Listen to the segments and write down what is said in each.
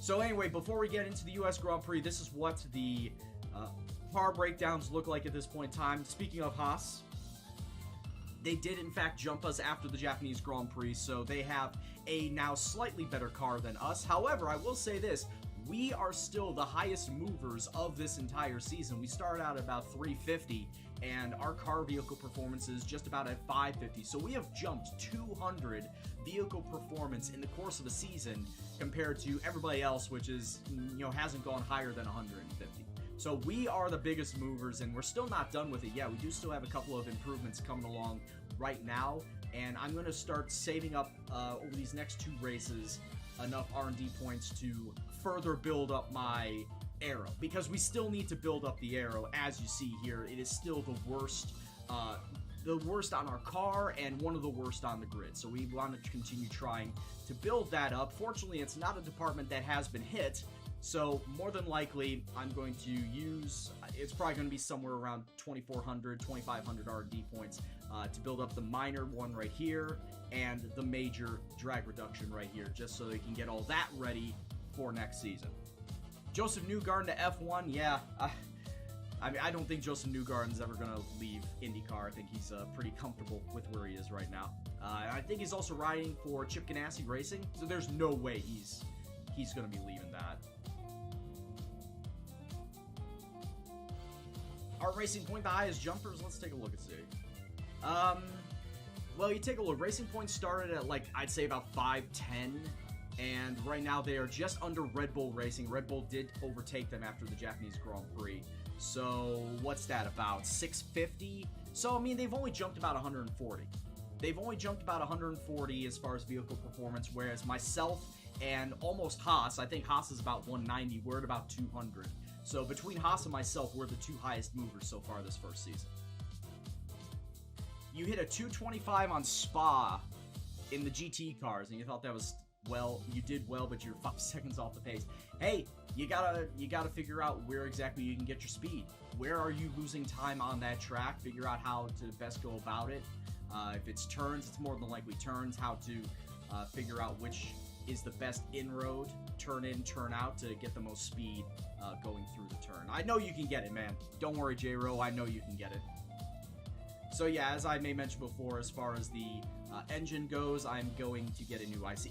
So anyway, before we get into the US Grand Prix, this is what the car breakdowns look like at this point in time. Speaking of Haas, they did in fact jump us after the Japanese Grand Prix, so they have a now slightly better car than us. However, I will say this, we are still the highest movers of this entire season. We started out at about 350, and our car vehicle performance is just about at 550. So we have jumped 200 vehicle performance in the course of a season compared to everybody else, which is, hasn't gone higher than 150. So we are the biggest movers, and we're still not done with it yet. We do still have a couple of improvements coming along right now, and I'm going to start saving up over these next 2 races enough R&D points to further build up my aero, because we still need to build up the aero. As you see here, it is still the worst on our car and one of the worst on the grid, so we want to continue trying to build that up. Fortunately, it's not a department that has been hit, so more than likely I'm going to use, it's probably going to be somewhere around 2400 2500 R&D points to build up the minor one right here and the major drag reduction right here, just so they can get all that ready for next season. Joseph Newgarden to F1, yeah, I don't think Joseph Newgarden's ever going to leave IndyCar. I think he's pretty comfortable with where he is right now. I think he's also riding for Chip Ganassi Racing, so there's no way he's going to be leaving that. Our Racing Point, the highest jumpers, let's take a look and see. Well, you take a look, Racing Point started at, like, I'd say about 510, and right now they are just under Red Bull Racing. Red Bull did overtake them after the Japanese Grand Prix. So, what's that, about 650? So, I mean, they've only jumped about 140. They've only jumped about 140 as far as vehicle performance, whereas myself and almost Haas, I think Haas is about 190, we're at about 200. So, between Haas and myself, we're the 2 highest movers so far this first season. You hit a 225 on Spa in the GT cars, and you thought that was, well, you did well, but you're 5 seconds off the pace. Hey, you gotta figure out where exactly you can get your speed. Where are you losing time on that track? Figure out how to best go about it. If it's turns, it's more than likely turns. How to figure out which is the best inroad, turn in, turn out, to get the most speed going through the turn. I know you can get it, man. Don't worry, J-Ro, I know you can get it. So yeah, as I may mention before, as far as the engine goes, I'm going to get a new ICE,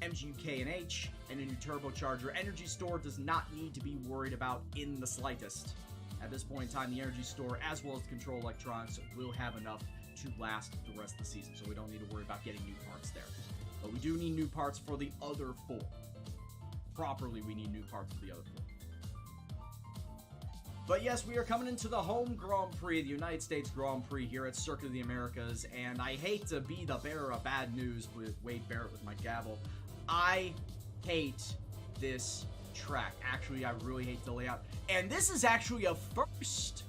MGU-K&H, and a new turbocharger. Energy store does not need to be worried about in the slightest. At this point in time, the energy store, as well as the control electronics, will have enough to last the rest of the season, so we don't need to worry about getting new parts there. But we do need new parts for the other 4. Properly, we need new parts for the other 4. But yes, we are coming into the home Grand Prix, the United States Grand Prix here at Circuit of the Americas, and I hate to be the bearer of bad news with Wade Barrett with my gavel. I hate this track. Actually, I really hate the layout. And this is actually a first.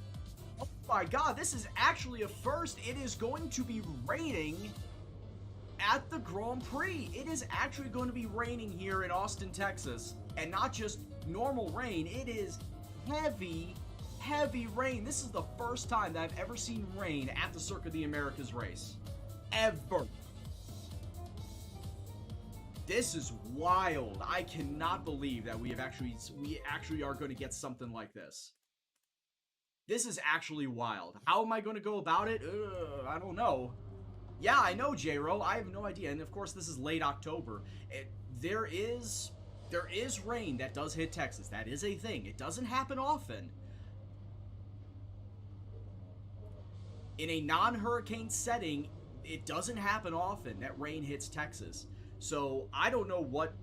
Oh my god, this is actually a first. It is going to be raining at the Grand Prix. It is actually going to be raining here in Austin, Texas. And not just normal rain, it is heavy rain. This is the first time that I've ever seen rain at the Circuit of the Americas race. Ever. This is wild. I cannot believe that we actually are going to get something like this. This is actually wild. How am I going to go about it? I don't know. Yeah, I know, J-Ro. I have no idea. And of course, this is late October. There is rain that does hit Texas. That is a thing. It doesn't happen often. In a non-hurricane setting, it doesn't happen often that rain hits Texas. So I don't know what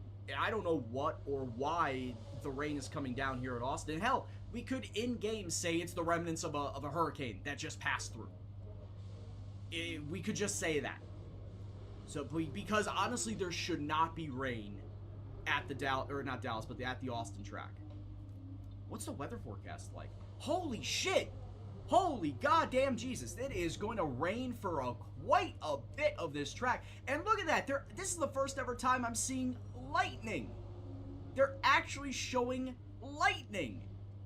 or why the rain is coming down here at Austin. Hell, we could in-game say it's the remnants of a hurricane that just passed through. We could just say that. So because honestly, there should not be rain at the not Dallas, but at the Austin track. What's the weather forecast like? Holy shit! Holy goddamn Jesus! It is going to rain for quite a bit of this track. And look at that! This is the first ever time I'm seeing lightning. They're actually showing lightning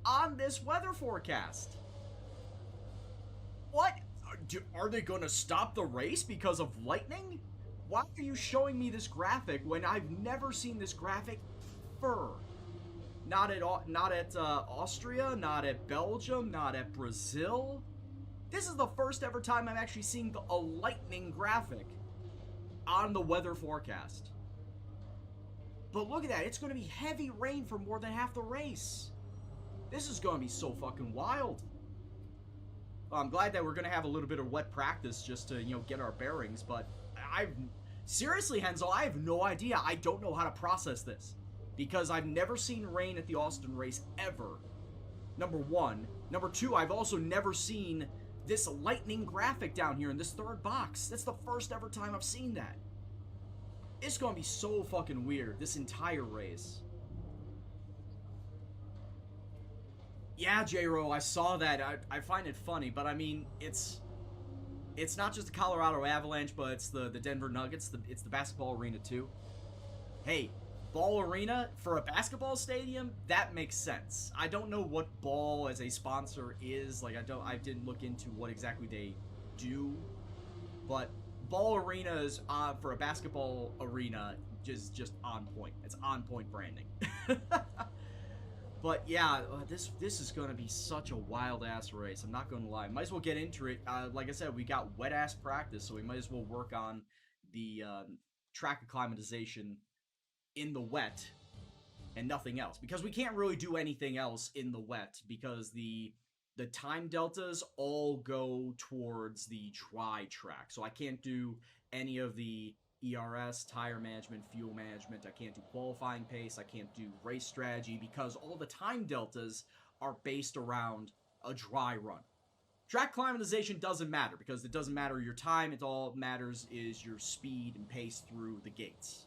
on this weather forecast. What? Are they going to stop the race because of lightning? Why are you showing me this graphic when I've never seen this graphic ever. Not at Austria, not at Belgium, not at Brazil. This is the first ever time I'm actually seeing a lightning graphic on the weather forecast. But look at that, it's going to be heavy rain for more than half the race. This is going to be so fucking wild. Well, I'm glad that we're going to have a little bit of wet practice just to, get our bearings, but seriously, Henzo, I have no idea. I don't know how to process this. Because I've never seen rain at the Austin race, ever. Number one. Number two, I've also never seen this lightning graphic down here in this third box. That's the first ever time I've seen that. It's gonna be so fucking weird, this entire race. Yeah, J-Ro, I saw that. I find it funny, but I mean, it's not just the Colorado Avalanche, but it's the Denver Nuggets. It's the basketball arena, too. Hey, Ball Arena for a basketball stadium, that makes sense. I don't know what Ball as a sponsor is. Like, I didn't look into what exactly they do, but Ball Arena is for a basketball arena just on point. It's on point branding. But yeah, this is gonna be such a wild ass race. I'm not gonna lie. Might as well get into it. Like I said, we got wet ass practice, so we might as well work on the track acclimatization in the wet and nothing else, because we can't really do anything else in the wet because the time deltas all go towards the dry track. So I can't do any of the ERS, tire management, fuel management. I can't do qualifying pace. I can't do race strategy because all the time deltas are based around a dry run. Track climatization doesn't matter because it doesn't matter your time. It all matters is your speed and pace through the gates.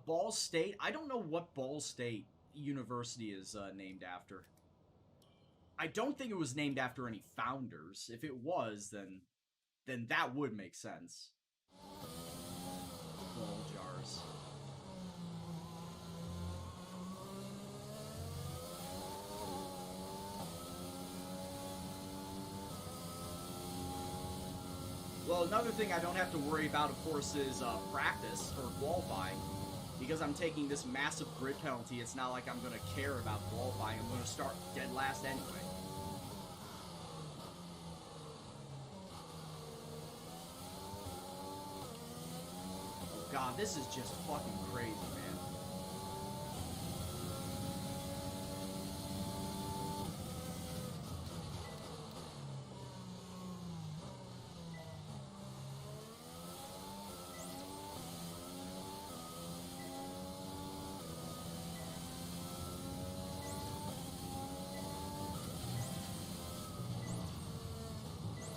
Ball State. I don't know what Ball State University is named after. I don't think it was named after any founders. If it was, then that would make sense. Ball jars. Well, another thing I don't have to worry about, of course, is practice or qualifying. Because I'm taking this massive grid penalty, it's not like I'm going to care about qualifying. I'm going to start dead last anyway. Oh god, this is just fucking crazy, man.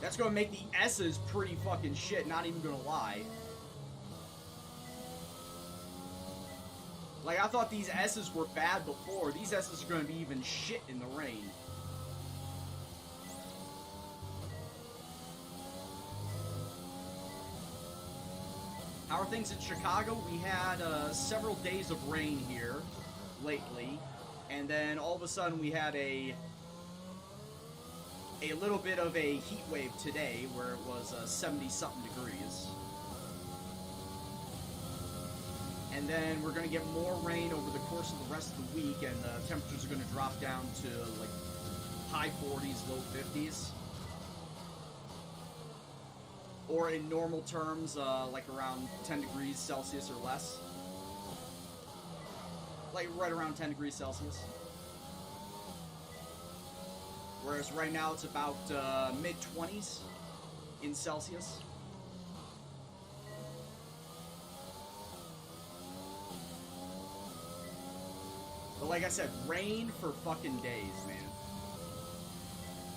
That's gonna make the S's pretty fucking shit, not even gonna lie. Like, I thought these S's were bad before. These S's are gonna be even shit in the rain. How are things in Chicago? We had several days of rain here lately, and then all of a sudden we had a little bit of a heat wave today where it was 70-something degrees. And then we're going to get more rain over the course of the rest of the week, and the temperatures are going to drop down to like high 40s, low 50s. Or in normal terms, like around 10 degrees Celsius or less. Like right around 10 degrees Celsius. Whereas right now it's about mid-20s in Celsius. But like I said, rain for fucking days, man.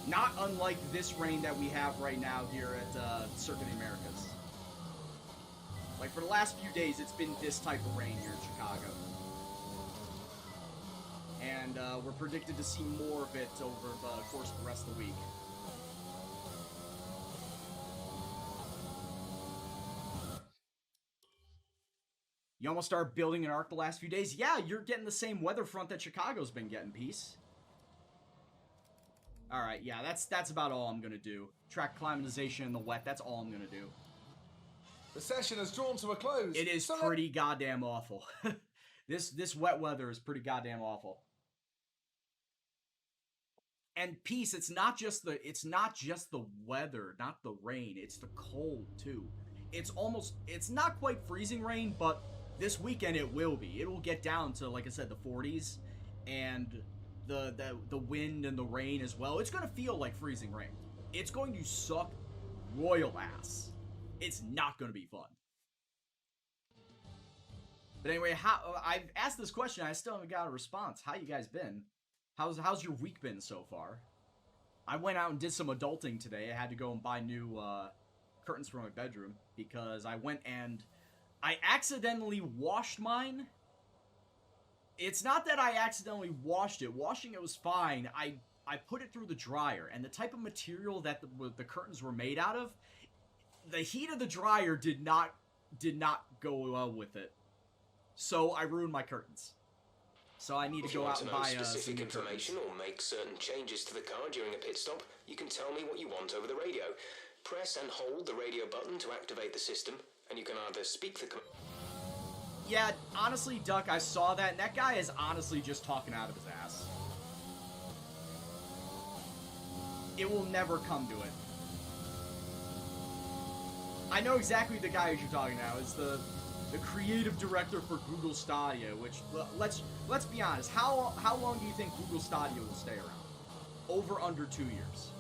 Not unlike this rain that we have right now here at Circuit of the Americas. Like, for the last few days, it's been this type of rain here in Chicago. And we're predicted to see more of it over the course of the rest of the week. You almost started building an arc the last few days? Yeah, you're getting the same weather front that Chicago's been getting, Peace. All right, yeah, that's about all I'm gonna do. Track climatization in the wet. That's all I'm gonna do. The session has drawn to a close. It is pretty goddamn awful. This wet weather is pretty goddamn awful. And peace, it's not just the weather, not the rain. It's the cold too. It's not quite freezing rain, but this weekend it will be. It will get down to, like I said, the 40s, and the wind and the rain as well. It's gonna feel like freezing rain. It's going to suck royal ass. It's not gonna be fun. But anyway, I've asked this question, I still haven't got a response. How you guys been? How's your week been so far? I went out and did some adulting today. I had to go and buy new curtains for my bedroom because I went and I accidentally washed mine. It's not that I accidentally washed it. Washing it was fine. I put it through the dryer, and the type of material that the curtains were made out of, the heat of the dryer did not go well with it. So I ruined my curtains. So I need to go out and buy specific some information or make certain changes to the car during a pit stop, you can tell me what you want over the radio. Press and hold the radio button to activate the system, and you can either speak the command. Yeah, honestly, Duck, I saw that, and that guy is honestly just talking out of his ass. It will never come to it. I know exactly the guy you're talking about. It's the creative director for Google Stadia, which, let's be honest, how long do you think Google Stadia will stay around? Over under 2 years.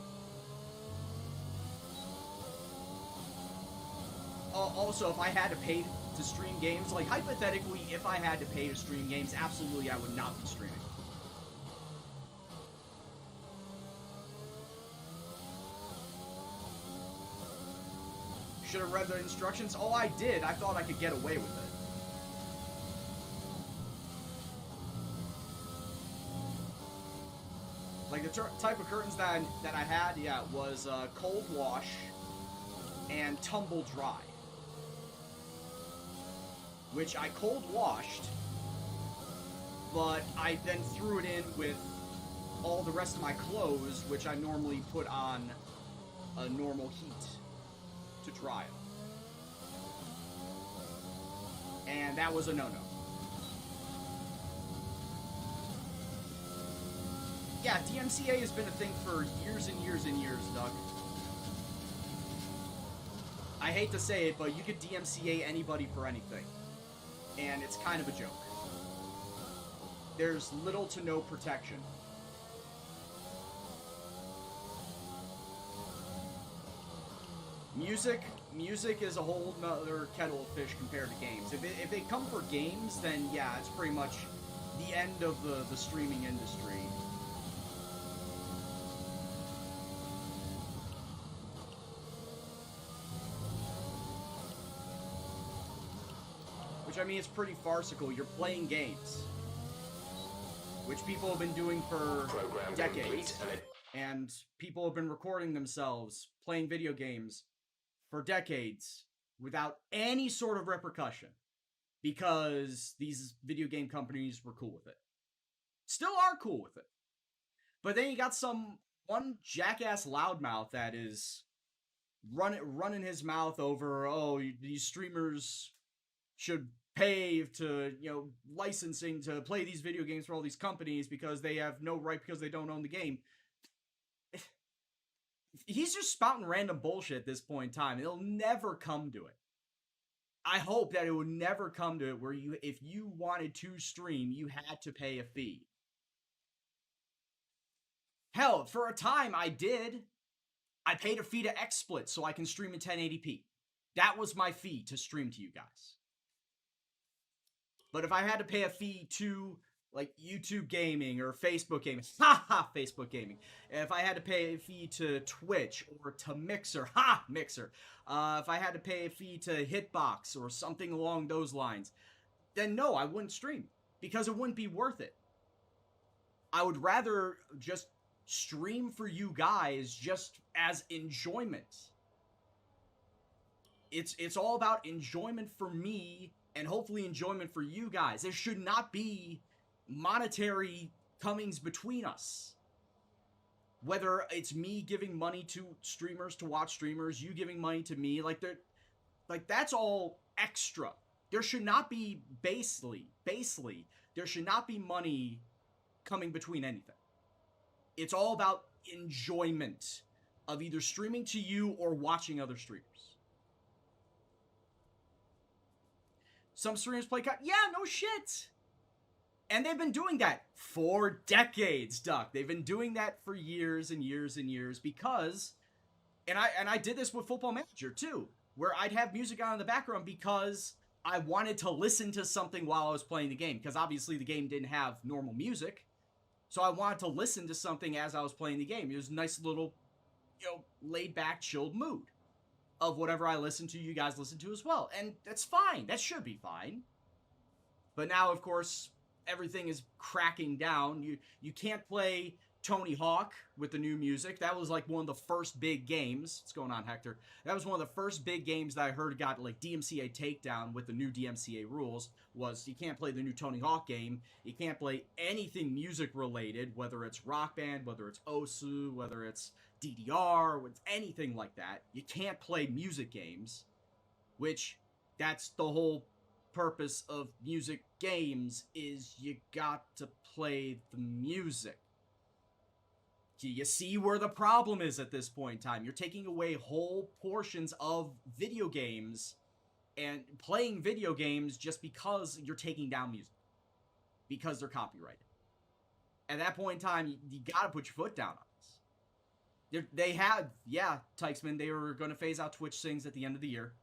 Also, if I had to pay to stream games, like hypothetically, if I had to pay to stream games, absolutely I would not be streaming. Should have read the instructions. Oh, I did. I thought I could get away with it. Like the type of curtains that I had, yeah, was cold wash and tumble dry, which I cold washed, but I then threw it in with all the rest of my clothes, which I normally put on a normal heat to dry it. And that was a no-no. Yeah, DMCA has been a thing for years and years and years, Doug. I hate to say it, but you could DMCA anybody for anything. And it's kind of a joke. There's little to no protection. Music is a whole nother kettle of fish compared to games. If they come for games, then yeah, it's pretty much the end of the streaming industry. Which, I mean, it's pretty farcical. You're playing games, which people have been doing for decades. And people have been recording themselves playing video games for decades without any sort of repercussion because these video game companies were cool with it. Still are cool with it. But then you got one jackass loudmouth that is running his mouth over, oh, these streamers should pay to, licensing to play these video games for all these companies because they have no right because they don't own the game. He's just spouting random bullshit at this point in time. It'll never come to it. I hope that it would never come to it where if you wanted to stream, you had to pay a fee. Hell, for a time I did. I paid a fee to XSplit so I can stream in 1080p. That was my fee to stream to you guys. But if I had to pay a fee to, like, YouTube Gaming or Facebook Gaming, Facebook Gaming. If I had to pay a fee to Twitch or to Mixer, Mixer. If I had to pay a fee to Hitbox or something along those lines, then no, I wouldn't stream because it wouldn't be worth it. I would rather just stream for you guys just as enjoyment. It's all about enjoyment for me and hopefully enjoyment for you guys. There should not be monetary comings between us. Whether it's me giving money to streamers to watch streamers, you giving money to me, like that's all extra. There should not be basely, there should not be money coming between anything. It's all about enjoyment of either streaming to you or watching other streamers. Some streamers play yeah, no shit. And they've been doing that for decades, Duck. They've been doing that for years and years and years because, and I did this with Football Manager too, where I'd have music on in the background because I wanted to listen to something while I was playing the game, because obviously the game didn't have normal music. So I wanted to listen to something as I was playing the game. It was a nice little, laid back, chilled mood of whatever I listen to, you guys listen to as well. And that's fine. That should be fine. But now, of course, everything is cracking down. You can't play Tony Hawk with the new music. That was like one of the first big games. What's going on, Hector? That was one of the first big games that I heard got like DMCA takedown with the new DMCA rules. Was you can't play the new Tony Hawk game. You can't play anything music related, whether it's Rock Band, whether it's Osu, whether it's DDR, with anything like that. You can't play music games, which that's the whole purpose of music games, is you got to play the music. You see where the problem is at this point in time. You're taking away whole portions of video games and playing video games just because you're taking down music, because they're copyrighted. At that point in time, you gotta put your foot down on this. They had, Tykesman, they were going to phase out Twitch Sings at the end of the year.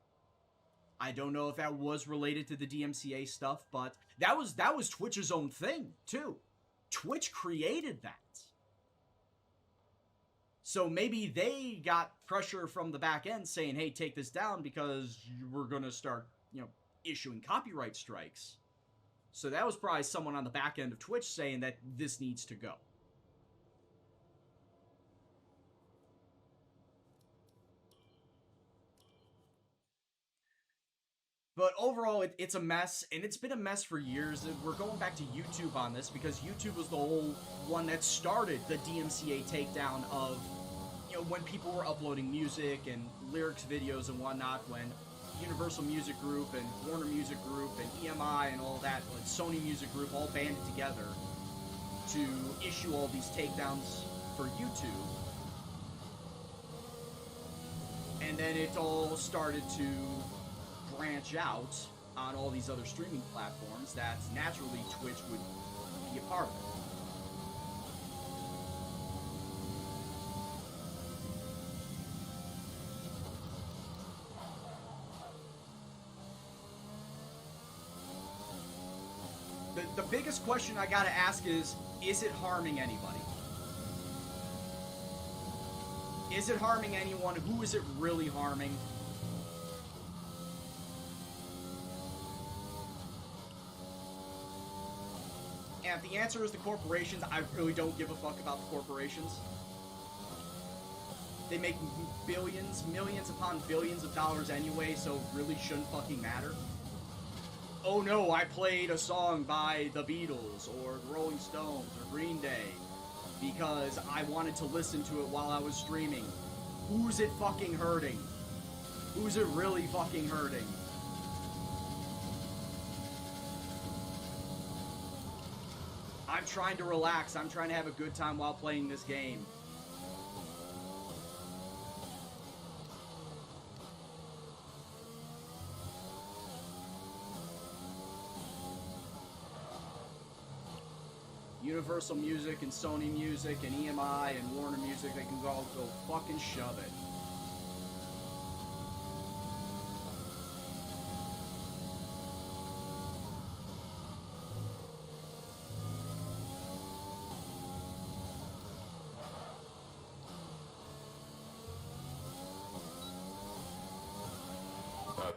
I don't know if that was related to the DMCA stuff, but that was Twitch's own thing, too. Twitch created that. So maybe they got pressure from the back end saying, hey, take this down because we're going to start, issuing copyright strikes. So that was probably someone on the back end of Twitch saying that this needs to go. But overall, it's a mess, and it's been a mess for years. We're going back to YouTube on this because YouTube was the whole one that started the DMCA takedown of, when people were uploading music and lyrics videos and whatnot, when Universal Music Group and Warner Music Group and EMI and all that, like Sony Music Group, all banded together to issue all these takedowns for YouTube. And then it all started to branch out on all these other streaming platforms that naturally Twitch would be a part of it. The biggest question I gotta ask is it harming anybody? Is it harming anyone? Who is it really harming? And if the answer is the corporations, I really don't give a fuck about the corporations. They make billions, millions upon billions of dollars anyway, so it really shouldn't fucking matter. Oh no, I played a song by the Beatles, or the Rolling Stones, or Green Day, because I wanted to listen to it while I was streaming. Who's it fucking hurting? Who's it really fucking hurting? I'm trying to relax. I'm trying to have a good time while playing this game. Universal Music and Sony Music and EMI and Warner Music, they can all go fucking shove it.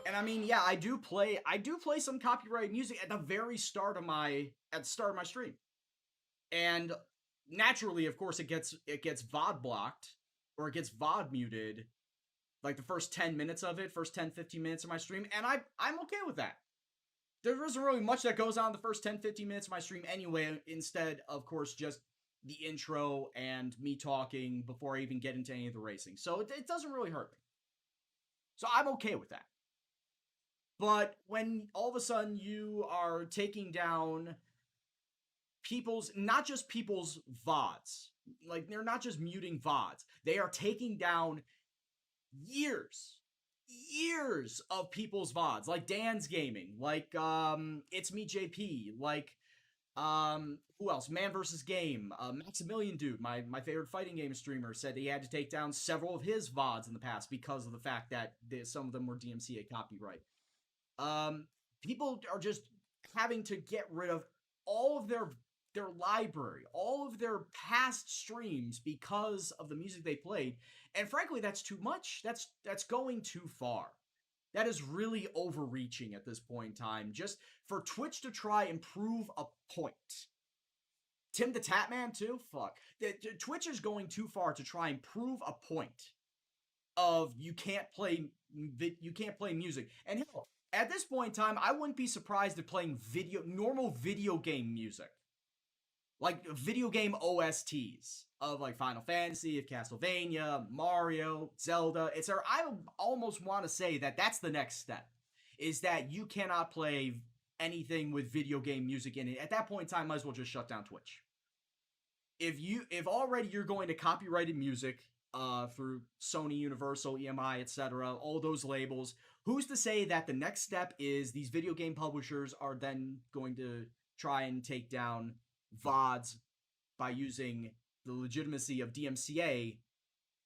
And I mean, yeah, I do play some copyrighted music at the very start of my stream. And naturally, of course, it gets VOD blocked, or it gets VOD muted, like the first 10 minutes of it, first 10, 15 minutes of my stream, and I'm okay with that. There isn't really much that goes on the first 10, 15 minutes of my stream anyway, instead, of course, just the intro and me talking before I even get into any of the racing. So it doesn't really hurt me. So I'm okay with that. But when all of a sudden you are taking down people's, not just people's VODs, like they're not just muting VODs, they are taking down years of people's VODs, like Dan's Gaming, like It's Me JP, like who else? Man vs. Game. Maximilian Dude, my favorite fighting game streamer, said he had to take down several of his VODs in the past because of the fact that some of them were DMCA copyright. People are just having to get rid of all of their library, all of their past streams because of the music they played. And frankly, that's too much. That's going too far. That is really overreaching at this point in time, just for Twitch to try and prove a point. Tim the Tatman too? Fuck. Twitch is going too far to try and prove a point of you can't play music. And hell, at this point in time, I wouldn't be surprised at playing normal video game music. Like video game OSTs of like Final Fantasy, of Castlevania, Mario, Zelda, etc. I almost want to say that that's the next step, is that you cannot play anything with video game music in it. At that point in time, might as well just shut down Twitch. If already you're going to copyrighted music through Sony, Universal, EMI, etc., all those labels, who's to say that the next step is these video game publishers are then going to try and take down VODs by using the legitimacy of DMCA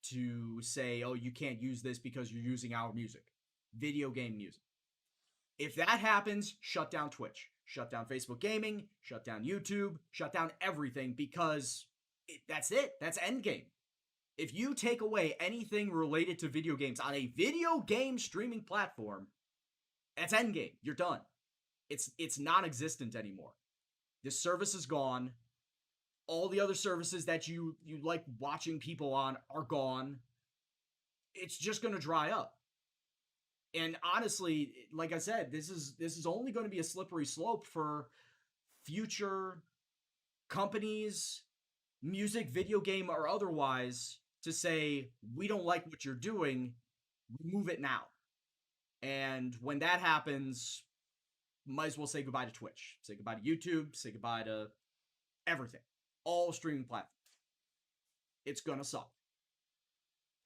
to say, oh, you can't use this because you're using our music, video game music. If that happens, shut down Twitch, shut down Facebook Gaming, shut down YouTube, shut down everything, because that's it. That's endgame. If you take away anything related to video games on a video game streaming platform, that's endgame. You're done. It's non-existent anymore. This service is gone. All the other services that you like watching people on are gone. It's just going to dry up. And honestly, like I said, this is only going to be a slippery slope for future companies, music, video game, or otherwise, to say, we don't like what you're doing, remove it now. And when that happens, might as well say goodbye to Twitch, say goodbye to YouTube, say goodbye to everything. All streaming platforms. It's gonna suck.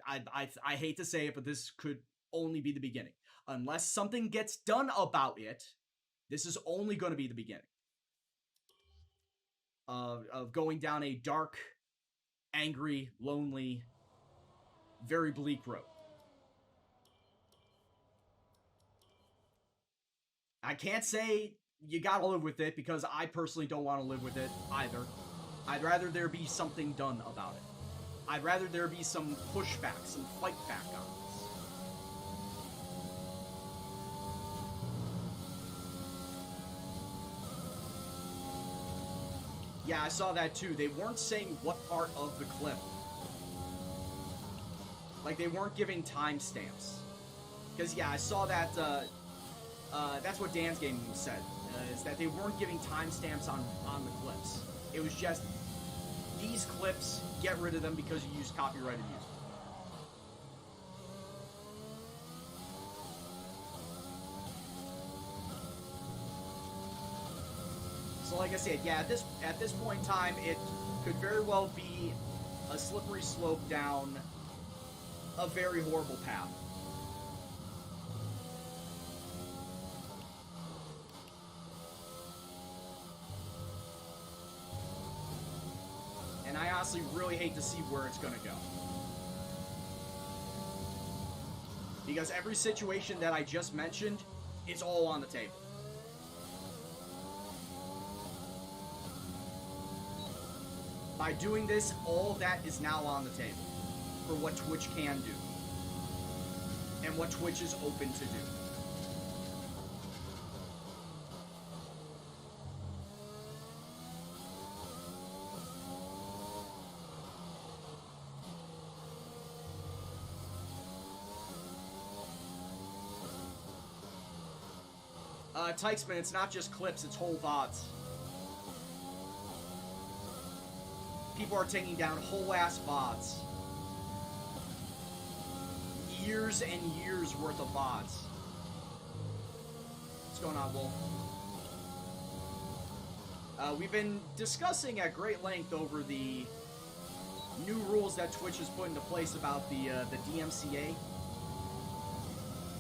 I hate to say it, but this could only be the beginning. Unless something gets done about it, this is only going to be the beginning of going down a dark, angry, lonely, very bleak road. I can't say you gotta live with it, because I personally don't want to live with it either. I'd rather there be something done about it. I'd rather there be some pushback, some fight back on this. Yeah, I saw that too. They weren't saying what part of the clip. Like, they weren't giving timestamps. Because, yeah, I saw that, that's what Dan's Gaming said, is that they weren't giving timestamps on the clips. It was just, these clips, get rid of them because you use copyrighted music. So like I said, yeah, at this point in time, it could very well be a slippery slope down a very horrible path. And I honestly really hate to see where it's gonna go. Because every situation that I just mentioned, it's all on the table. By doing this, all that is now on the table for what Twitch can do and what Twitch is open to do. Tykesman, it's not just clips, it's whole VODs. People are taking down whole ass VODs. Years and years worth of VODs. What's going on, Wolf? We've been discussing at great length over the new rules that Twitch has put into place about the DMCA.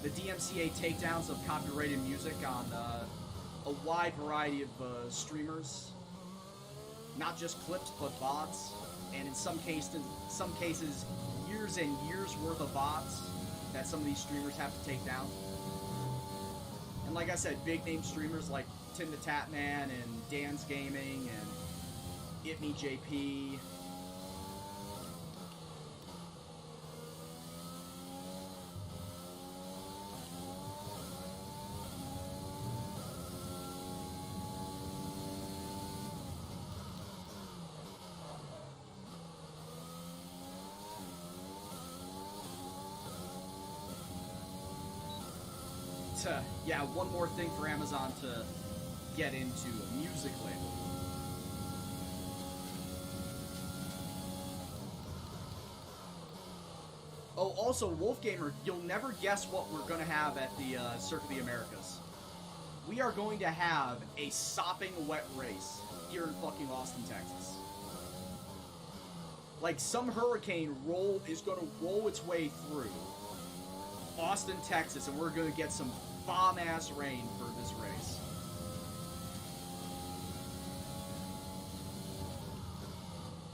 The DMCA takedowns of copyrighted music on a wide variety of streamers. Not just clips, but VODs. And in some cases, years and years worth of VODs that some of these streamers have to take down. And like I said, big name streamers like Tim the Tatman and Dan's Gaming and ItMeJP. Yeah, one more thing for Amazon to get into, a music label. Oh, also, Wolfgamer, you'll never guess what we're going to have at the Circuit of the Americas. We are going to have a sopping wet race here in fucking Austin, Texas. Like, some hurricane is going to roll its way through Austin, Texas, and we're going to get some bomb-ass rain for this race.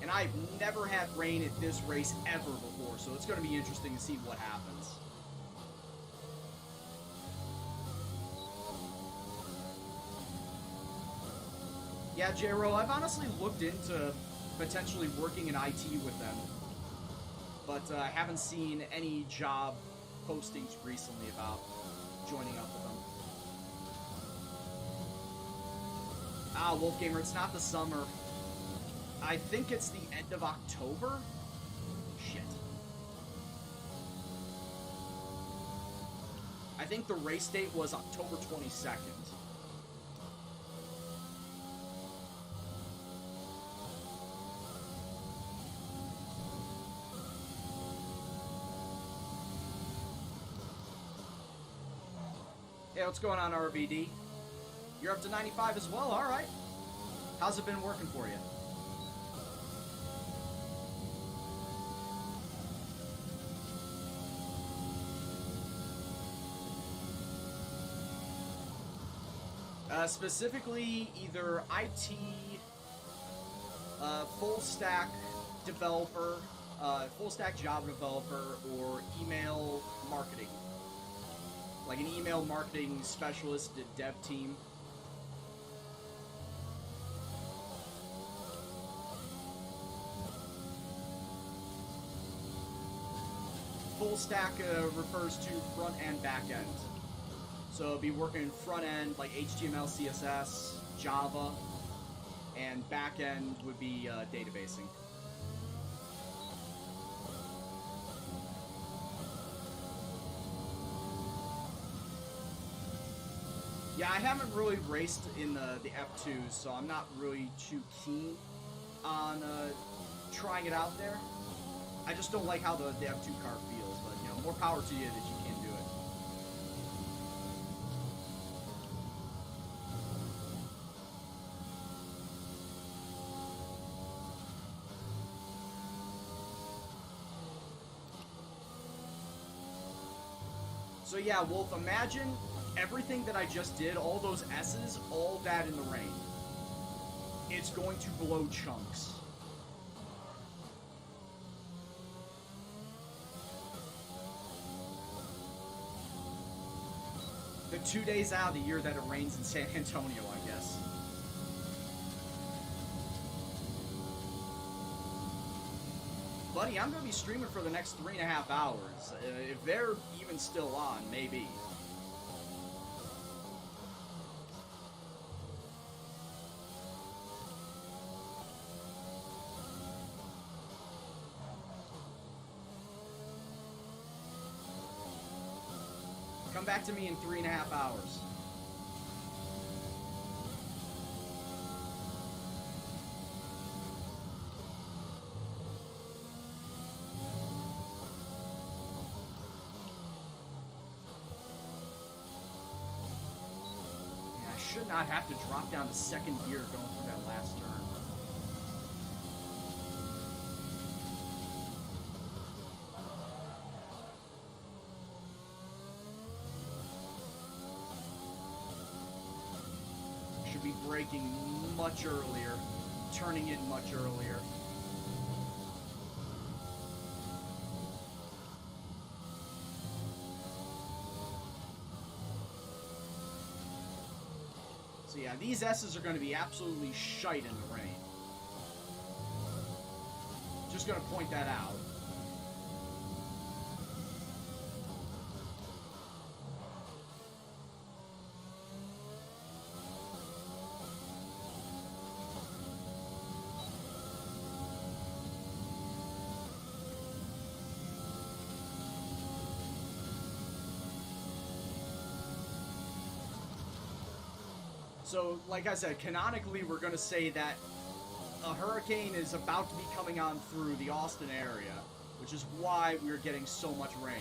And I've never had rain at this race ever before, so it's going to be interesting to see what happens. Yeah, J-Ro, I've honestly looked into potentially working in IT with them, but I haven't seen any job postings recently about joining up with them. Ah, Wolfgamer, it's not the summer. I think it's the end of October? Shit. I think the race date was October 22nd. Hey, what's going on, RVD? You're up to 95 as well? Alright. How's it been working for you? Specifically, either IT, full stack developer, full stack Java developer, or email marketing. Like an email marketing specialist at dev team. Full stack refers to front and back end. So be working front end like HTML, CSS, Java, and back end would be databasing. Yeah, I haven't really raced in the F2s, so I'm not really too keen on trying it out there. I just don't like how the F2 car feels, but you know, more power to you that you can do it. So yeah, Wolf, imagine everything that I just did, all those S's, all that in the rain. It's going to blow chunks. The 2 days out of the year that it rains in San Antonio, I guess. Buddy, I'm going to be streaming for the next 3.5 hours. If they're even still on, maybe. Come back to me in 3.5 hours. should not have to drop down to second gear going through that last turn. Should be braking much earlier, turning in much earlier. So yeah, these S's are going to be absolutely shite in the rain. Just going to point that out. So, like I said, canonically, we're going to say that a hurricane is about to be coming on through the Austin area, which is why we're getting so much rain.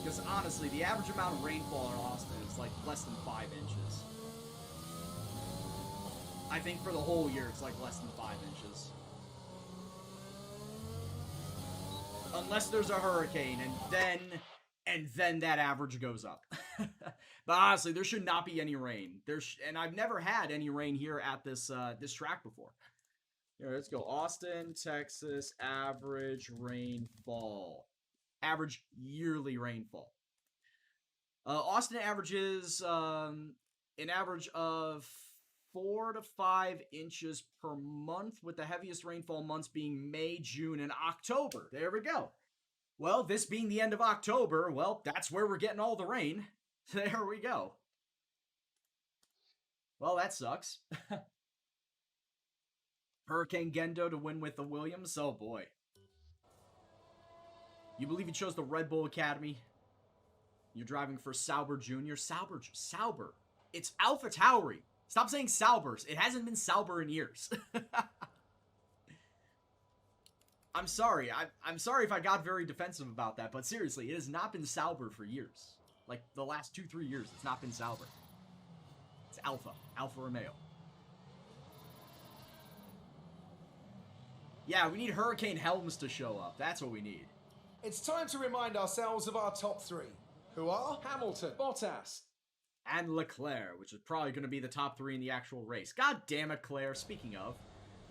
Because honestly, the average amount of rainfall in Austin is like less than 5 inches. I think for the whole year, it's like less than 5 inches. Unless there's a hurricane, and then that average goes up. But honestly, there should not be any rain. And I've never had any rain here at this this track before. Here, let's go. Austin, Texas, average rainfall. Average yearly rainfall. Austin averages an average of 4 to 5 inches per month, with the heaviest rainfall months being May, June, and October. There we go. Well, this being the end of October, well, that's where we're getting all the rain. There we go. Well, that sucks. Hurricane Gendo to win with the Williams. Oh, boy. You believe he chose the Red Bull Academy? You're driving for Sauber Jr.? Sauber. It's Alpha Tauri. Stop saying Saubers. It hasn't been Sauber in years. I'm sorry. I'm sorry if I got very defensive about that, but seriously, it has not been Sauber for years. Like, the last 2-3 years, it's not been Sauber. It's Alfa Romeo. Yeah, we need Hurricane Helms to show up. That's what we need. It's time to remind ourselves of our top three, who are Hamilton, Bottas, and Leclerc, which is probably going to be the top 3 in the actual race. God damn it, Claire. Speaking of.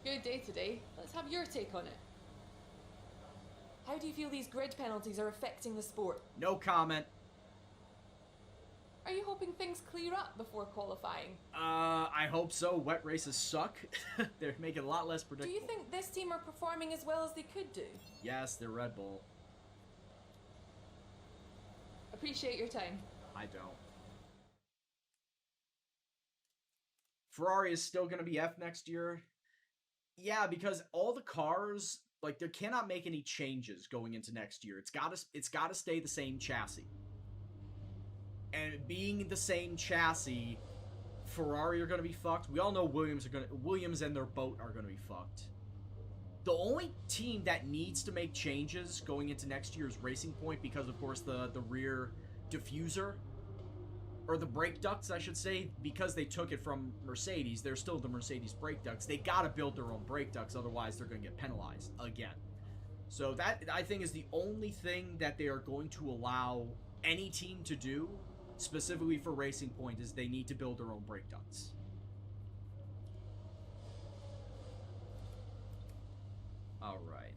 Good day today. Let's have your take on it. How do you feel these grid penalties are affecting the sport? No comment. Are you hoping things clear up before qualifying? I hope so. Wet races suck. They make it a lot less predictable. Do you think this team are performing as well as they could do? Yes, they're Red Bull. Appreciate your time. I don't. Ferrari is still going to be F next year. Yeah, because all the cars, like, they cannot make any changes going into next year. It's got to stay the same chassis. And being the same chassis, Ferrari are going to be fucked. We all know Williams and their boat are going to be fucked. The only team that needs to make changes going into next year is Racing Point, because of course the rear diffuser, or the brake ducts, I should say, because they took it from Mercedes. They're still the Mercedes brake ducts. They gotta build their own brake ducts, otherwise they're gonna get penalized again. So that, I think, is the only thing that they are going to allow any team to do, specifically for Racing Point, is they need to build their own brake ducts. Alright,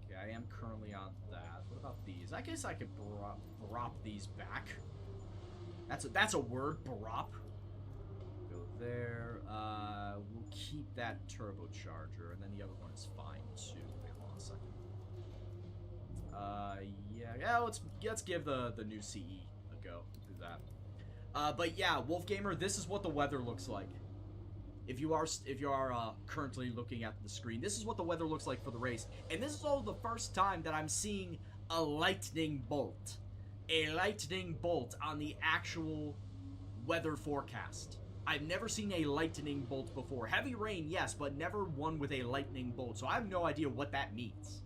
okay, I am currently on that. What about these? I guess I could brop these back. That's a word, brop. Go there. We'll keep that turbocharger, and then the other one is fine too. Wait, hold on a second. Yeah, let's give the new CE a go. Do that. But yeah, Wolfgamer, this is what the weather looks like. If you are currently looking at the screen, this is what the weather looks like for the race, and this is all the first time that I'm seeing a lightning bolt on the actual weather forecast. I've never seen a lightning bolt before. Heavy rain, yes, but never one with a lightning bolt. So I have no idea what that means.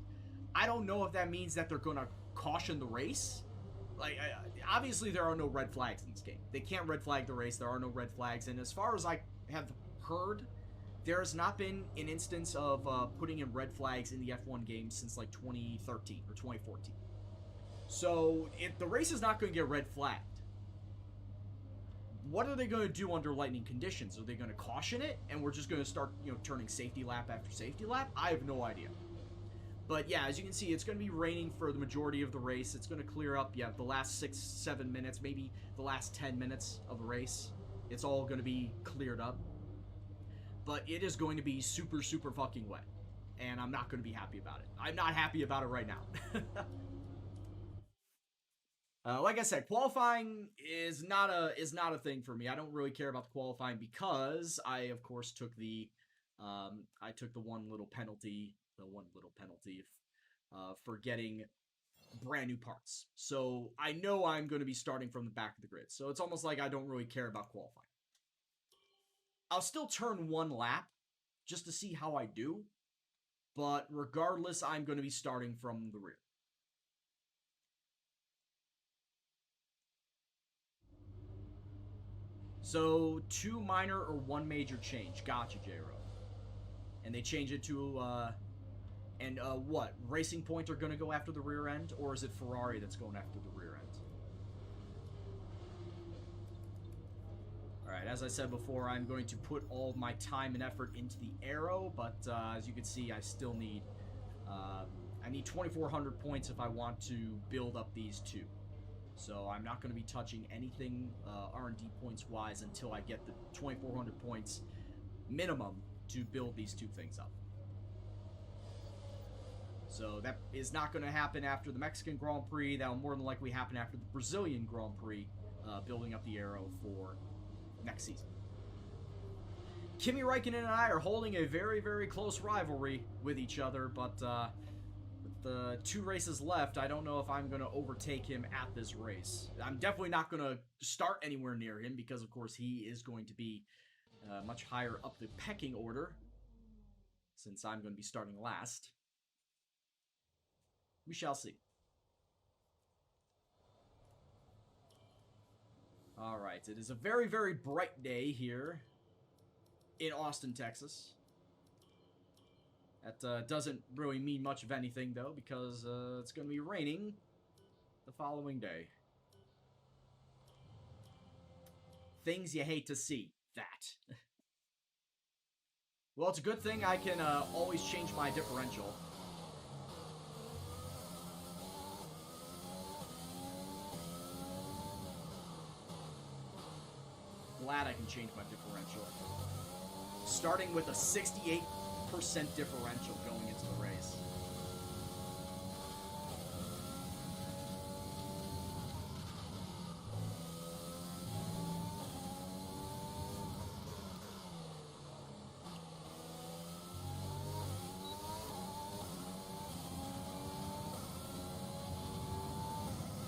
I don't know if that means that they're going to caution the race. Like, obviously there are no red flags in this game. They can't red flag the race. There are no red flags. And as far as I have heard, there has not been an instance of putting in red flags in the F1 game since like 2013 or 2014. So if the race is not going to get red flagged, what are they going to do under lightning conditions? Are they going to caution it and we're just going to start, turning safety lap after safety lap? I have no idea. But yeah, as you can see, it's going to be raining for the majority of the race. It's going to clear up, the last 6-7 minutes, maybe the last 10 minutes of the race. It's all going to be cleared up. But it is going to be super, super fucking wet. And I'm not going to be happy about it. I'm not happy about it right now. Like I said, qualifying is not a thing for me. I don't really care about the qualifying because I, of course, took the one little penalty for getting brand new parts. So I know I'm going to be starting from the back of the grid. So it's almost like I don't really care about qualifying. I'll still turn one lap just to see how I do. But regardless, I'm going to be starting from the rear. So, 2 minor or 1 major change. Gotcha, J-Ro. And they change it to, what? Racing Point are going to go after the rear end? Or is it Ferrari that's going after the rear end? Alright, as I said before, I'm going to put all of my time and effort into the aero, but as you can see, I still need, I need 2,400 points if I want to build up these two. So I'm not going to be touching anything R&D points-wise until I get the 2,400 points minimum to build these two things up. So that is not going to happen after the Mexican Grand Prix. That will more than likely happen after the Brazilian Grand Prix, building up the aero for next season. Kimi Räikkönen and I are holding a very, very close rivalry with each other, but with the 2 races left, I don't know if I'm going to overtake him at this race. I'm definitely not going to start anywhere near him because, of course, he is going to be much higher up the pecking order since I'm going to be starting last. We shall see. Alright, it is a very, very bright day here in Austin, Texas. That doesn't really mean much of anything, though, because it's going to be raining the following day. Things you hate to see. That. Well, it's a good thing I can always change my differential. Glad I can change my differential. Starting with a 68% differential going into the race.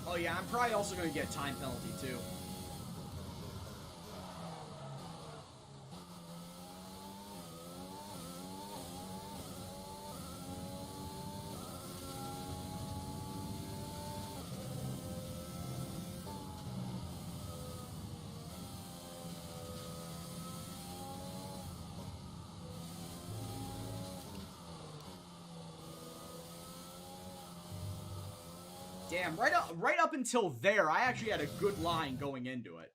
Oh yeah, I'm probably also going to get a time penalty too. Damn, right up until there, I actually had a good line going into it.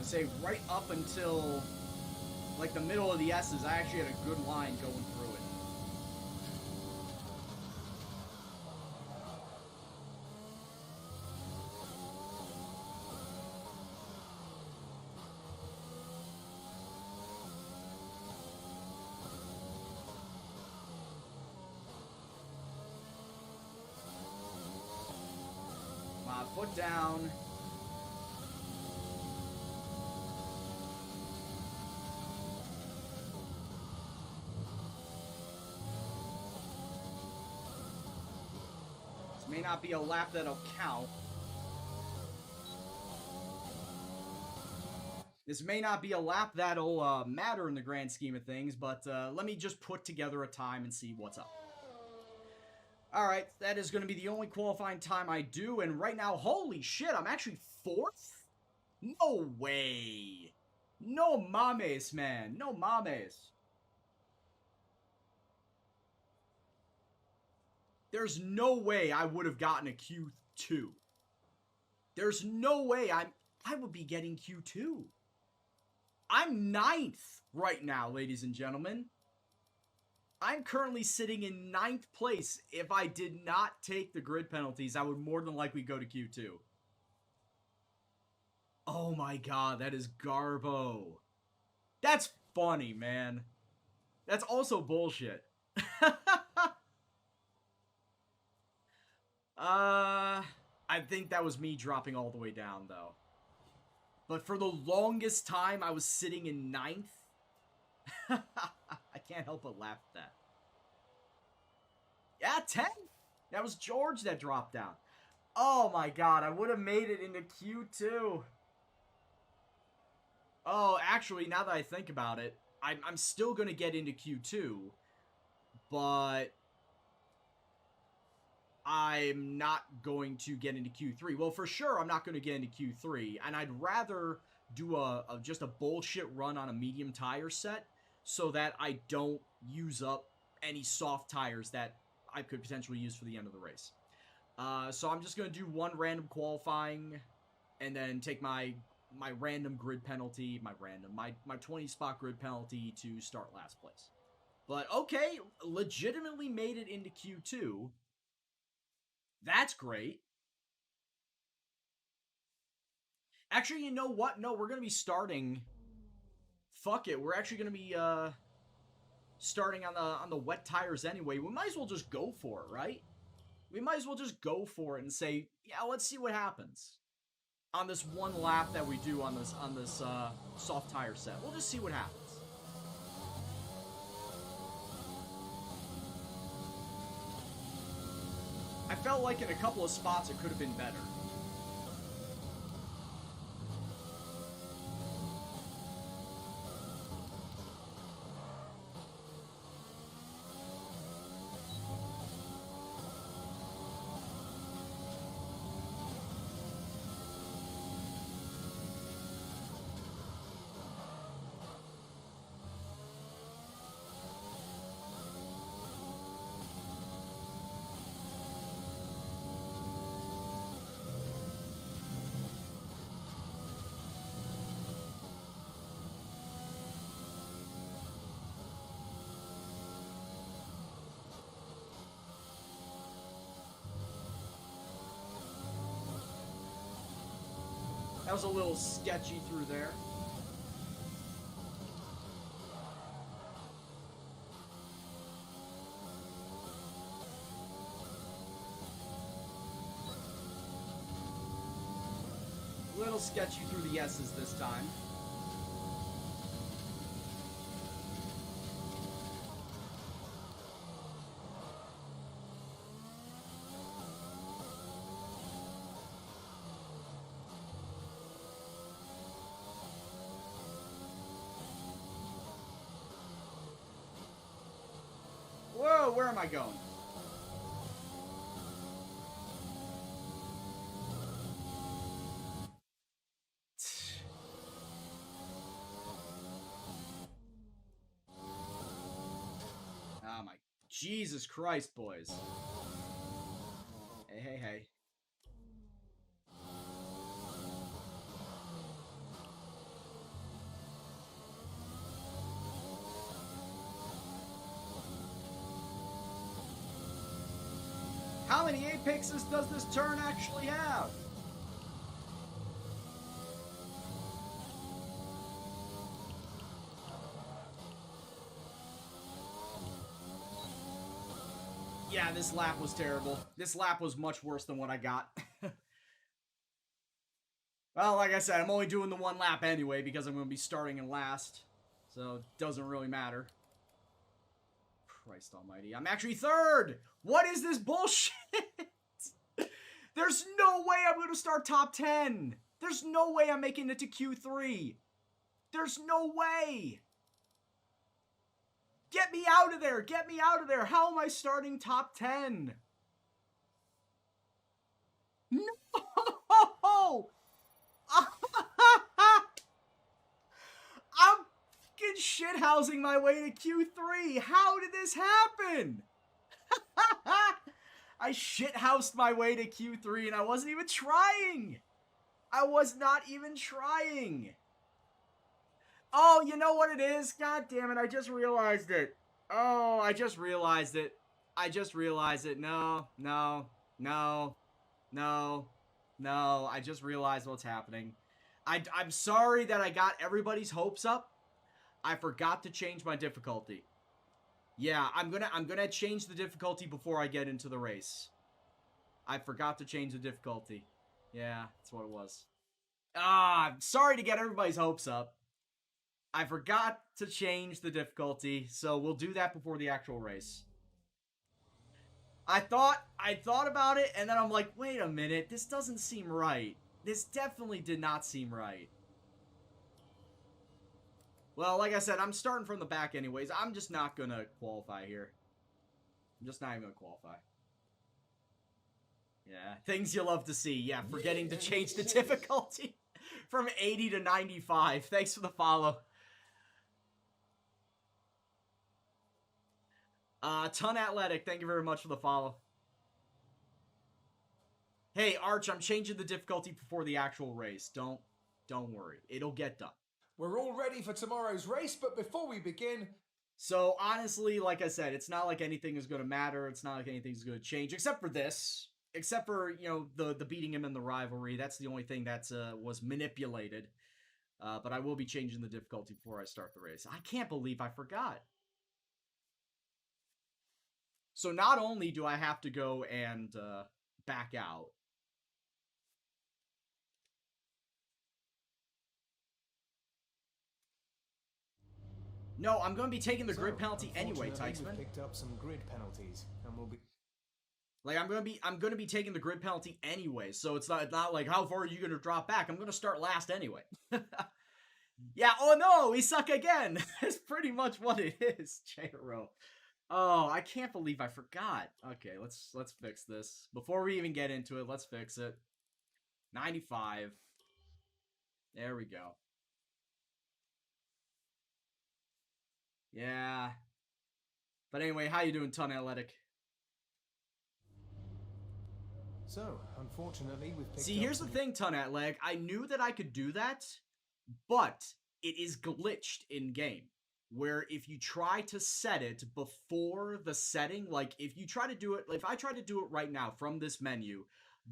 Say right up until like the middle of the S's, I actually had a good line going through it. foot down. This may not be a lap that'll count. This may not be a lap that'll matter in the grand scheme of things, but let me just put together a time and see what's up. Alright, that is going to be the only qualifying time I do, and right now, holy shit, I'm actually 4th? No way! No mames, man. No mames. There's no way I would have gotten a Q2. There's no way I would be getting Q2. I'm 9th right now, ladies and gentlemen. I'm currently sitting in 9th place. If I did not take the grid penalties, I would more than likely go to Q2. Oh my god, that is Garbo. That's funny, man. That's also bullshit. I think that was me dropping all the way down, though. But for the longest time, I was sitting in 9th. I can't help but laugh at that. Yeah, 10. That was George that dropped down. Oh my god, I would have made it into Q2. Oh, actually, now that I think about it, I'm still going to get into Q2, but I'm not going to get into Q3. Well, for sure, I'm not going to get into Q3, and I'd rather do just a bullshit run on a medium tire set so that I don't use up any soft tires that I could potentially use for the end of the race. So I'm just going to do one random qualifying and then take my random grid penalty, my 20 spot grid penalty to start last place. But okay, legitimately made it into Q2. That's great. Actually, you know what? No, we're going to be starting. Fuck it. We're actually going to be starting on the wet tires anyway. We might as well just go for it, right? We might as well just go for it and say, yeah, let's see what happens on this one lap that we do on this soft tire set. We'll just see what happens. I felt like in a couple of spots it could have been better. That was a little sketchy through there. A little sketchy through the S's this time. Whoa, where am I going? Oh my Jesus Christ, boys. Hey, hey, hey. How many apexes does this turn actually have? Yeah, this lap was terrible. This lap was much worse than what I got. Well, like I said, I'm only doing the one lap anyway because I'm going to be starting in last. So it doesn't really matter. Christ almighty. I'm actually third! What is this bullshit? There's no way I'm going to start top 10. There's no way I'm making it to Q3. There's no way. Get me out of there. Get me out of there. How am I starting top 10? No! I'm fucking shithousing my way to Q3. How did this happen? I shithoused my way to Q3 and I wasn't even trying. I was not even trying. Oh, you know what it is? God damn it, I just realized it. Oh, I just realized it. I just realized it. No, no, no, no, no. I just realized what's happening. I'm sorry that I got everybody's hopes up. I forgot to change my difficulty. Yeah, I'm gonna change the difficulty before I get into the race. I forgot to change the difficulty. Yeah, that's what it was. I'm sorry to get everybody's hopes up. I forgot to change the difficulty, so we'll do that before the actual race. I thought about it, and then I'm like, wait a minute, this doesn't seem right. This definitely did not seem right. Well, like I said, I'm starting from the back anyways. I'm just not gonna qualify here. I'm just not even gonna qualify. Yeah, things you love to see. Yeah, forgetting to change the difficulty from 80 to 95. Thanks for the follow. Ton Athletic, thank you very much for the follow. Hey, Arch, I'm changing the difficulty before the actual race. Don't worry. It'll get done. We're all ready for tomorrow's race, but before we begin... So, honestly, like I said, it's not like anything is going to matter. It's not like anything's going to change, except for this. Except for, you know, the beating him in the rivalry. That's the only thing that was manipulated. But I will be changing the difficulty before I start the race. I can't believe I forgot. So not only do I have to go and back out, no, I'm going to be taking the grid penalty anyway, Tykesman. Picked up some grid penalties, and we'll be... Like, I'm gonna be taking the grid penalty anyway, so it's not like, how far are you gonna drop back? I'm gonna start last anyway. Yeah, oh no, we suck again! That's pretty much what it is, J-Ro. Oh, I can't believe I forgot. Okay, let's fix this. Before we even get into it, let's fix it. 95. There we go. Yeah. But anyway, how you doing, Ton Athletic? So, unfortunately, we've picked See, here's the thing, Ton Athletic. I knew that I could do that, but it is glitched in game. Where if you try to set it before the setting, like if you try to do it, if I try to do it right now from this menu,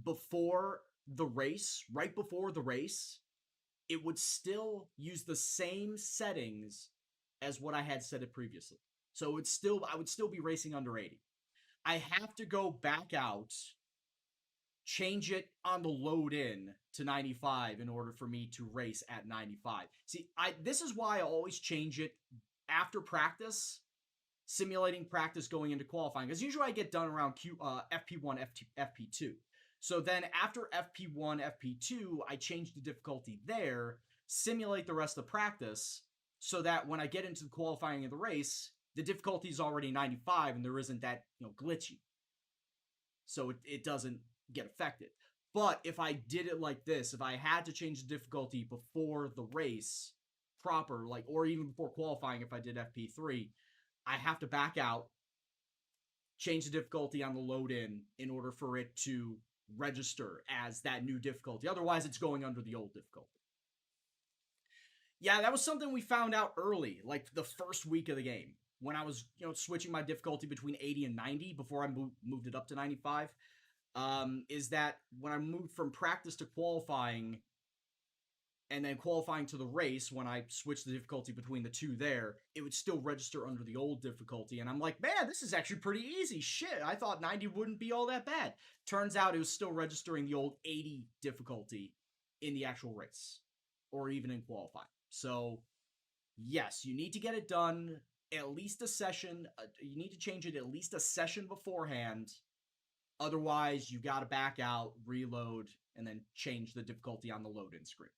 before the race, right before the race, it would still use the same settings as what I had set it previously. So I would still be racing under 80. I have to go back out, change it on the load in to 95 in order for me to race at 95. See, this is why I always change it after practice, simulating practice going into qualifying, because usually I get done around FP1, FP2. So then after FP1, FP2, I change the difficulty there, simulate the rest of practice, so that when I get into the qualifying of the race, the difficulty is already 95 and there isn't that, glitchy. So it doesn't get affected. But if I did it like this, if I had to change the difficulty before the race proper, or even before qualifying, if I did FP3, I have to back out, change the difficulty on the load in order for it to register as that new difficulty. Otherwise, it's going under the old difficulty. Yeah, that was something we found out early, like the first week of the game, when I was, switching my difficulty between 80 and 90 before I moved it up to 95, is that when I moved from practice to qualifying, and then qualifying to the race, when I switched the difficulty between the two there, it would still register under the old difficulty. And I'm like, man, this is actually pretty easy. Shit, I thought 90 wouldn't be all that bad. Turns out it was still registering the old 80 difficulty in the actual race or even in qualifying. So, yes, you need to get it done at least a session. You need to change it at least a session beforehand. Otherwise, you got to back out, reload, and then change the difficulty on the load-in screen.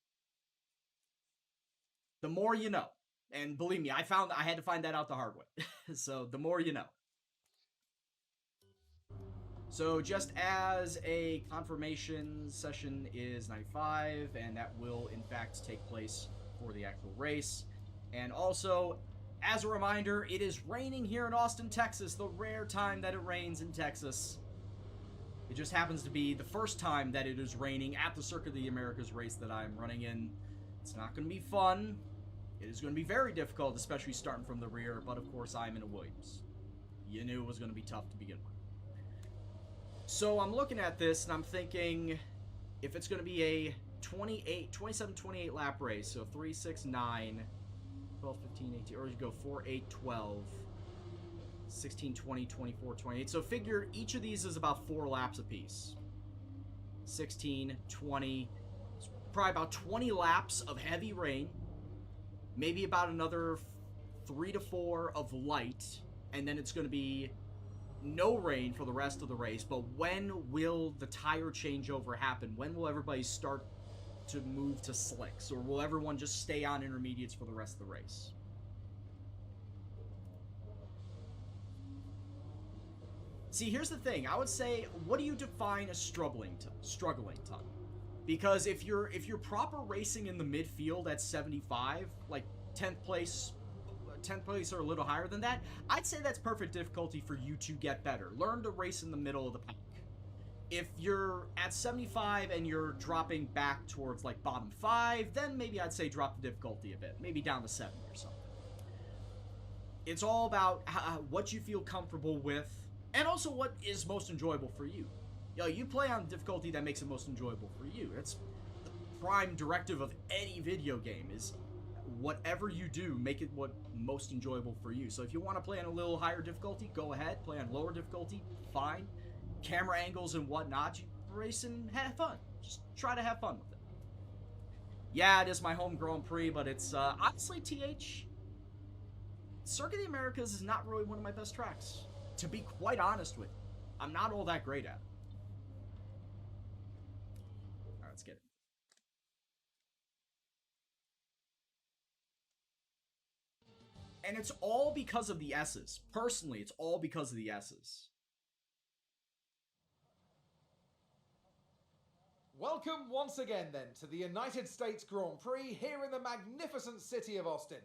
The more you know. And believe me, I had to find that out the hard way. So, the more you know. So, just as a confirmation, session is 95, and that will, in fact, take place for the actual race. And also, as a reminder, it is raining here in Austin, Texas, the rare time that it rains in Texas. It just happens to be the first time that it is raining at the Circuit of the Americas race that I'm running in. It's not going to be fun. It is going to be very difficult, especially starting from the rear, but of course I'm in a Williams. You knew it was going to be tough to begin with. So I'm looking at this and I'm thinking, if it's going to be a 27-28 lap race, so 3, 6, 9, 12, 15, 18, or you go 4, 8, 12, 16, 20, 24, 28. So figure each of these is about 4 laps apiece. 16, 20, probably about 20 laps of heavy rain. Maybe about another 3 to 4 of light. And then it's going to be no rain for the rest of the race. But when will the tire changeover happen? When will everybody start to move to slicks? Or will everyone just stay on intermediates for the rest of the race? See, here's the thing. I would say, what do you define as struggling ton? Because if you're proper racing in the midfield at 75, like 10th place or a little higher than that, I'd say that's perfect difficulty for you to get better. Learn to race in the middle of the pack. If you're at 75 and you're dropping back towards like bottom 5, then maybe I'd say drop the difficulty a bit, maybe down to 7 or something. It's all about what you feel comfortable with. And also what is most enjoyable for you. You play on difficulty that makes it most enjoyable for you. That's the prime directive of any video game, is whatever you do, make it what most enjoyable for you. So if you want to play on a little higher difficulty, go ahead. Play on lower difficulty, fine. Camera angles and whatnot, you race and have fun. Just try to have fun with it. Yeah, it is my home Grand Prix, but it's, honestly, TH, Circuit of the Americas is not really one of my best tracks. To be quite honest with you, I'm not all that great at it. Alright, let's get it. And it's all because of the S's. Personally, it's all because of the S's. Welcome once again then to the United States Grand Prix here in the magnificent city of Austin.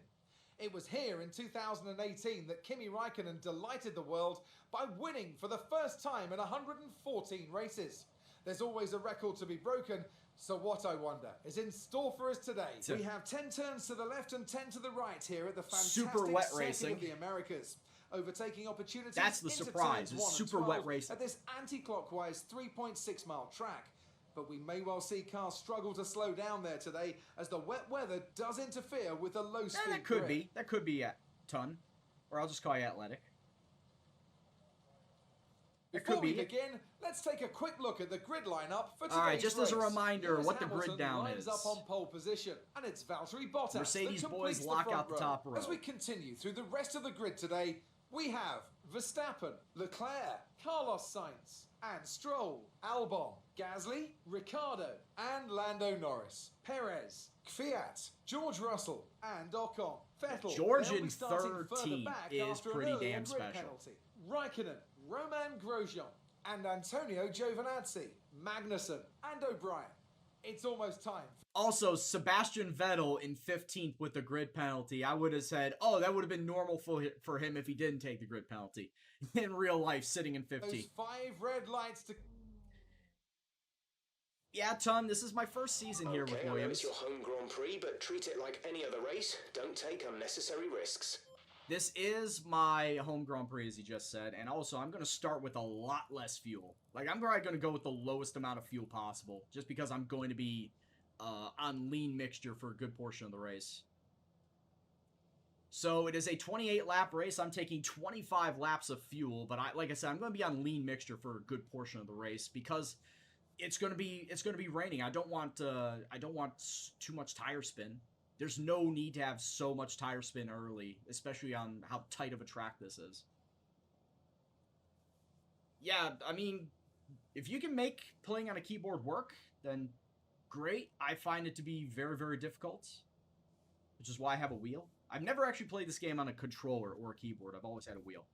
It was here in 2018 that Kimi Räikkönen delighted the world by winning for the first time in 114 races. There's always a record to be broken, so what, I wonder, is in store for us today? We have 10 turns to the left and 10 to the right here at the fantastic super wet Circuit racing of the Americas. Overtaking opportunities. That's the surprise, it's super wet racing. At this anti-clockwise 3.6 mile track. But we may well see cars struggle to slow down there today as the wet weather does interfere with the low speed That could grip. be. That could be at ton. Or I'll just call you athletic. Before we begin, let's take a quick look at the grid lineup for today's Alright, just as a race. reminder Lewis what the Hamilton grid down lines is. up on pole position, and it's Valtteri Bottas Mercedes that boys completes lock the front out the row. top row. As we continue through the rest of the grid today, we have Verstappen, Leclerc, Carlos Sainz, and Stroll, Albon, Gasly, Ricciardo, and Lando Norris, Perez, Kvyat, George Russell, and Ocon. Vettel, George they'll in be starting further 13 back is after pretty an earlier damn grid special. penalty. Raikkonen, Romain Grosjean, and Antonio Giovinazzi, Magnussen, and O'Brien. It's almost time. Also, Sebastian Vettel in 15th with the grid penalty. I would have said, oh, that would have been normal for him if he didn't take the grid penalty. In real life, sitting in 15th. Those 5 red lights to... Yeah, Ton, this is my first season here with Okay, I know Williams. it's your home Grand Prix, but treat it like any other race. Don't take unnecessary risks. This is my home Grand Prix, as he just said, and also I'm going to start with a lot less fuel. Like, I'm probably going to go with the lowest amount of fuel possible, just because I'm going to be on lean mixture for a good portion of the race. So it is a 28-lap race. I'm taking 25 laps of fuel, but like I said, I'm going to be on lean mixture for a good portion of the race, because it's gonna be raining. I don't want too much tire spin. There's no need to have so much tire spin early, especially on how tight of a track this is. Yeah, I mean, if you can make playing on a keyboard work, then great. I find it to be very, very difficult, which is why I have a wheel. I've never actually played this game on a controller or a keyboard. I've always had a wheel.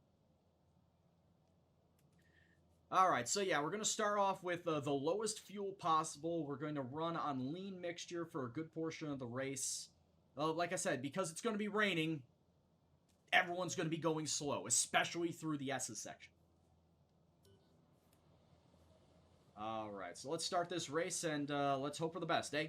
Alright, so yeah, we're going to start off with the lowest fuel possible. We're going to run on lean mixture for a good portion of the race. Like I said, because it's going to be raining, everyone's going to be going slow, especially through the S's section. Alright, so let's start this race and let's hope for the best, eh?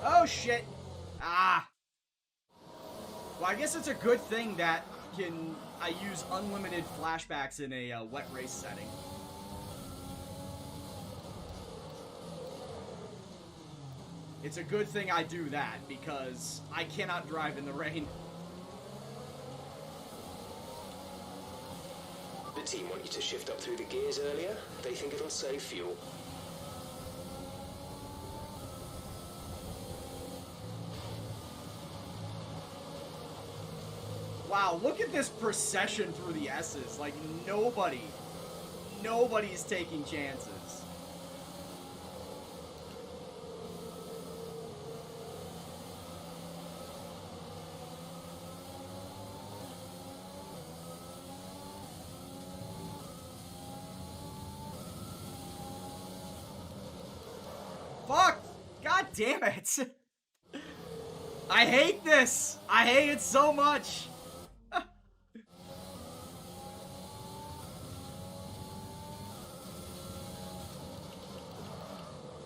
Oh, shit. Ah. Well, I guess it's a good thing that I use unlimited flashbacks in a wet race setting. It's a good thing I do that, because I cannot drive in the rain. The team want you to shift up through the gears earlier. They think it'll save fuel. Wow, look at this procession through the S's. Like, nobody's taking chances. Fuck! God damn it! I hate this! I hate it so much!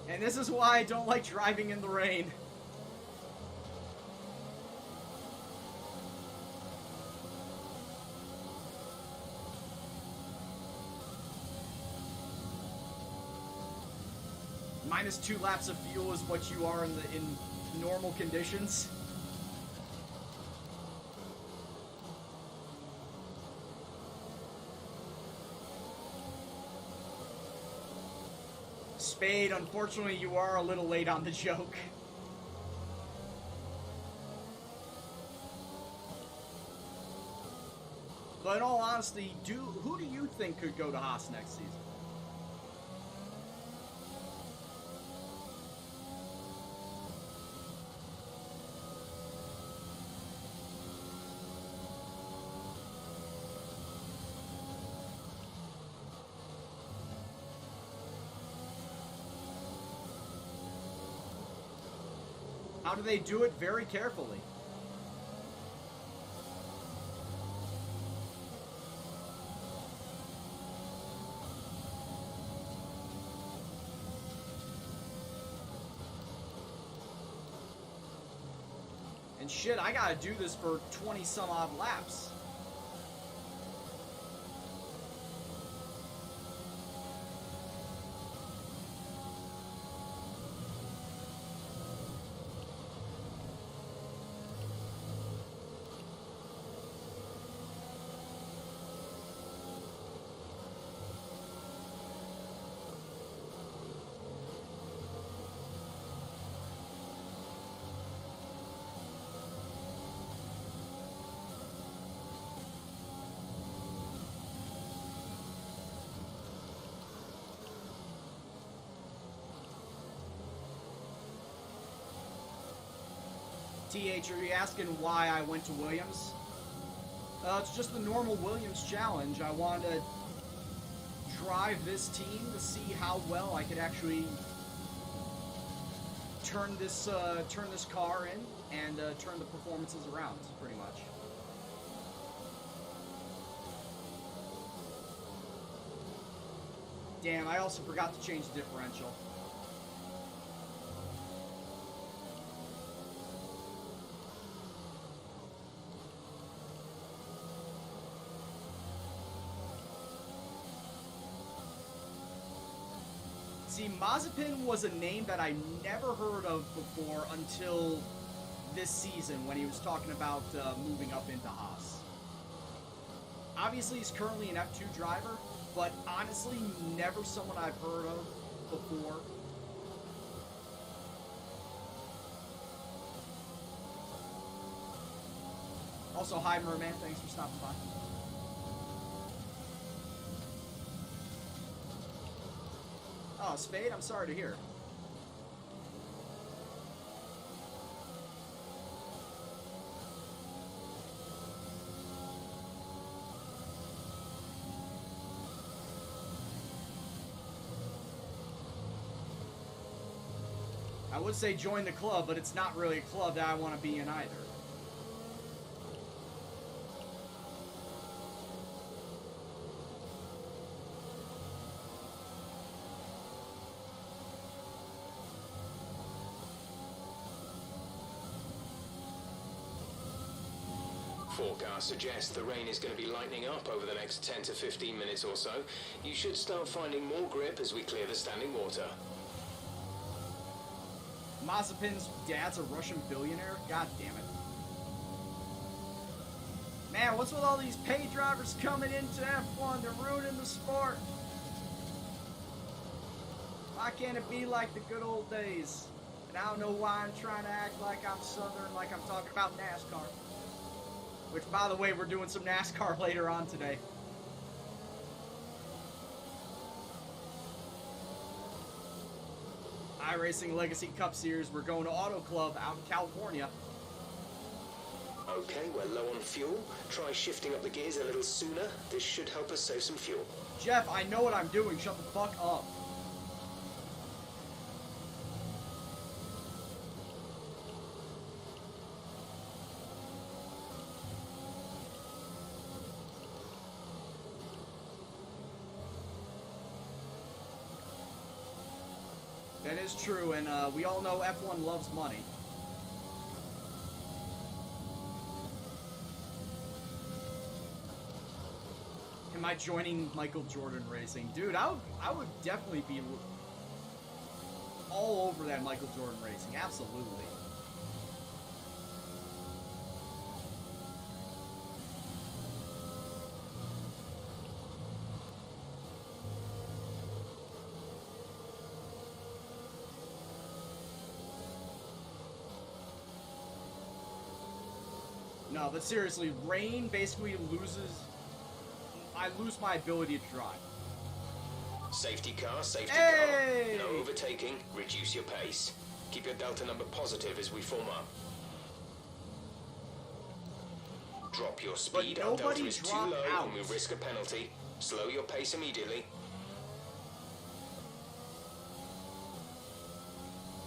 And this is why I don't like driving in the rain. Minus 2 laps of fuel is what you are in normal conditions. Spade, unfortunately, you are a little late on the joke. But in all honesty, who do you think could go to Haas next season? How do they do it? Very carefully. And shit, I gotta do this for 20 some odd laps. TH, are you asking why I went to Williams? It's just the normal Williams challenge. I wanted to drive this team to see how well I could actually turn this car in and turn the performances around, pretty much. Damn, I also forgot to change the differential. See, Mazepin was a name that I never heard of before until this season when he was talking about moving up into Haas. Obviously, he's currently an F2 driver, but honestly, never someone I've heard of before. Also, hi, Merman. Thanks for stopping by. Oh, Spade, I'm sorry to hear. I would say join the club, but it's not really a club that I want to be in either. Forecast suggests the rain is going to be lightening up over the next 10 to 15 minutes or so. You should start finding more grip as we clear the standing water. Mazepin's dad's a Russian billionaire? God damn it. Man, what's with all these paid drivers coming into F1? They're ruining the sport. Why can't it be like the good old days? And I don't know why I'm trying to act like I'm Southern, like I'm talking about NASCAR. Which, by the way, we're doing some NASCAR later on today. iRacing Legacy Cup Series. We're going to Auto Club out in California. Okay, we're low on fuel. Try shifting up the gears a little sooner. This should help us save some fuel. Jeff, I know what I'm doing. Shut the fuck up. That is true, and we all know F1 loves money. Am I joining Michael Jordan Racing? Dude, I would definitely be all over that Michael Jordan Racing. Absolutely. No, but seriously, rain basically I lose my ability to drive. Safety car, safety Hey! car. No overtaking, reduce your pace. Keep your delta number positive as we form up. Drop your speed, our delta is too low out. and we risk a penalty. Slow your pace immediately.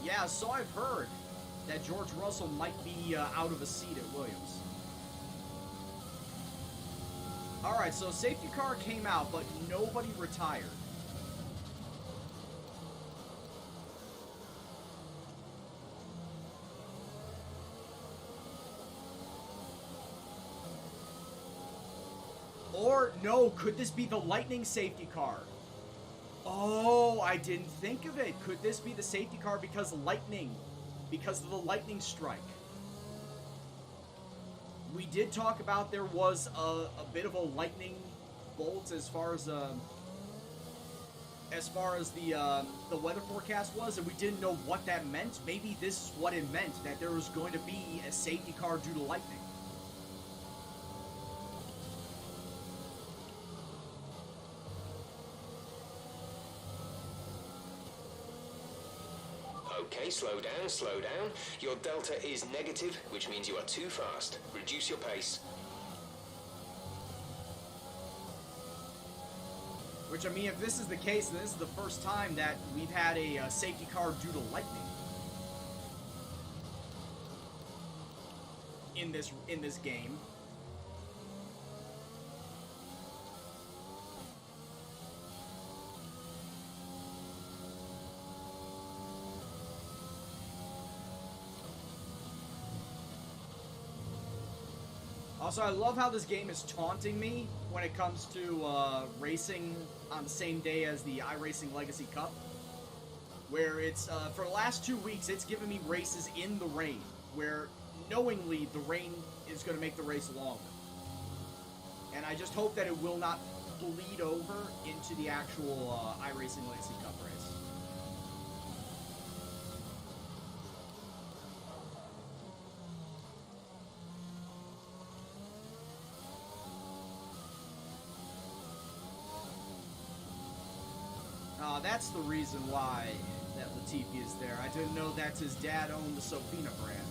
Yeah, so I've heard that George Russell might be out of a seat at Williams. Alright, so safety car came out, but nobody retired. Or, no, could this be the lightning safety car? Oh, I didn't think of it. Could this be the safety car because of the lightning strike? We did talk about there was a bit of a lightning bolt as far as the weather forecast was, and we didn't know what that meant. Maybe this is what it meant, that there was going to be a safety car due to lightning. Okay, slow down, slow down. Your delta is negative, which means you are too fast. Reduce your pace. Which, I mean, if this is the case, then this is the first time that we've had a safety car due to lightning in this game. Also, I love how this game is taunting me when it comes to racing on the same day as the iRacing Legacy Cup. where it's, for the last 2 weeks, it's given me races in the rain, where knowingly the rain is going to make the race longer. And I just hope that it will not bleed over into the actual iRacing Legacy Cup race. That's the reason why that Latifi is there. I didn't know that his dad owned the Sofina brand.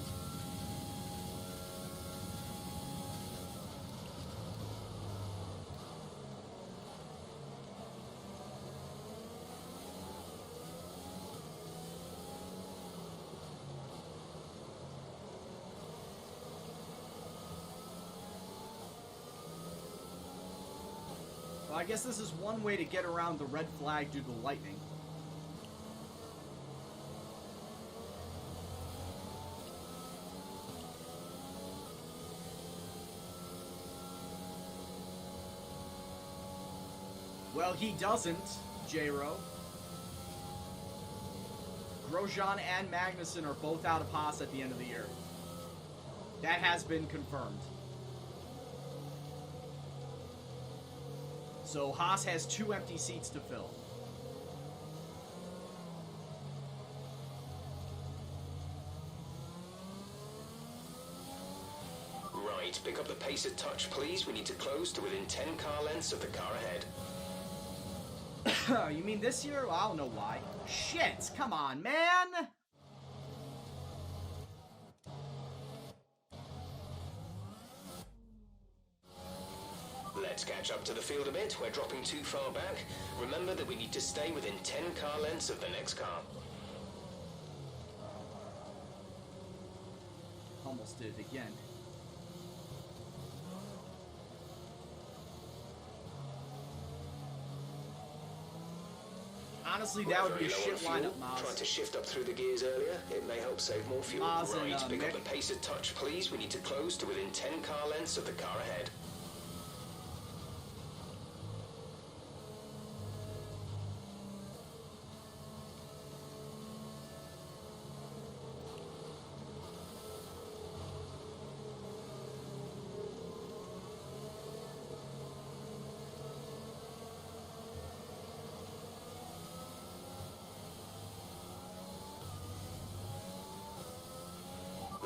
I guess this is one way to get around the red flag due to the lightning. Well, he doesn't, J-Ro. Grosjean and Magnussen are both out of Haas at the end of the year. That has been confirmed. So Haas has 2 empty seats to fill. Right, pick up the pace a touch, please. We need to close to within 10 car lengths of the car ahead. You mean this year? Well, I don't know why. Shit, come on, man! Let's catch up to the field a bit. We're dropping too far back. Remember that we need to stay within 10 car lengths of the next car. Almost did it again. Honestly, that would be a shit lineup, Maz. Tried to shift up through the gears earlier. It may help save more fuel. Maz and, right, pick Mick. up the pace a touch, please. We need to close to within 10 car lengths of the car ahead.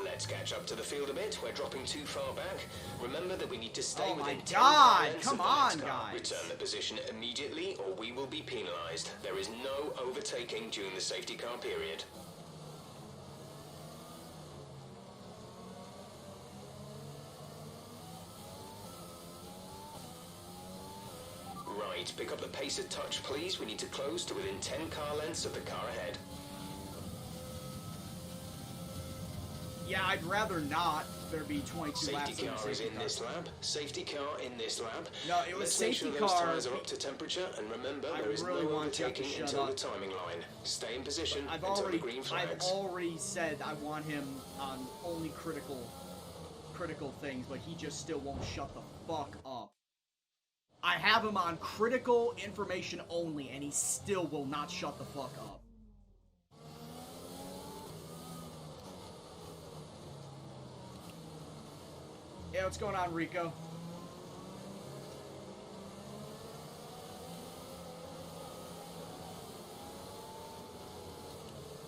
Let's catch up to the field a bit. We're dropping too far back. Remember that we need to stay Oh my within 10 God, car lengths come of the next on, car. guys. Return the position immediately or we will be penalised. There is no overtaking during the safety car period. Right, pick up the pace a touch, please. We need to close to within 10 car lengths of the car ahead. Yeah, I'd rather not there be 22 laps Safety in the car is safety in car. this lap. Safety car in this lap. No, it was Let's safety make sure those car. tyres are up to temperature, and remember I there is really no want Jeff to overtaking shut until up. the timing line. Stay in position I've until already, the green I've flags. already said I want him on only critical things, but he just still won't shut the fuck up. I have him on critical information only, and he still will not shut the fuck up. Yeah, what's going on, Rico?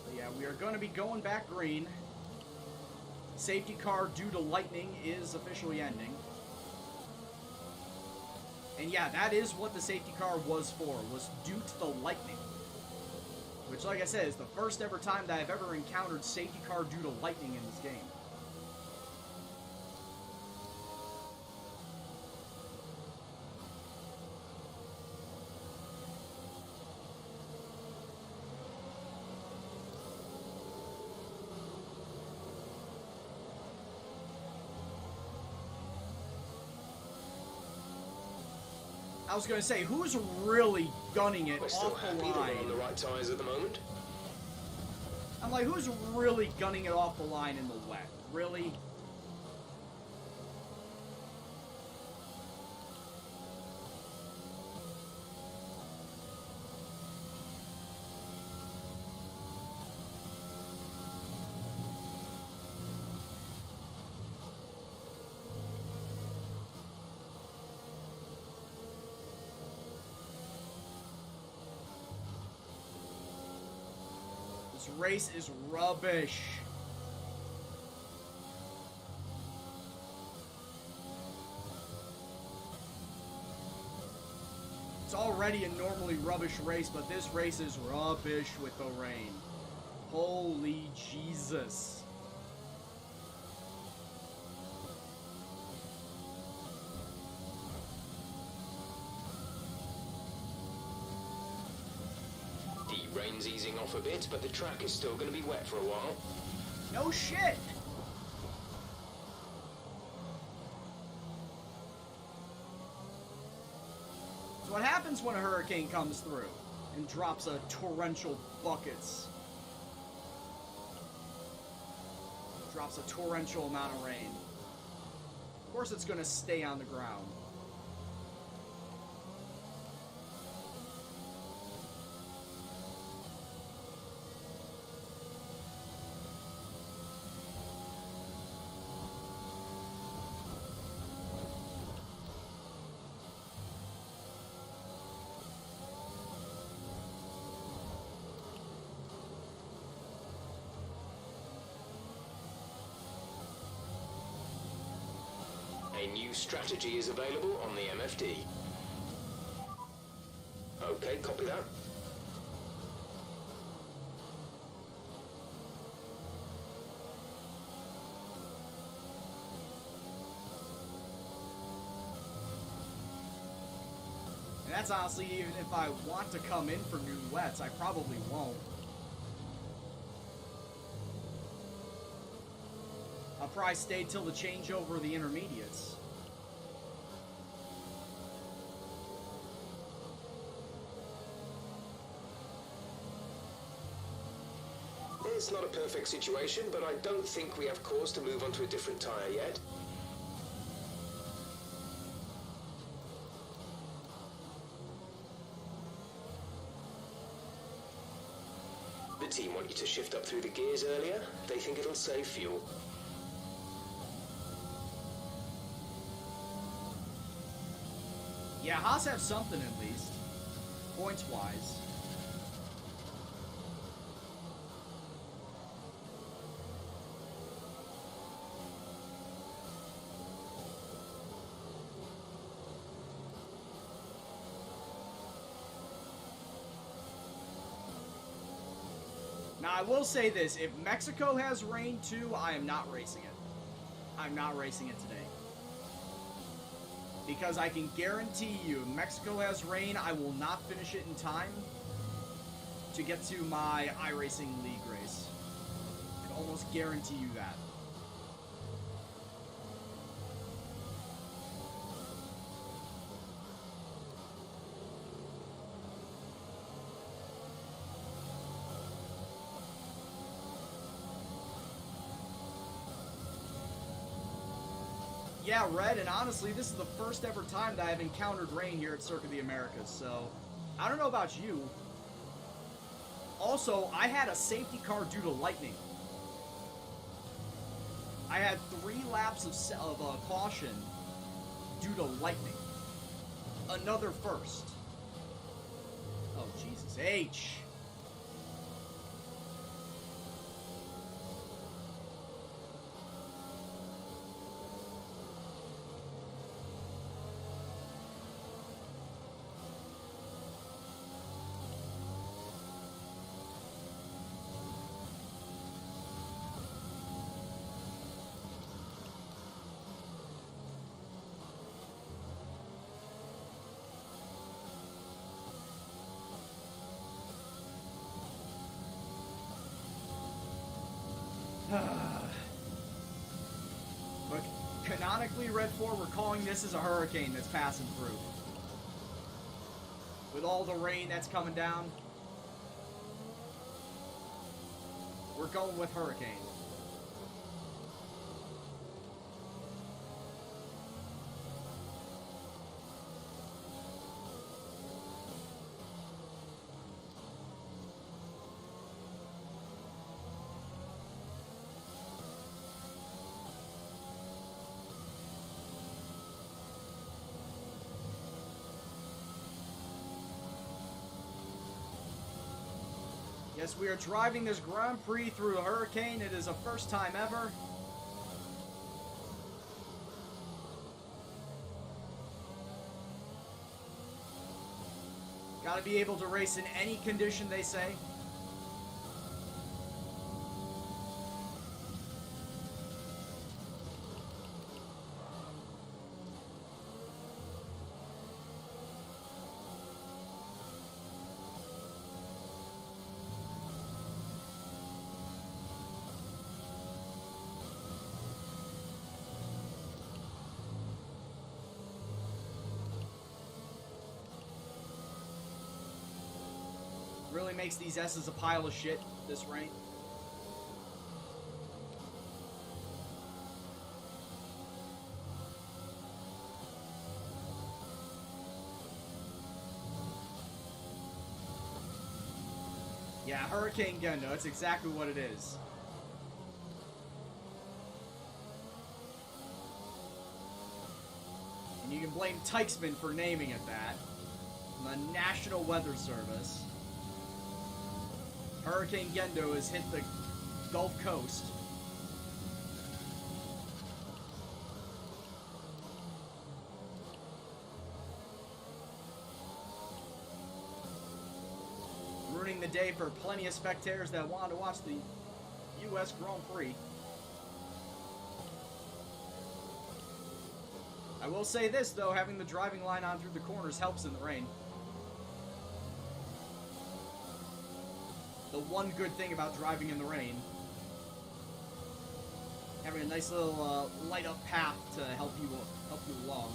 But yeah, we are going to be going back green. Safety car due to lightning is officially ending. And yeah, that is what the safety car was for, was due to the lightning. Which, like I said, is the first ever time that I've ever encountered safety car due to lightning in this game. I was going to say, who's really gunning it We're still off the happy that we're on the line? right tyres at the moment. I'm like, who's really gunning it off the line in the wet? Really? This race is rubbish. It's already a normally rubbish race, but this race is rubbish with the rain. Holy Jesus. The rain's easing off a bit, but the track is still going to be wet for a while. No shit. So what happens when a hurricane comes through and drops a torrential buckets? Drops a torrential amount of rain. Of course it's going to stay on the ground. A new strategy is available on the MFD. Okay, copy that. And that's honestly, even if I want to come in for new wets, I probably won't. I'll probably stay till the changeover of the intermediates. It's not a perfect situation, but I don't think we have cause to move on to a different tyre yet. The team want you to shift up through the gears earlier. They think it'll save fuel. Yeah, Haas have something at least, points-wise. Now, I will say this, if Mexico has rain too, I am not racing it. I'm not racing it today. Because I can guarantee you, if Mexico has rain, I will not finish it in time to get to my iRacing League race. I can almost guarantee you that. Yeah, Red, and honestly, this is the first ever time that I've encountered rain here at Circuit of the Americas, so I don't know about you. Also, I had a safety car due to lightning. I had 3 laps of caution due to lightning. Another first. Oh, Jesus H. But canonically, Red 4, we're calling this as a hurricane that's passing through. With all the rain that's coming down, we're going with hurricane. Yes, we are driving this Grand Prix through a hurricane. It is a first time ever. Gotta be able to race in any condition, they say. Really makes these S's a pile of shit, this rain. Yeah, Hurricane Gendo, that's exactly what it is. And you can blame Teichman for naming it that. The National Weather Service. Hurricane Gendo has hit the Gulf Coast. Ruining the day for plenty of spectators that want to watch the U.S. Grand Prix. I will say this, though, having the driving line on through the corners helps in the rain. The one good thing about driving in the rain. Having a nice little light up path to help you along.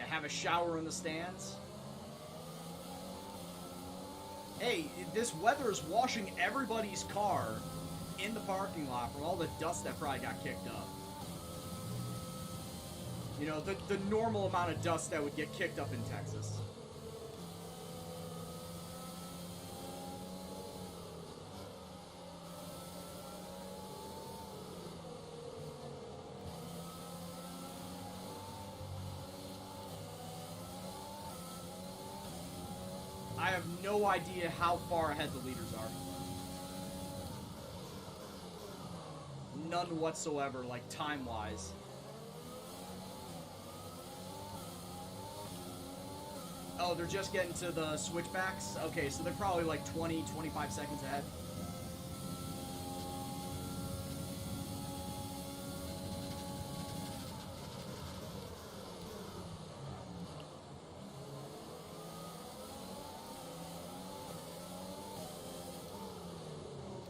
Have a shower in the stands. Hey, this weather is washing everybody's car in the parking lot from all the dust that probably got kicked up. You know, the normal amount of dust that would get kicked up in Texas. I have no idea how far ahead the leaders are. None whatsoever, like time-wise. Oh, they're just getting to the switchbacks? Okay, so they're probably like 20, 25 seconds ahead.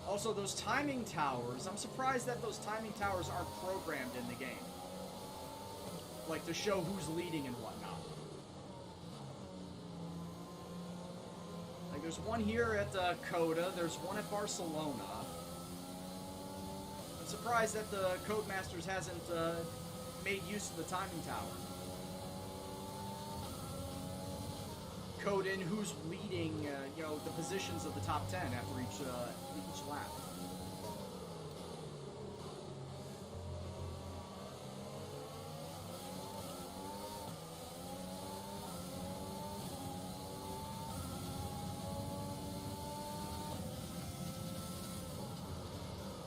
Also, those timing towers, I'm surprised that those timing towers aren't programmed in the game. Like, to show who's leading and whatnot. Like, there's one here at Coda, there's one at Barcelona. I'm surprised that the Codemasters hasn't made use of the timing tower. Code in who's leading, you know, the positions of the top 10 after each lap.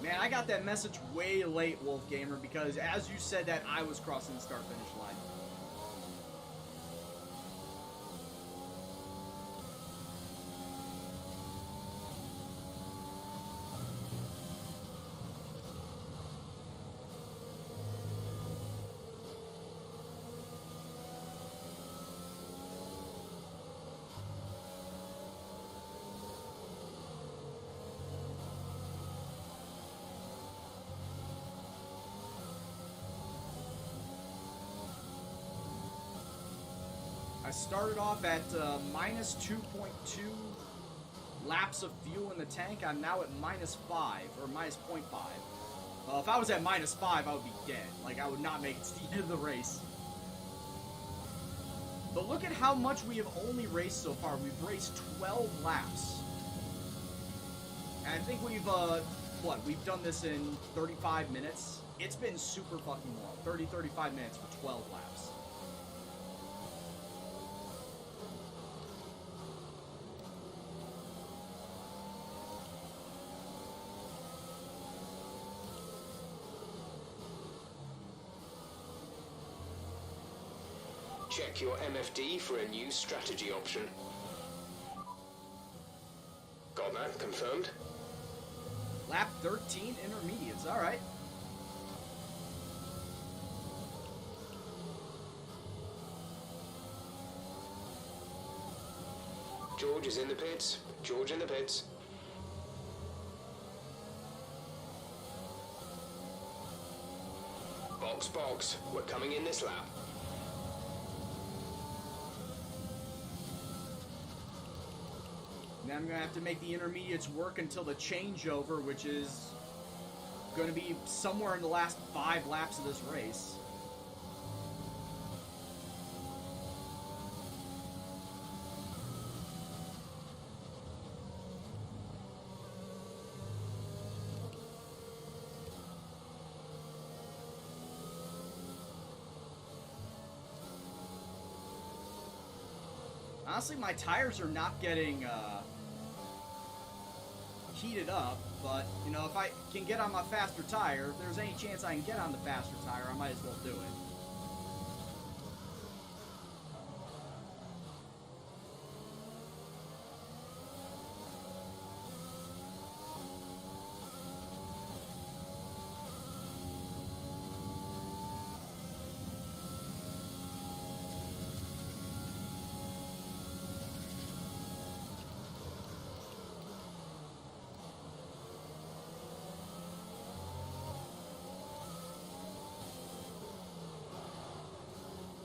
Man, I got that message way late, Wolf Gamer, because as you said that, I was crossing the start-finish line. I started off at minus 2.2 laps of fuel in the tank. I'm now at minus 5, or minus 0.5. Well, if I was at -5, I would be dead. Like, I would not make it to the end of the race. But look at how much we have only raced so far. We've raced 12 laps. And I think we've, we've done this in 35 minutes. It's been super fucking long. 30, 35 minutes for 12 laps. Check your MFD for a new strategy option. Got that confirmed? Lap 13 intermediates, alright. George is in the pits. George in the pits. Box, box. We're coming in this lap. Now I'm going to have to make the intermediates work until the changeover, which is going to be somewhere in the last 5 laps of this race. Honestly, my tires are not getting heated up, but, you know, if I can get on my faster tire, if there's any chance I can get on the faster tire, I might as well do it.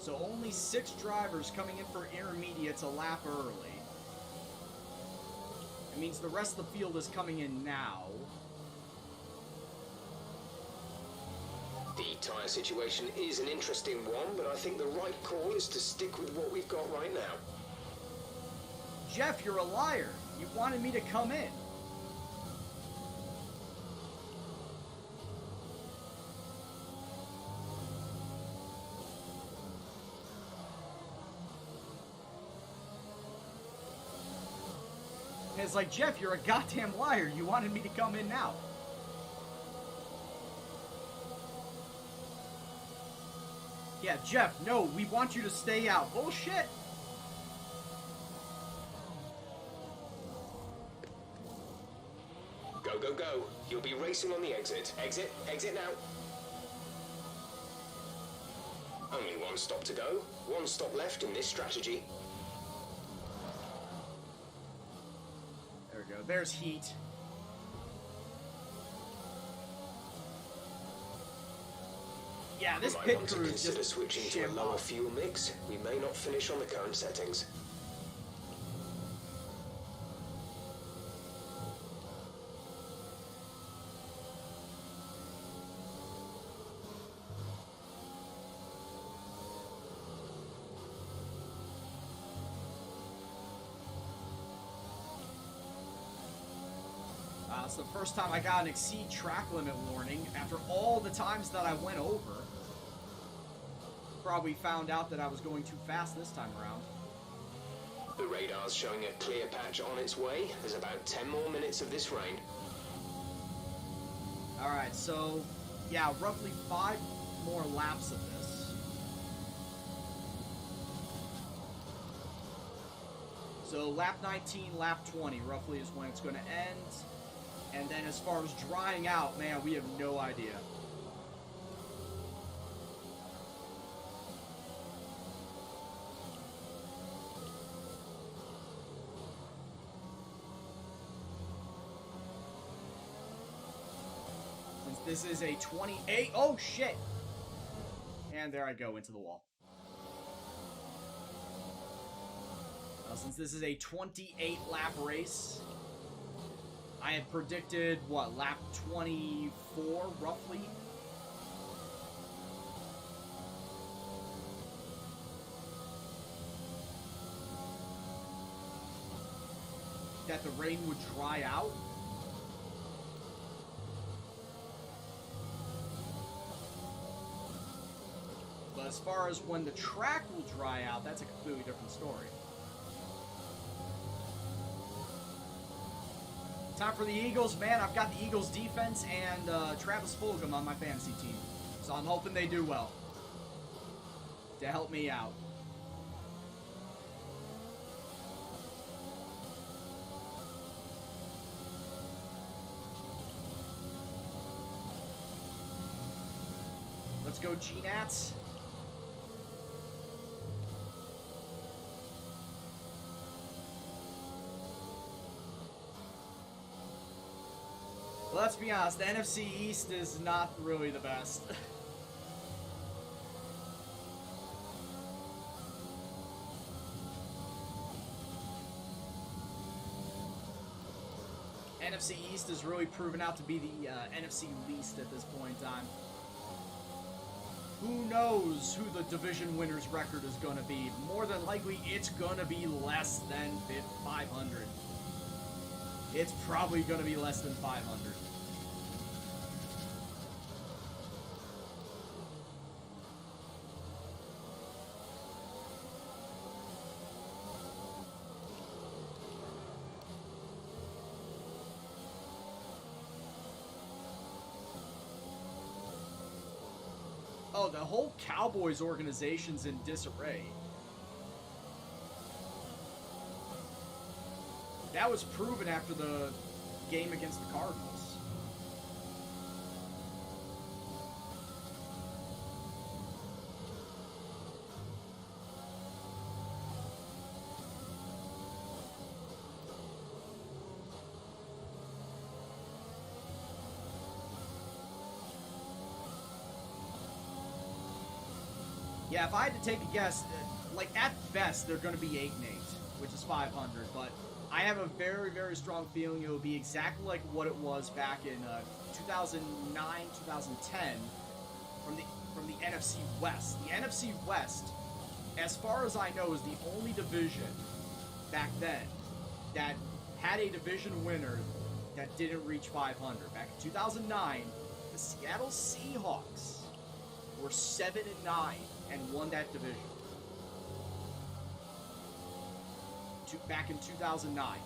So only 6 drivers coming in for intermediates a lap early. It means the rest of the field is coming in now. The tyre situation is an interesting one, but I think the right call is to stick with what we've got right now. Jeff, you're a liar. You wanted me to come in. It's like, Jeff, you're a goddamn liar. You wanted me to come in now. Yeah, Jeff, no, we want you to stay out. Bullshit. Go, go, go. You'll be racing on the exit. Exit, exit now. Only one stop to go. One stop left in this strategy. There we go. There's heat. Yeah, this You might pit want to crew is consider just switching to a lower fuel mix. We may not finish on the current settings. It's the first time I got an exceed track limit warning after all the times that I went over. Probably found out that I was going too fast this time around. The radar's showing a clear patch on its way. There's about 10 more minutes of this rain. Alright, so, yeah, roughly 5 more laps of this. So, lap 19, lap 20, roughly is when it's going to end. And then as far as drying out, man, we have no idea. Since this is a 28... Oh, shit! And there I go into the wall. Since this is a 28 lap race... I had predicted, what, lap 24, roughly? That the rain would dry out. But as far as when the track will dry out, that's a completely different story. Time for the Eagles. Man, I've got the Eagles defense and Travis Fulgham on my fantasy team. So I'm hoping they do well to help me out. Let's go, G-Nats. Let's be honest, the NFC East is not really the best. NFC East has really proven out to be the NFC least at this point in time. Who knows who the division winner's record is going to be? More than likely, it's going to be less than 500. It's probably going to be less than 500. Oh, the whole Cowboys organization's in disarray. That was proven after the game against the Cardinals. Yeah, if I had to take a guess, like at best they're going to be 8-8, which is 500. But I have a very, very strong feeling it will be exactly like what it was back in 2009, 2010 from the NFC West. The NFC West, as far as I know, is the only division back then that had a division winner that didn't reach 500. Back in 2009, the Seattle Seahawks were 7-9 and won that division. Back in 2009.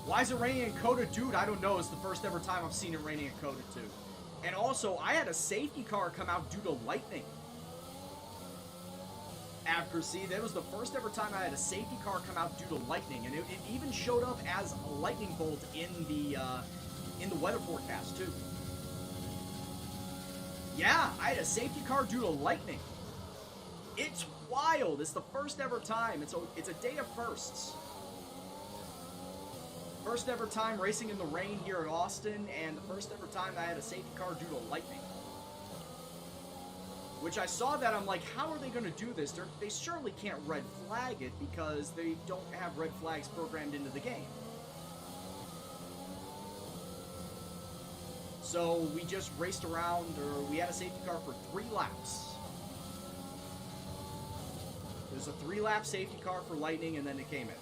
Why is it raining in Coda? Dude, I don't know. It's the first ever time I've seen it raining in Coda too. And also, I had a safety car come out due to lightning. Accuracy. That was the first ever time I had a safety car come out due to lightning, and it even showed up as a lightning bolt in the weather forecast too. Yeah, I had a safety car due to lightning. It's wild. It's the first ever time. It's a day of firsts. First ever time racing in the rain here at Austin, and the first ever time I had a safety car due to lightning. Which I saw that, I'm like, how are they going to do this? They surely can't red flag it because they don't have red flags programmed into the game. So we just raced around, or we had a safety car for 3 laps. There's a 3-lap safety car for lightning, and then it came in.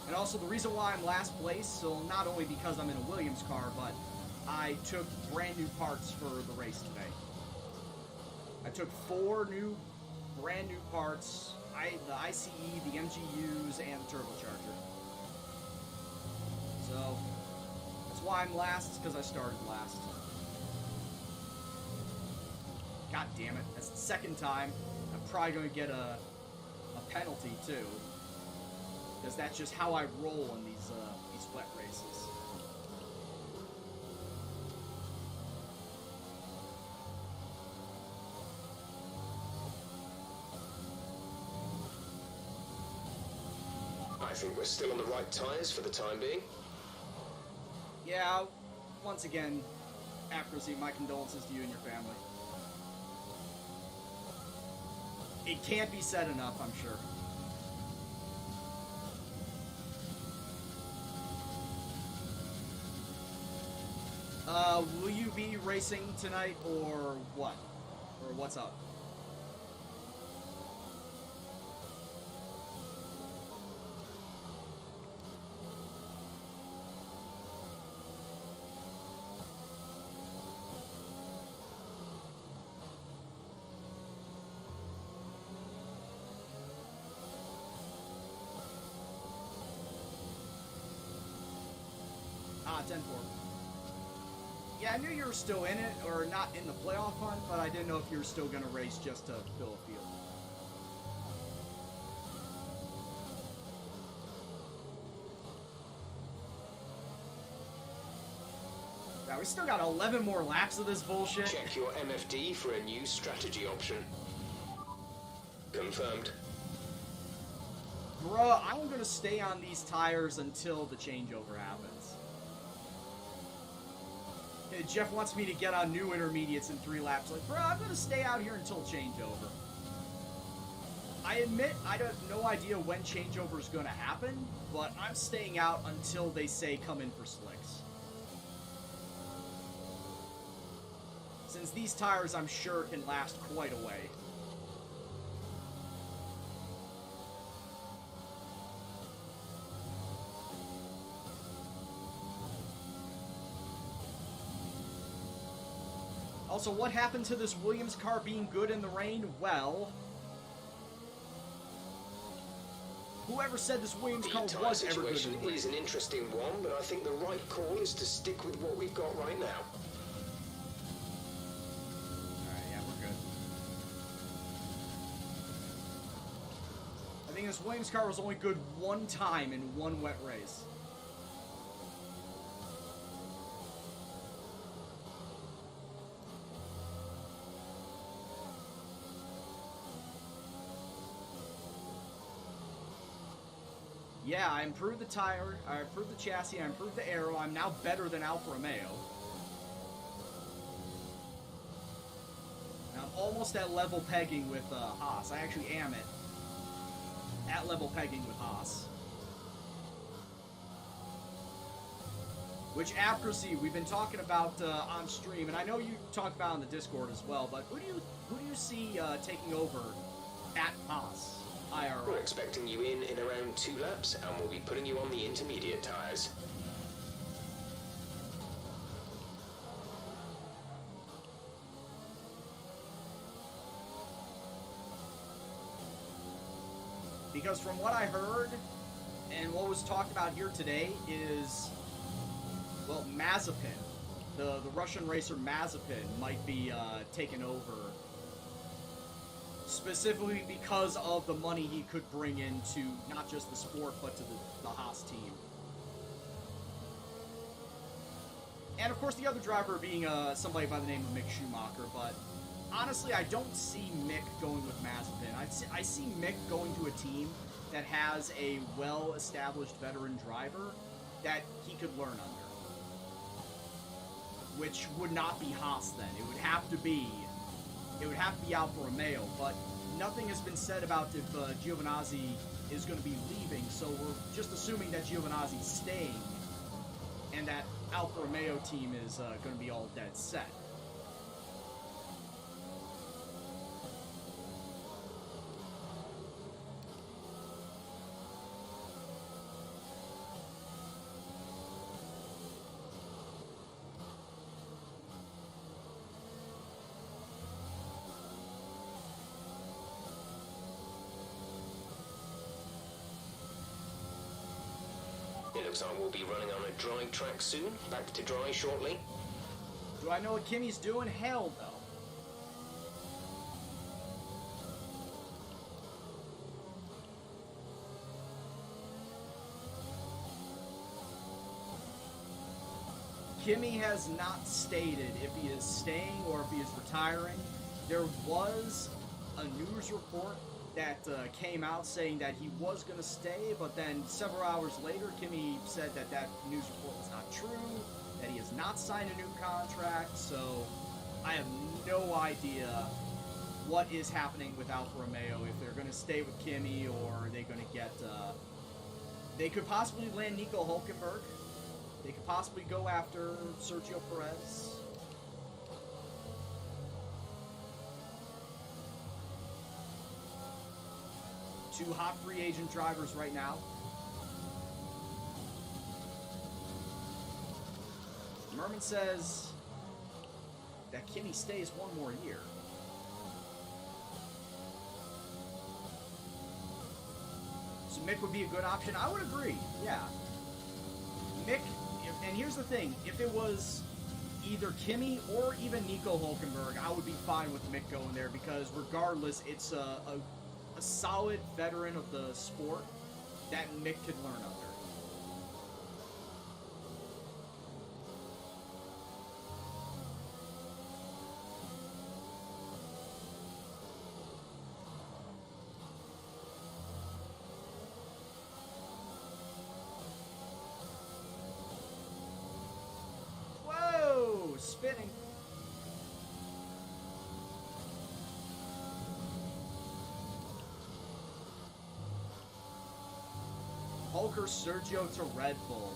And also the reason why I'm last place, so not only because I'm in a Williams car, but I took brand new parts for the race today. I took 4 brand new parts, the ICE, the MGUs, and the turbocharger. So, that's why I'm last, because I started last. God damn it, that's the second time. I'm probably going to get a penalty, too. Because that's just how I roll in these wet races. I think we're still on the right tyres for the time being. Yeah, once again, Accuracy, my condolences to you and your family. It can't be said enough, I'm sure. Will you be racing tonight, or what? Or what's up? Ah, 10-4. Yeah, I knew you were still in it, or not in the playoff hunt, but I didn't know if you were still going to race just to fill a field. Now, we still got 11 more laps of this bullshit. Check your MFD for a new strategy option. Confirmed. Bruh, I'm going to stay on these tires until the changeover happens. Jeff wants me to get on new intermediates in 3 laps. Like, bro, I'm going to stay out here until changeover. I admit I have no idea when changeover is going to happen, but I'm staying out until they say come in for slicks. Since these tires, I'm sure, can last quite a way. Also, what happened to this Williams car being good in the rain? Well, whoever said this Williams car was ever good in the rain. Is an interesting one, but I think the right call is to stick with what we've got right now. Alright, yeah, we're good. I think this Williams car was only good one time in one wet race. Yeah, I improved the tire, I improved the chassis, I improved the aero. I'm now better than Alfa Romeo. And I'm almost at level pegging with Haas. I actually am at level pegging with Haas. Which accuracy we've been talking about on stream, and I know you talked about on the Discord as well. But who do you see taking over at Haas? We're expecting you in around 2 laps, and we'll be putting you on the intermediate tires. Because from what I heard, and what was talked about here today is, well, Mazepin, the Russian racer Mazepin might be taken over. Specifically because of the money he could bring into not just the sport, but to the Haas team. And of course the other driver being somebody by the name of Mick Schumacher, but honestly I don't see Mick going with Mazepin. I see Mick going to a team that has a well-established veteran driver that he could learn under. Which would not be Haas then. It would have to be Alfa Romeo, but nothing has been said about if Giovinazzi is going to be leaving, so we're just assuming that Giovinazzi's staying, and that Alfa Romeo team is going to be all dead set. It looks like we'll be running on a dry track soon. Back to dry shortly. Do I know what Kimmy's doing? Hell no. Kimmy has not stated if he is staying or if he is retiring. There was a news report that came out saying that he was going to stay, but then several hours later, Kimmy said that that news report was not true, that he is not sign a new contract, so I have no idea what is happening with Alfa Romeo, if they're going to stay with Kimi, or are they going to get... they could possibly land Nico Hulkenberg. They could possibly go after Sergio Perez. Two hot free agent drivers right now. Merman says that Kimi stays one more year. So Mick would be a good option. I would agree, yeah. Mick, and here's the thing, if it was either Kimi or even Nico Hulkenberg, I would be fine with Mick going there, because regardless, it's a solid veteran of the sport that Mick could learn under. Whoa! Spinning. Hulker Sergio to Red Bull.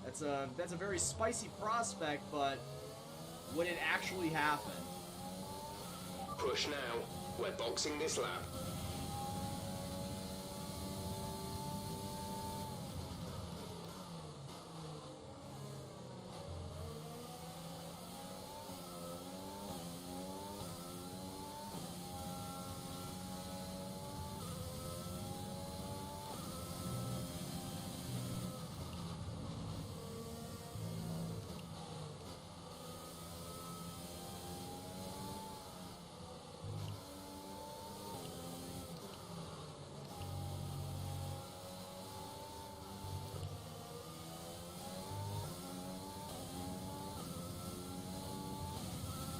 That's a very spicy prospect, but would it actually happen? Push now. We're boxing this lap.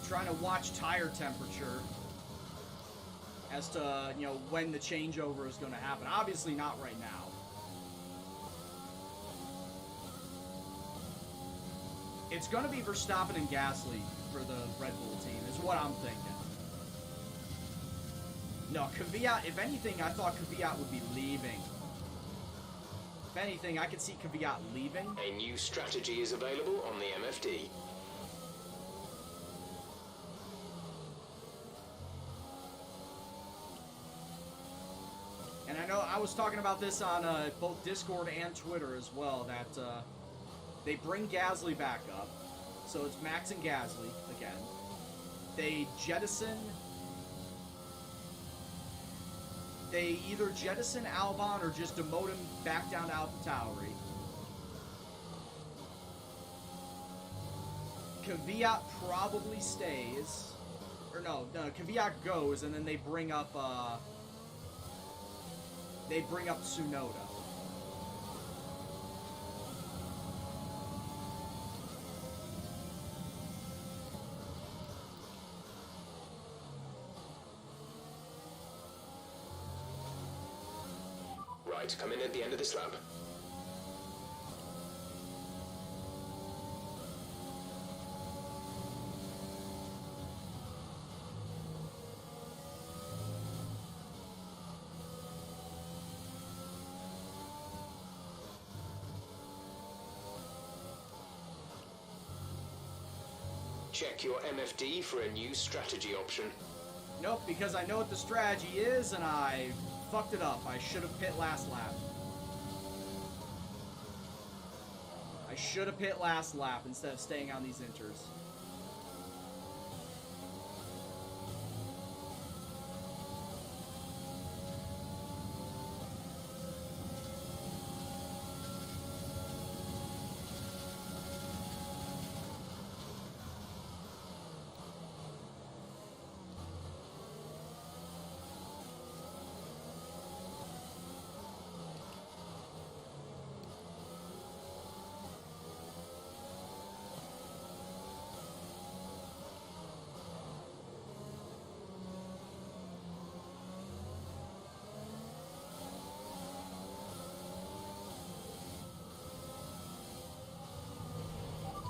Trying to watch tire temperature as to, when the changeover is going to happen. Obviously not right now. It's going to be Verstappen and Gasly for the Red Bull team, is what I'm thinking. No, Kvyat, if anything, I thought Kvyat would be leaving. If anything, I could see Kvyat leaving. A new strategy is available on the MFD. And I know I was talking about this on both Discord and Twitter as well, that they bring Gasly back up. So it's Max and Gasly again. They either jettison Albon or just demote him back down to AlphaTauri. Kvyat probably stays. Or no, Kvyat goes, and then they bring up Tsunoda. Right, come in at the end of this lap. Check your MFD for a new strategy option. Nope, because I know what the strategy is, and I fucked it up. I should have pit last lap. I should have pit last lap instead of staying on these inters.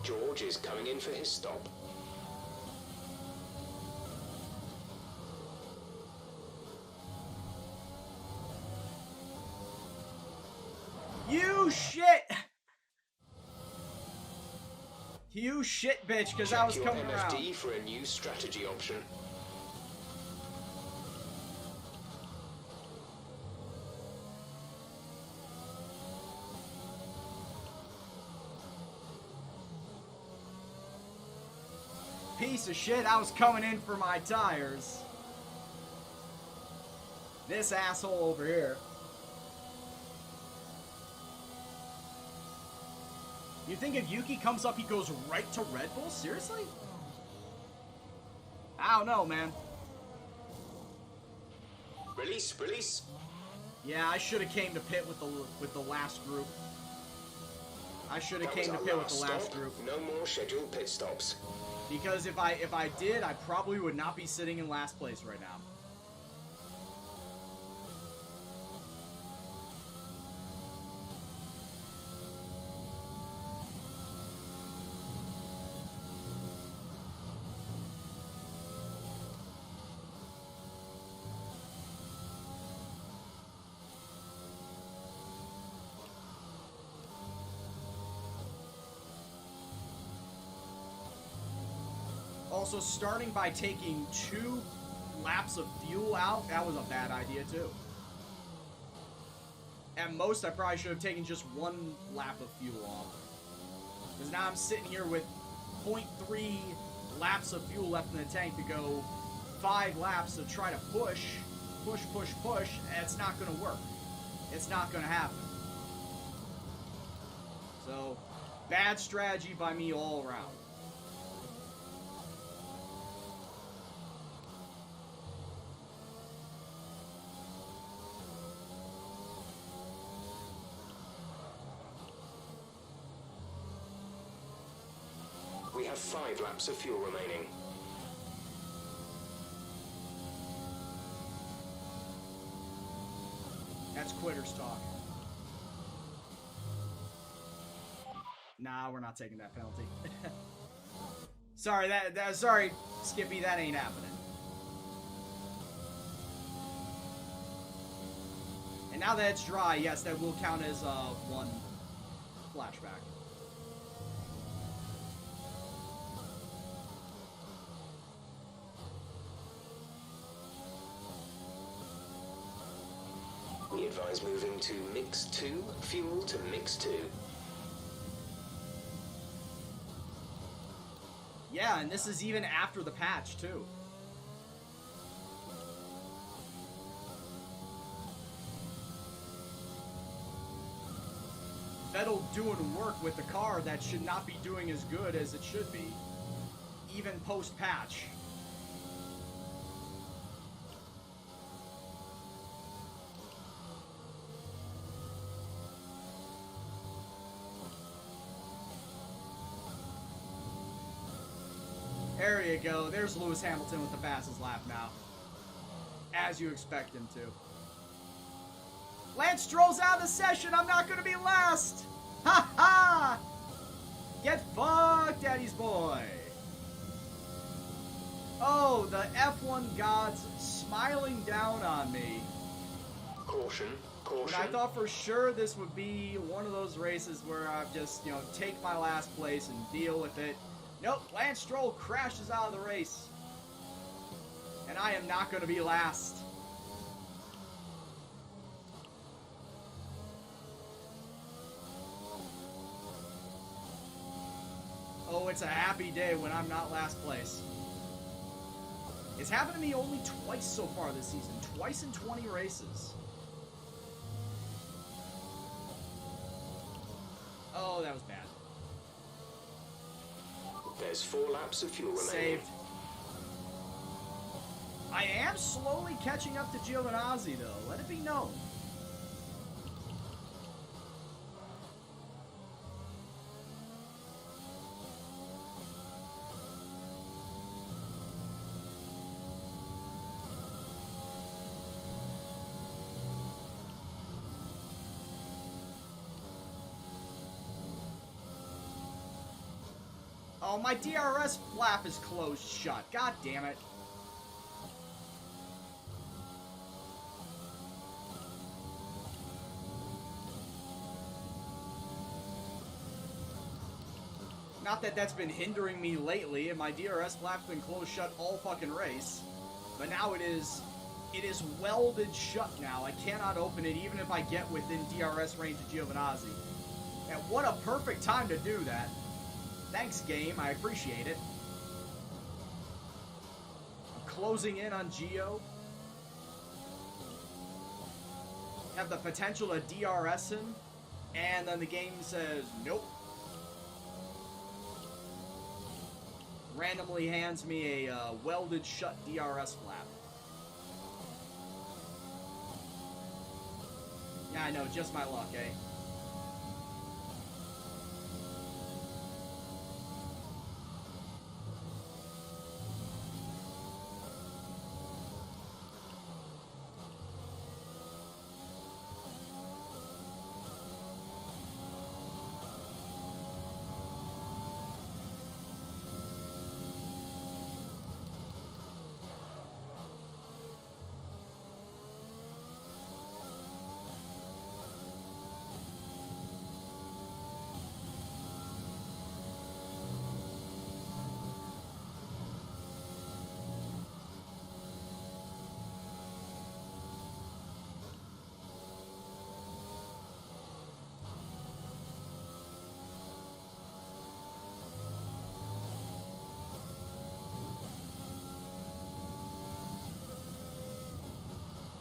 George is coming in for his stop. You shit! You shit, bitch, because I was Check your coming MFD around. for a new strategy option. Piece of shit, I was coming in for my tires. This asshole over here. You think if Yuki comes up, he goes right to Red Bull? Seriously? I don't know, man. Release, release. Yeah, I should have came to pit with the last group. I should have That was came to our pit with the last last stop. group. No more scheduled pit stops. Because if I did, I probably would not be sitting in last place right now. Also, starting by taking 2 laps of fuel out, that was a bad idea too. At most, I probably should have taken just 1 lap of fuel off. Because now I'm sitting here with 0.3 laps of fuel left in the tank to go 5 laps to try to push, and it's not going to work. It's not going to happen. So, bad strategy by me all around. We have 5 laps of fuel remaining. That's quitters talk. Nah, we're not taking that penalty. Sorry, sorry, Skippy, that ain't happening. And now that it's dry, yes, that will count as 1 flashback. We advise moving to mix 2, fuel to mix 2. Yeah, and this is even after the patch, too. Vettel doing work with the car that should not be doing as good as it should be, even post-patch. There you go. There's Lewis Hamilton with the fastest lap now. As you expect him to. Lance Stroll's out of the session. I'm not going to be last. Ha ha! Get fucked, Daddy's boy. Oh, the F1 gods smiling down on me. Caution, caution. And I thought for sure this would be one of those races where I just, take my last place and deal with it. Nope, Lance Stroll crashes out of the race. And I am not going to be last. Oh, it's a happy day when I'm not last place. It's happened to me only twice so far this season. Twice in 20 races. Oh, that was bad. There's 4 laps of fuel remaining. Saved. I am slowly catching up to Giovinazzi, though. Let it be known. Oh, my DRS flap is closed shut. God damn it. Not that that's been hindering me lately, and my DRS flap's been closed shut all fucking race. But now it is welded shut now. I cannot open it even if I get within DRS range of Giovinazzi. And what a perfect time to do that. Thanks, game. I appreciate it. I'm closing in on Gio. Have the potential to DRS him. And then the game says, nope. Randomly hands me a welded shut DRS flap. Yeah, I know, just my luck, eh?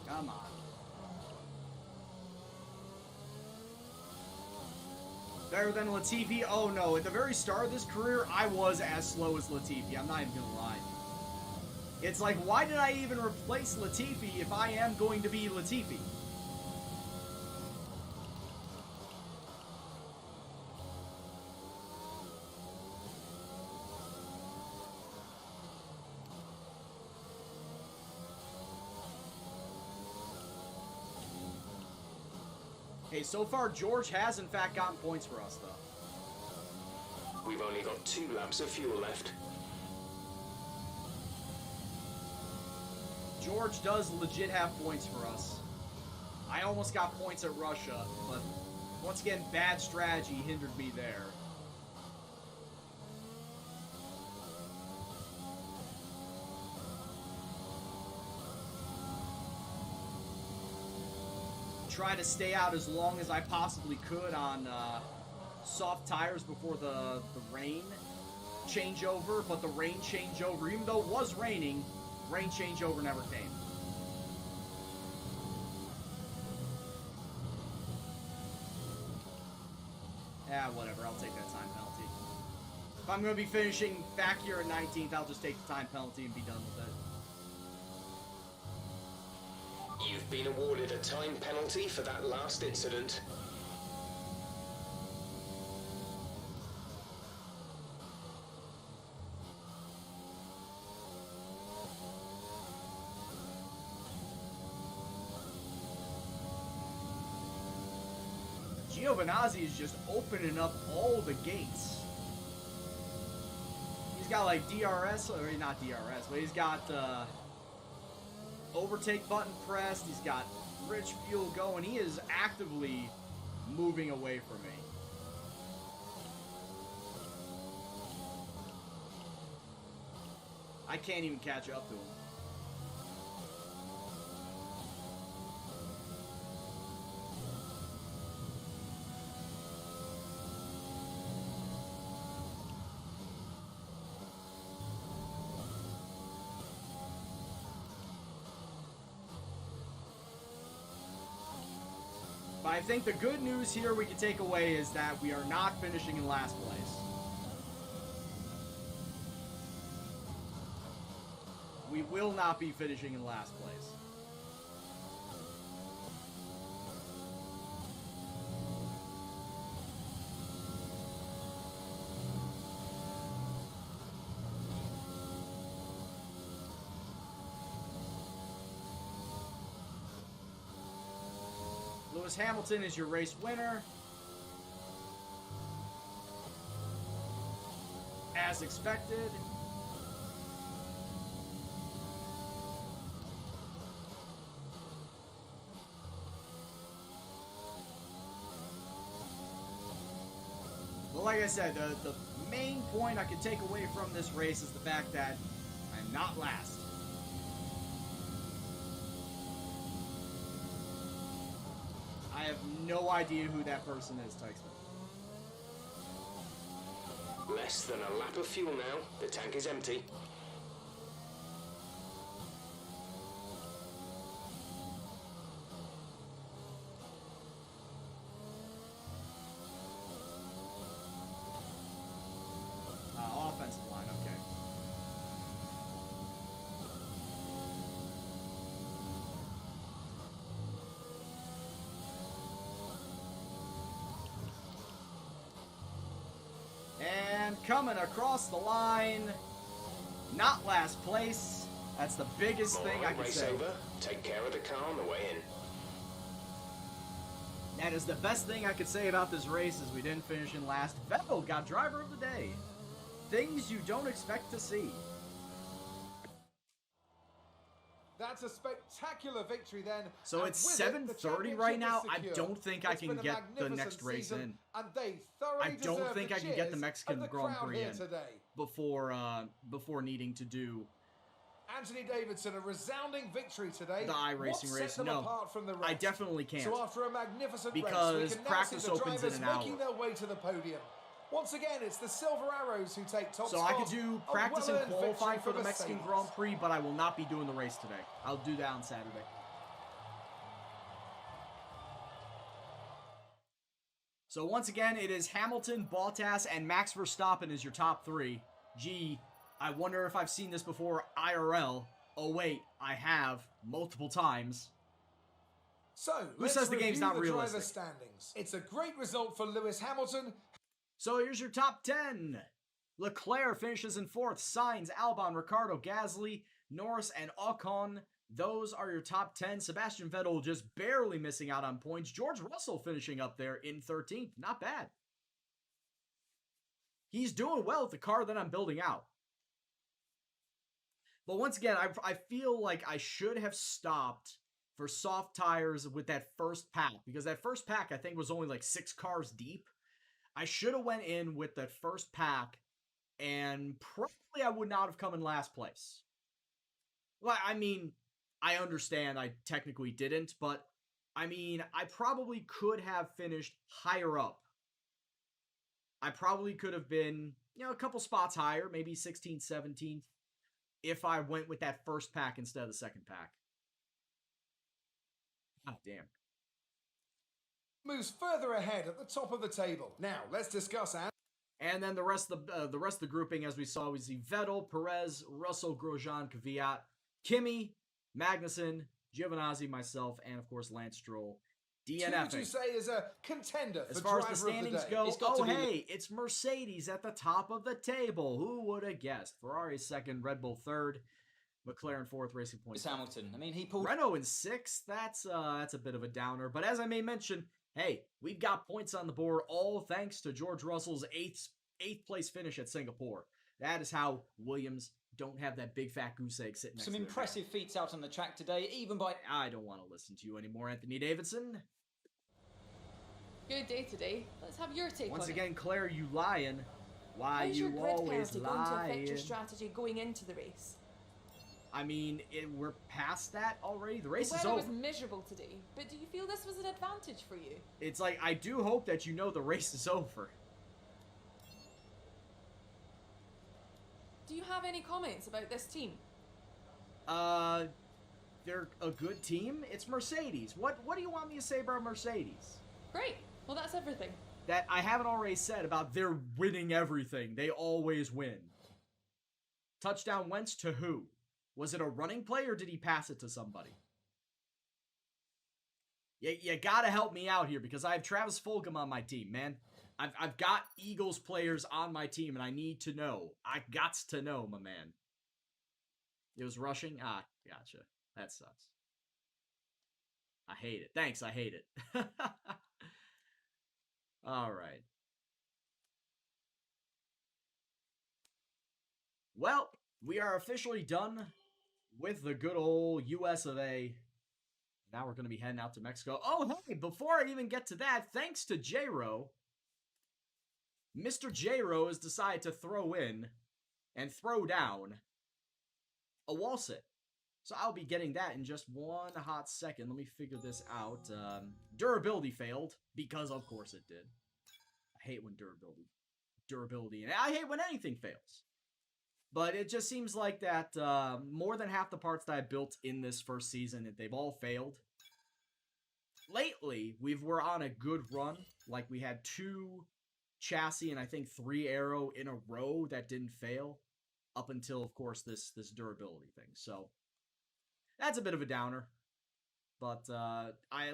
Come on. Better than Latifi? Oh no, at the very start of this career, I was as slow as Latifi. I'm not even gonna lie. It's like, why did I even replace Latifi if I am going to be Latifi? Okay, so far George has in fact gotten points for us, though. We've only got 2 laps of fuel left. George does legit have points for us. I almost got points at Russia, but once again, bad strategy hindered me there. Try to stay out as long as I possibly could on soft tires before the rain changeover, but the rain changeover, even though it was raining, rain changeover never came. Yeah, whatever, I'll take that time penalty. If I'm going to be finishing back here at 19th, I'll just take the time penalty and be done with it. You've been awarded a time penalty for that last incident. Giovinazzi is just opening up all the gates. He's got like DRS, or not DRS, but he's got overtake button pressed. He's got rich fuel going. He is actively moving away from me. I can't even catch up to him. But I think the good news here we can take away is that we are not finishing in last place. We will not be finishing in last place. Lewis Hamilton is your race winner. as expected. But like I said, the main point I can take away from this race is the fact that I'm not last. I have no idea who that person is, Tykesman. Less than a lap of fuel now. The tank is empty. Offensive line, okay. And coming across the line, not last place. That's the biggest thing I can race say. over. Take care of the car on the way in. That is the best thing I could say about this race is we didn't finish in last. Vettel got driver of the day. Things you don't expect to see. That's a spectacular victory then. So and it's with it, the 7:30 right championship now. is I secure. don't think I It's can been a get the magnificent next race season, in. and they thoroughly I don't deserve think the I can get the cheers Mexican of the Grand crowd Prix here in today. before needing to do Anthony Davidson, a resounding victory today. the iRacing What set race. them No, apart from the rest? I definitely can't. So after a magnificent Because race, we can now practice see the opens in drivers an hour. making their way to the podium. Once again, it's the Silver Arrows who take top So spot. I could do A practice and well-earned qualifying victory for the Mexican Mercedes. Grand Prix, but I will not be doing the race today. I'll do that on Saturday. So once again, it is Hamilton, Bottas, and Max Verstappen is your top three. Gee, I wonder if I've seen this before IRL. Oh wait, I have multiple times. So, let's says the game's review not the realistic? driver standings. It's a great result for Lewis Hamilton. So here's your top 10. Leclerc finishes in 4th. Sainz, Albon, Ricardo, Gasly, Norris, and Ocon. Those are your top 10. Sebastian Vettel just barely missing out on points. George Russell finishing up there in 13th. Not bad. He's doing well with the car that I'm building out. But once again, I feel like I should have stopped for soft tires with that first pack. Because that first pack, I think, was only like 6 cars deep. I should have went in with that first pack, and probably I would not have come in last place. Well, I mean, I understand I technically didn't, but I mean, I probably could have finished higher up. I probably could have been, a couple spots higher, maybe 16th, 17th, if I went with that first pack instead of the second pack. Oh, damn. Moves further ahead at the top of the table. Now, let's discuss And then the rest of the grouping, as we saw, we see Vettel, Perez, Russell, Grosjean, Kvyat, Kimi, Magnussen, Giovinazzi, myself, and of course Lance Stroll. Who DNFing. would you say is a contender for As far as driver the standings of the day? go, It's got to be- hey, it's Mercedes at the top of the table. Who would have guessed? Ferrari 2nd, Red Bull 3rd, McLaren 4th, Racing Point. It's Hamilton. I mean, he pulled. Renault in 6th. That's a bit of a downer. But as I may mention, hey, we've got points on the board, all thanks to George Russell's eighth place finish at Singapore. That is how Williams don't have that big fat goose egg sitting next Some to their impressive feats out on the track today, even by. name. I don't want to listen to you anymore, Anthony Davidson. Good day today. Let's have your take Once on again, Claire, you lying. Why How's your you grid always penalty going to affect your lying? strategy going into the race? I mean, we're past that already. The race The is weather over. was miserable today, but do you feel this was an advantage for you? It's like, I do hope that you know the race is over. Do you have any comments about this team? They're a good team. It's Mercedes. What do you want me to say about Mercedes? Great. Well, that's everything. That I haven't already said about they're winning everything. They always win. Touchdown Wentz to who? Was it a running play or did he pass it to somebody? You gotta help me out here because I have Travis Fulgham on my team, man. I've got Eagles players on my team and I need to know. I gots to know, my man. It was rushing? Ah, gotcha. That sucks. I hate it. Thanks, I hate it. All right. Well, we are officially done with the good old US of A. Now we're going to be heading out to Mexico. Oh, hey, before I even get to that, thanks to J-Ro, Mr. J-Ro has decided to throw in and throw down a wall sit. So I'll be getting that in just one hot second. Let me figure this out. Durability failed, because of course it did. I hate when durability, and I hate when anything fails. But it just seems like that more than half the parts that I built in this first season, they've all failed. Lately, we're on a good run. Like, we had 2 chassis and I think 3 aero in a row that didn't fail. Up until, of course, this durability thing. So, that's a bit of a downer. But,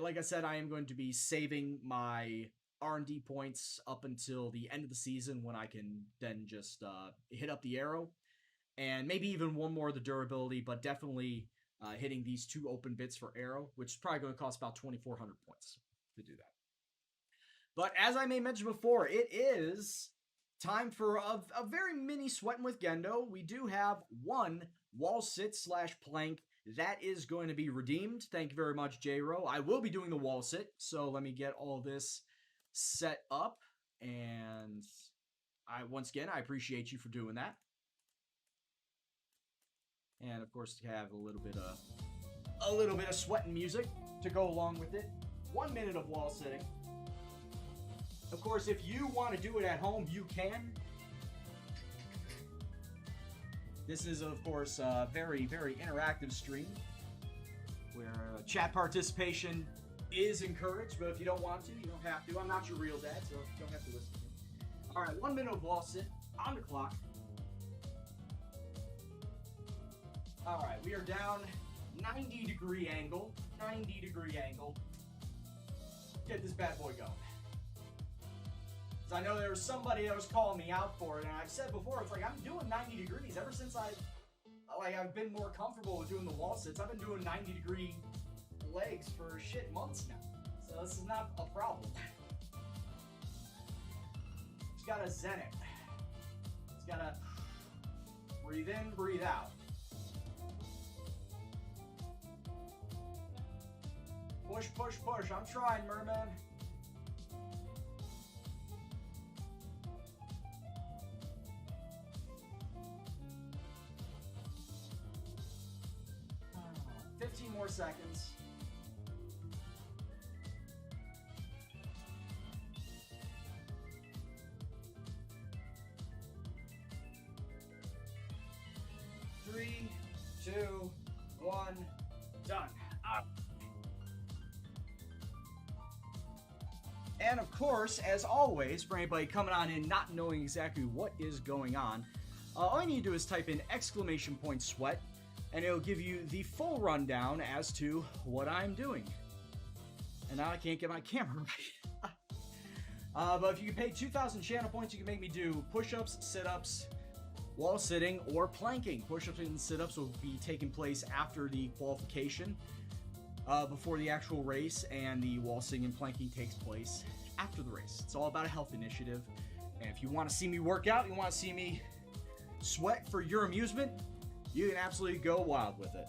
like I said, I am going to be saving my R&D points up until the end of the season when I can then just hit up the aero. And maybe even one more of the durability, but definitely hitting these 2 open bits for aero, which is probably going to cost about 2,400 points to do that. But as I may mention before, it is time for a very mini sweating with Gendo. We do have 1 wall sit / plank that is going to be redeemed. Thank you very much, J-Ro. I will be doing the wall sit, so let me get all this set up. And once again, I appreciate you for doing that. And of course, to have a little bit of sweating music to go along with it. 1 minute of wall sitting. Of course, if you want to do it at home, you can. This is, of course, a very, very interactive stream where chat participation is encouraged, but if you don't want to, you don't have to. I'm not your real dad, so you don't have to listen to me. All right, 1 minute of wall sit on the clock. All right, we are down 90-degree angle. 90-degree angle. Get this bad boy going. Because I know there was somebody that was calling me out for it, and I've said before, it's like I'm doing 90 degrees ever since I've been more comfortable with doing the wall sits. I've been doing 90-degree legs for months now. So this is not a problem. Just gotta zen it. Just gotta breathe in, breathe out. Push, push, push. I'm trying, merman. Oh, 15 more seconds. Three, two, one, done. Up. And of course, as always, for anybody coming on in not knowing exactly what is going on, all you need to do is type in !sweat, and it'll give you the full rundown as to what I'm doing. And now I can't get my camera right. But if you can pay 2,000 channel points, you can make me do push-ups, sit-ups, wall sitting, or planking. Push-ups and sit-ups will be taking place after the qualification. Before the actual race, and the wall sitting and planking takes place after the race. It's all about a health initiative, and if you want to see me work out, you want to see me sweat for your amusement, you can absolutely go wild with it.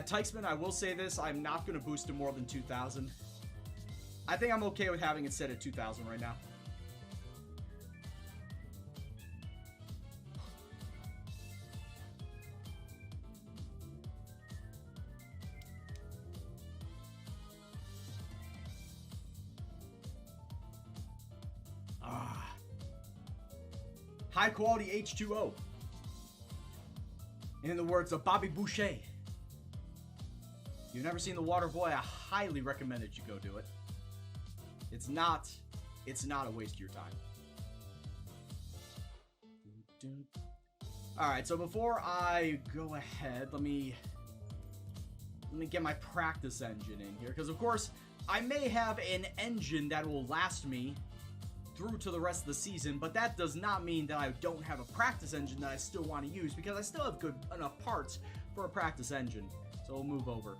Tykesman, I will say this, I'm not going to boost to more than 2,000. I think I'm okay with having it set at 2,000 right now. High quality H2O. In the words of Bobby Boucher. If you've never seen The Water Boy, I highly recommend that you go do it. It's not a waste of your time. Alright, so before I go ahead, let me get my practice engine in here, because of course, I may have an engine that will last me through to the rest of the season, but that does not mean that I don't have a practice engine that I still want to use, because I still have good enough parts for a practice engine. So we'll move over.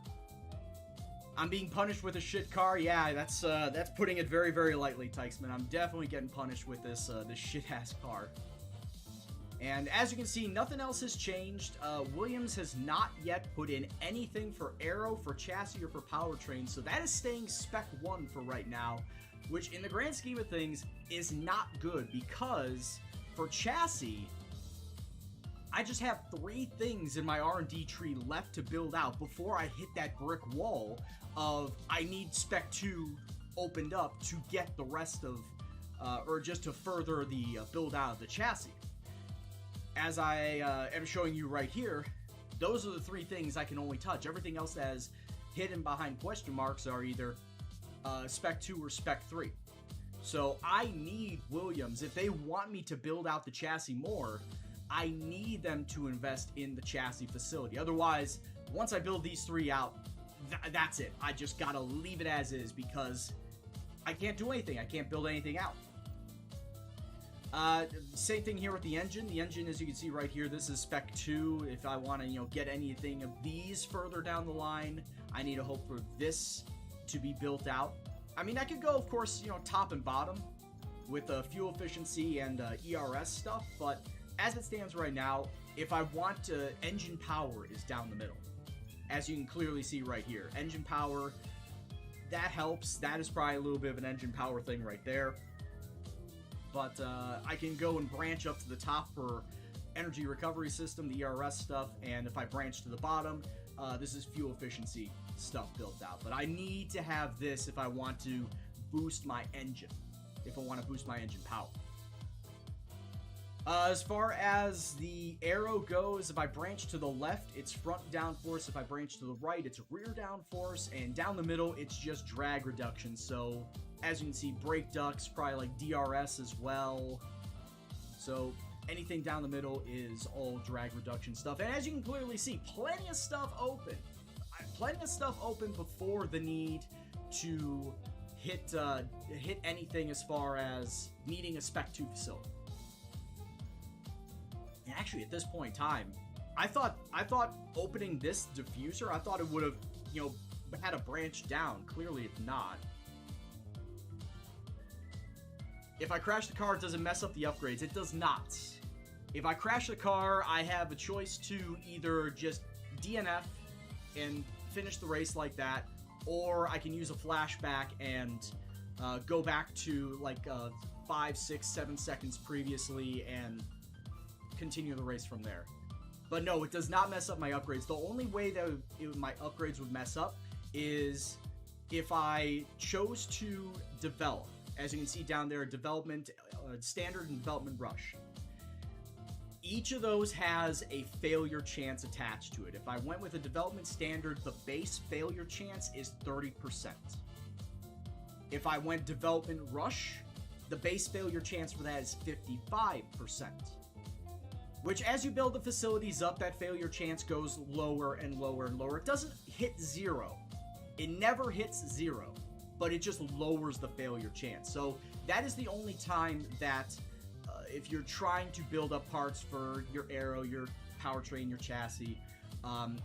I'm being punished with a shit car. Yeah, that's putting it very, very lightly, Tykesman. I'm definitely getting punished with this shit ass car. And as you can see, nothing else has changed. Williams has not yet put in anything for aero, for chassis, or for powertrain, so that is staying Spec 1 for right now, which in the grand scheme of things is not good, because for chassis, I just have 3 things in my R&D tree left to build out before I hit that brick wall of I need Spec 2 opened up to get the rest of, or just to further the build out of the chassis. As I am showing you right here, those are the 3 things I can only touch. Everything else that is hidden behind question marks are either Spec 2 or Spec 3. So I need Williams. If they want me to build out the chassis more, I need them to invest in the chassis facility. Otherwise, once I build these 3 out, that's it. I just gotta leave it as is because I can't do anything. I can't build anything out. Same thing here with the engine. The engine, as you can see right here, this is Spec 2. If I want to, get anything of these further down the line, I need to hope for this to be built out. I mean, I could go, of course, top and bottom with fuel efficiency and ERS stuff, but as it stands right now, if I want engine power is down the middle. As you can clearly see right here. Engine power, that helps. That is probably a little bit of an engine power thing right there. But I can go and branch up to the top for energy recovery system, the ERS stuff, and if I branch to the bottom, this is fuel efficiency stuff built out. But I need to have this if I want to boost my engine, if I want to boost my engine power. As far as the arrow goes, if I branch to the left, it's front downforce. If I branch to the right, it's rear downforce. And down the middle, it's just drag reduction. So, as you can see, brake ducts, probably like DRS as well. So, anything down the middle is all drag reduction stuff. And as you can clearly see, plenty of stuff open. Plenty of stuff open before the need to hit anything as far as needing a Spec 2 facility. And actually, at this point in time, I thought opening this diffuser, I thought it would have, had a branch down. Clearly, it's not. If I crash the car, does it mess up the upgrades? It does not. If I crash the car, I have a choice to either just DNF and finish the race like that, or I can use a flashback and go back to like 5, 6, 7 seconds previously and continue the race from there. But no, it does not mess up my upgrades. The only way that my upgrades would mess up is if I chose to develop. As you can see down there, development, standard and development rush. Each of those has a failure chance attached to it. If I went with a development standard, the base failure chance is 30%. If I went development rush, the base failure chance for that is 55%. Which, as you build the facilities up, that failure chance goes lower and lower and lower. It doesn't hit 0. It never hits 0, but it just lowers the failure chance. So that is the only time that if you're trying to build up parts for your aero, your powertrain, your chassis,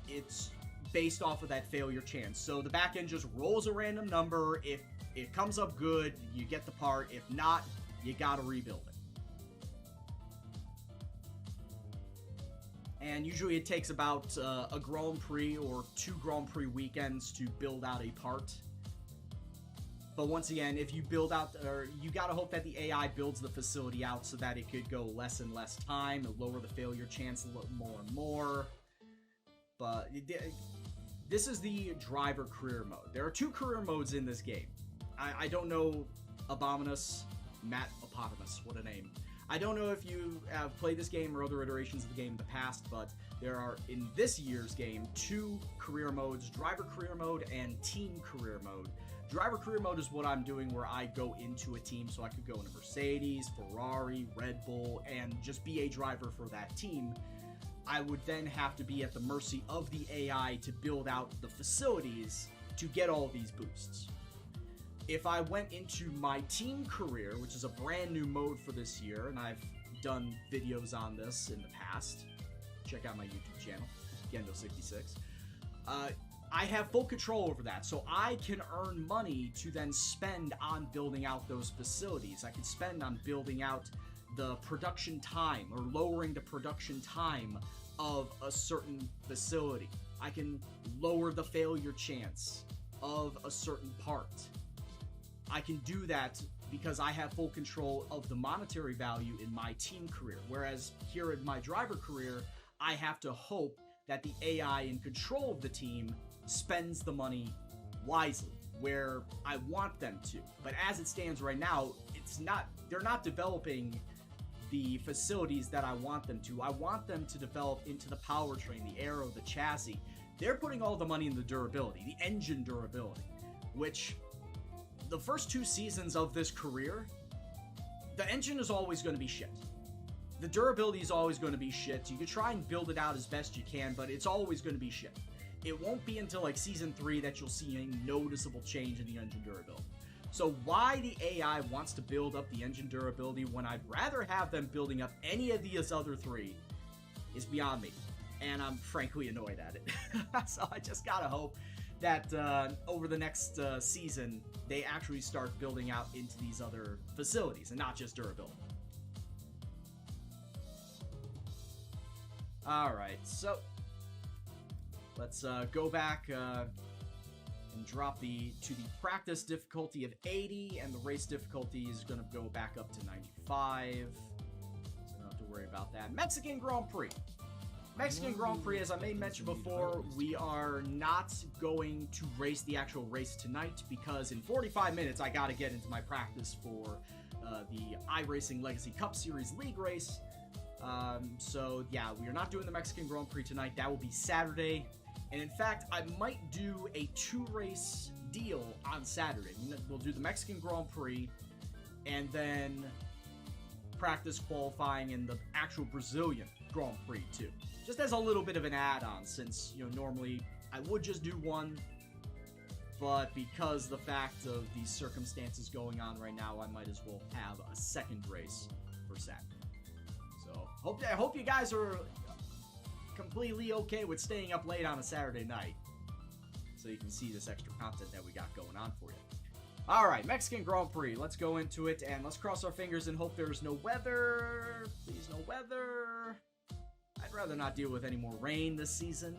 it's based off of that failure chance. So the back end just rolls a random number. If it comes up good, you get the part. If not, you gotta rebuild it. And usually it takes about a Grand Prix or 2 Grand Prix weekends to build out a part. But once again, if you build out, or you gotta hope that the AI builds the facility out so that it could go less and less time, and lower the failure chance a little more and more. But this is the driver career mode. There are 2 career modes in this game. I don't know Matt Eponymous, what a name. I don't know if you have played this game or other iterations of the game in the past, but there are, in this year's game, 2 career modes, driver career mode and team career mode. Driver career mode is what I'm doing, where I go into a team, so I could go in a Mercedes, Ferrari, Red Bull, and just be a driver for that team. I would then have to be at the mercy of the AI to build out the facilities to get all these boosts. If I went into my team career, which is a brand new mode for this year, and I've done videos on this in the past, check out my YouTube channel, Gendo66, I have full control over that, so I can earn money to then spend on building out those facilities. I can spend on building out the production time or lowering the production time of a certain facility. I can lower the failure chance of a certain part. I can do that because I have full control of the monetary value in my team career. Whereas here in my driver career, I have to hope that the AI in control of the team spends the money wisely, where I want them to. But as it stands right now, they're not developing the facilities that I want them to. I want them to develop into the powertrain, the aero, the chassis. They're putting all the money in the durability, the engine durability, which the first 2 seasons of this career, the engine is always going to be shit. The durability is always going to be shit. You can try and build it out as best you can, but it's always going to be shit. It won't be until like season 3 that you'll see a noticeable change in the engine durability. So why the AI wants to build up the engine durability when I'd rather have them building up any of these other 3 is beyond me. And I'm frankly annoyed at it. So I just gotta hope that over the next season, they actually start building out into these other facilities and not just durability. Alright, so let's go back and drop to the practice difficulty of 80, and the race difficulty is going to go back up to 95. So don't have to worry about that. Mexican Grand Prix. Mexican Grand Prix, as I may mention before, we are not going to race the actual race tonight because in 45 minutes I got to get into my practice for the iRacing Legacy Cup Series League race. So yeah, we are not doing the Mexican Grand Prix tonight. That will be Saturday. And in fact, I might do a 2-race deal on Saturday. We'll do the Mexican Grand Prix and then practice qualifying in the actual Brazilian Grand Prix too. Just as a little bit of an add-on, since, normally I would just do one, but because of the fact of these circumstances going on right now, I might as well have a second race for Saturday. So, I hope you guys are completely okay with staying up late on a Saturday night, so you can see this extra content that we got going on for you. Alright, Mexican Grand Prix. Let's go into it, and let's cross our fingers and hope there's no weather. Please, no weather. I'd rather not deal with any more rain this season.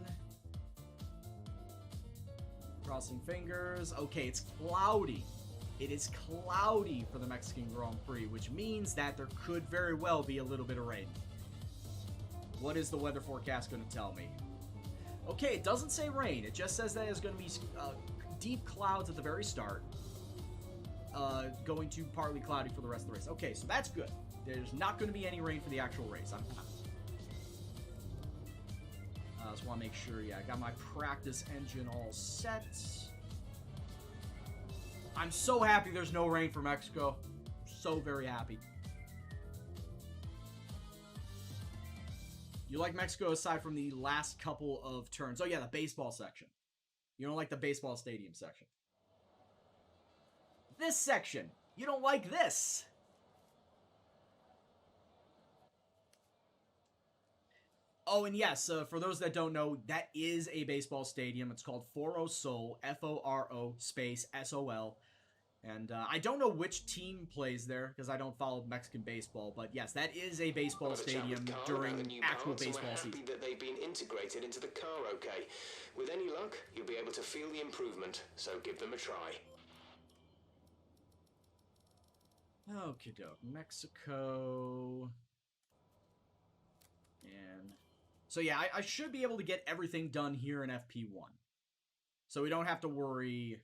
Crossing fingers. Okay, it's cloudy. It is cloudy for the Mexican Grand Prix, which means that there could very well be a little bit of rain. What is the weather forecast going to tell me? Okay, it doesn't say rain. It just says that there's going to be deep clouds at the very start. Going to partly cloudy for the rest of the race. Okay, so that's good. There's not going to be any rain for the actual race. I'm happy. Just want to make sure, yeah, I got my practice engine all set. I'm so happy there's no rain for Mexico. So very happy. You like Mexico aside from the last couple of turns. Oh yeah, the baseball section. You don't like the baseball stadium section. This section. You don't like this. Oh, and yes, for those that don't know, that is a baseball stadium. It's called Foro Sol, F-O-R-O space S-O-L. And I don't know which team plays there, because I don't follow Mexican baseball, but yes, that is a baseball stadium during actual baseball season. Happy that they've been integrated into the car, okay? With any luck, you'll be able to feel the improvement, so give them a try. Okie doke, Mexico. And so yeah, I should be able to get everything done here in FP1. So we don't have to worry.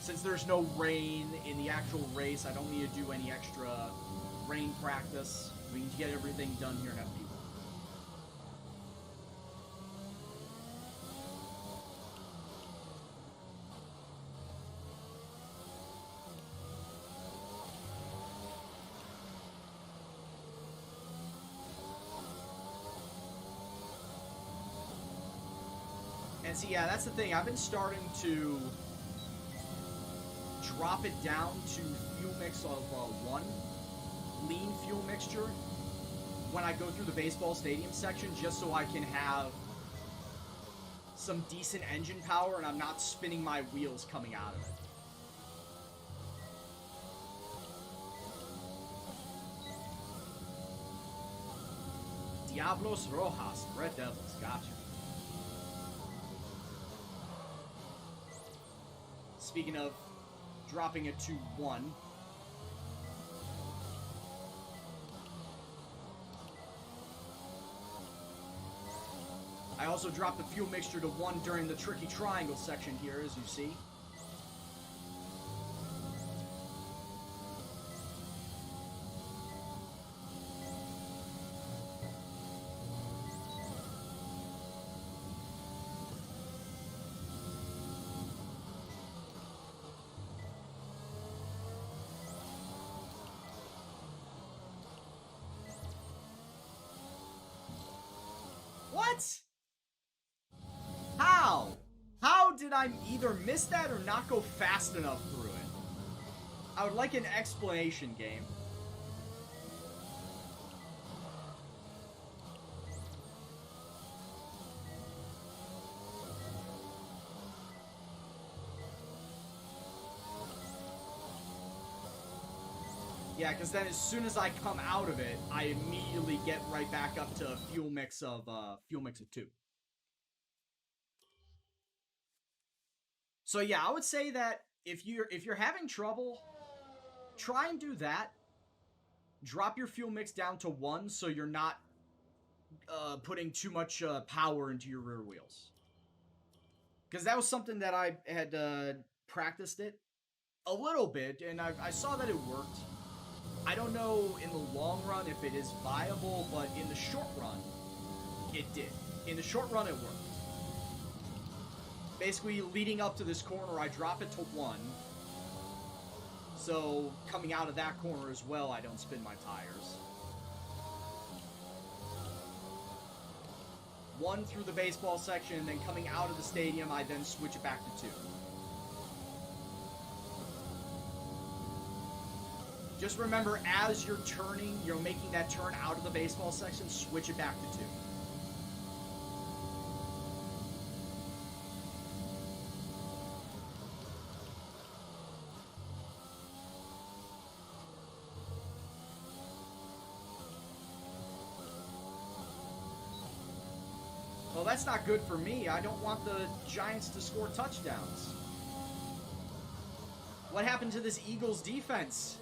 Since there's no rain in the actual race, I don't need to do any extra rain practice. We can get everything done here in FP1. And see, yeah, that's the thing. I've been starting to drop it down to fuel mix of 1 lean fuel mixture when I go through the baseball stadium section, just so I can have some decent engine power and I'm not spinning my wheels coming out of it. Diablos Rojas, Red Devils, gotcha. Speaking of dropping it to 1. I also dropped the fuel mixture to 1 during the tricky triangle section here, as you see. What? How? How did I either miss that or not go fast enough through it? I would like an explanation, game. Yeah, because then as soon as I come out of it, I immediately get right back up to a fuel mix of 2. So yeah, I would say that if you're having trouble, try and do that. Drop your fuel mix down to 1 so you're not putting too much power into your rear wheels. Because that was something that I had practiced it a little bit, and I saw that it worked. I don't know in the long run if it is viable, but in the short run, it did. In the short run, it worked. Basically, leading up to this corner, I drop it to 1. So, coming out of that corner as well, I don't spin my tires. 1 through the baseball section, and then coming out of the stadium, I then switch it back to 2. Just remember, as you're turning, you're making that turn out of the baseball section, switch it back to 2. Well, that's not good for me. I don't want the Giants to score touchdowns. What happened to this Eagles defense?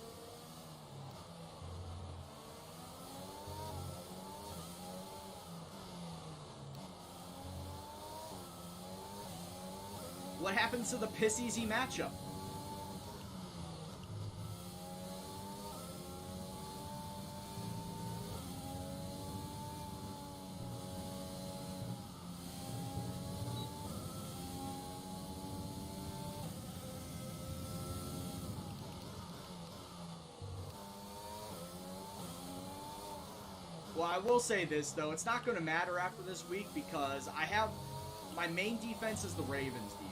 What happens to the piss easy matchup? Well, I will say this, though. It's not going to matter after this week because I have... My main defense is the Ravens defense.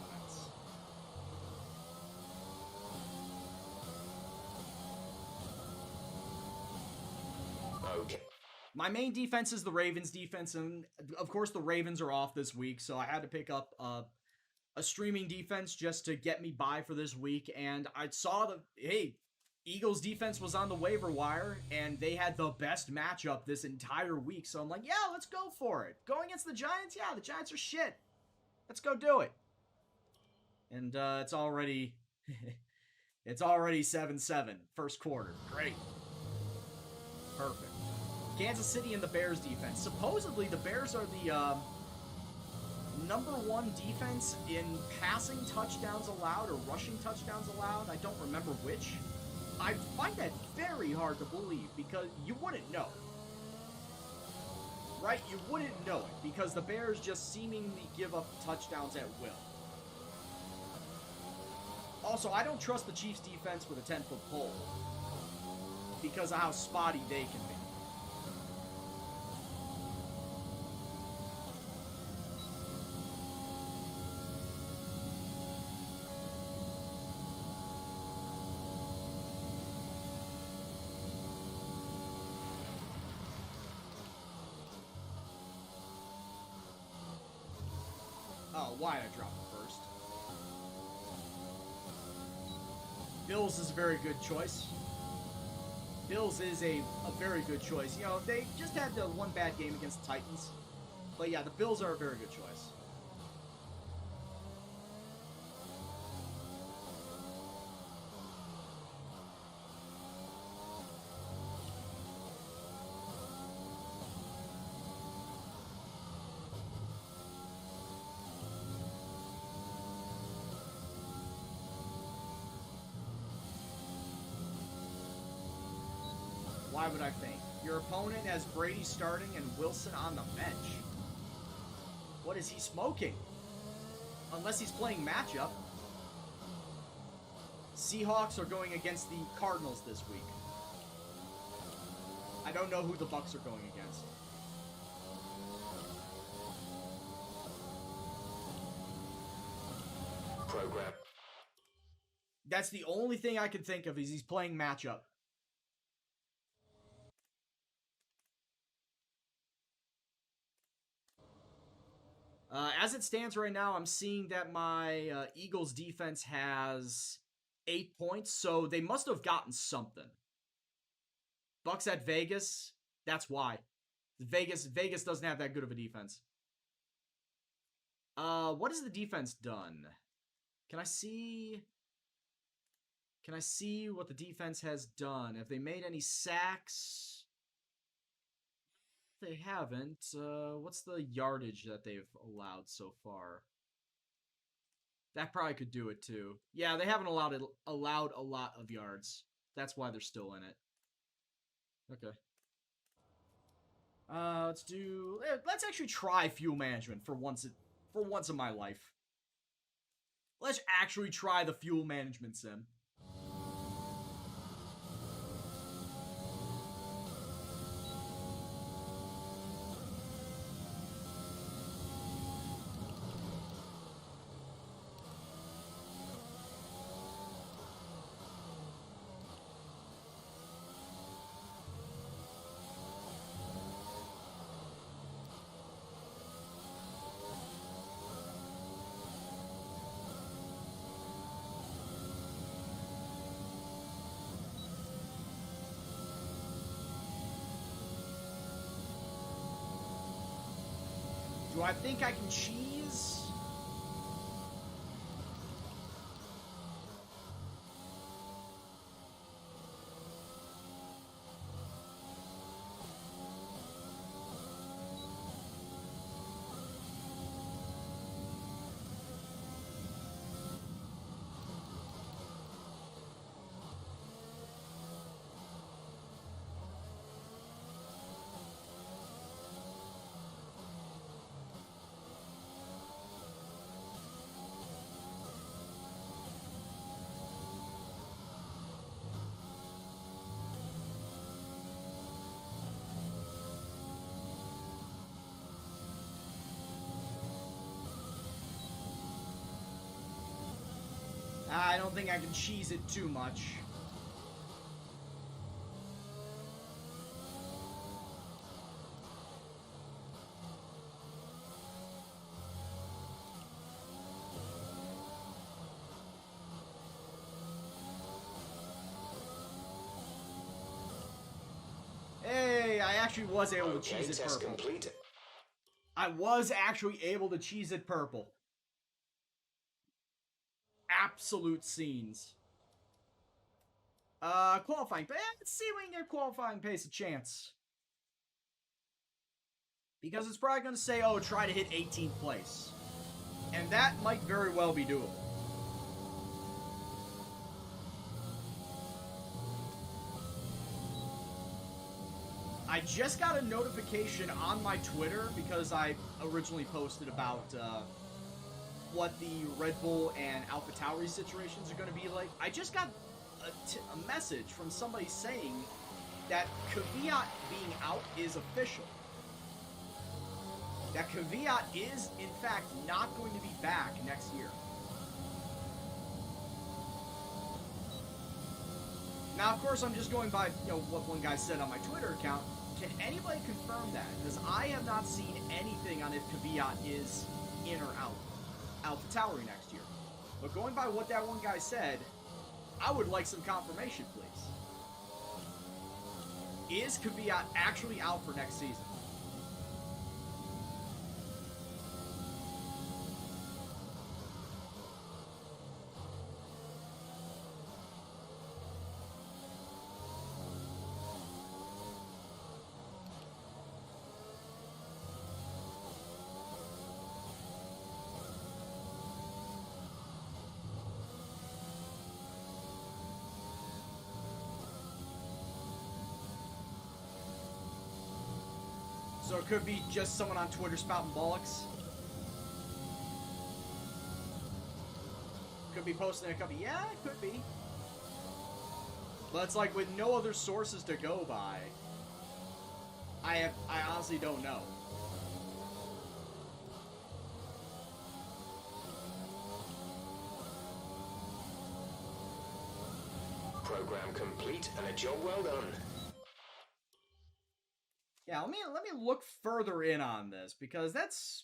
Okay. My main defense is the Ravens defense, and of course the Ravens are off this week, so I had to pick up a streaming defense just to get me by for this week, and I saw the... Hey, Eagles defense was on the waiver wire, and they had the best matchup this entire week. So I'm like, yeah, let's go for it. Going against the Giants? Yeah, the Giants are shit. Let's go do it. And it's already... it's already 7-7. First quarter. Great. Perfect. Kansas City and the Bears defense. Supposedly, the Bears are the number 1 defense in passing touchdowns allowed or rushing touchdowns allowed. I don't remember which. I find that very hard to believe because you wouldn't know. Right? You wouldn't know it because the Bears just seemingly give up touchdowns at will. Also, I don't trust the Chiefs defense with a 10-foot pole because of how spotty they can be. Oh, why I dropped it first. Bills is a very good choice. Bills is a very good choice. You know, they just had the one bad game against the Titans. But yeah, the Bills are a very good choice. Why would I faint? Your opponent has Brady starting and Wilson on the bench. What is he smoking? Unless he's playing matchup. Seahawks are going against the Cardinals this week. I don't know who the Bucs are going against. Program. That's the only thing I can think of is he's playing matchup. As it stands right now, I'm seeing that my Eagles defense has 8 points, so they must have gotten something. Bucks at Vegas, that's why. Vegas doesn't have that good of a defense. What has the defense done? Can I see what the defense has done? Have they made any sacks? They haven't. What's the yardage that they've allowed so far? That probably could do it too. Yeah, they haven't allowed a lot of yards. That's why they're still in it. Okay. Let's actually try fuel management for once in my life. Let's actually try the fuel management sim. Do I think I can cheese? I don't think I can cheese it too much. Hey, I actually was able to cheese it test purple. complete. I was actually able to cheese it purple. Absolute scenes. Qualifying. Let's see if we can get qualifying pace a chance. Because it's probably going to say, oh, try to hit 18th place. And that might very well be doable. I just got a notification on my Twitter because I originally posted about what the Red Bull and AlphaTauri situations are going to be like. I just got a message from somebody saying that Kvyat being out is official. That Kvyat is, in fact, not going to be back next year. Now, of course, I'm just going by what one guy said on my Twitter account. Can anybody confirm that? Because I have not seen anything on if Kvyat is in or out AlphaTauri next year. But going by what that one guy said, I would like some confirmation, please. is Kvyat actually out for next season? So it could be just someone on Twitter spouting bollocks. Could be posting a copy. Yeah, it could be. But it's like with no other sources to go by. I honestly don't know. Program complete and a job well done. Yeah, let me look further in on this, because that's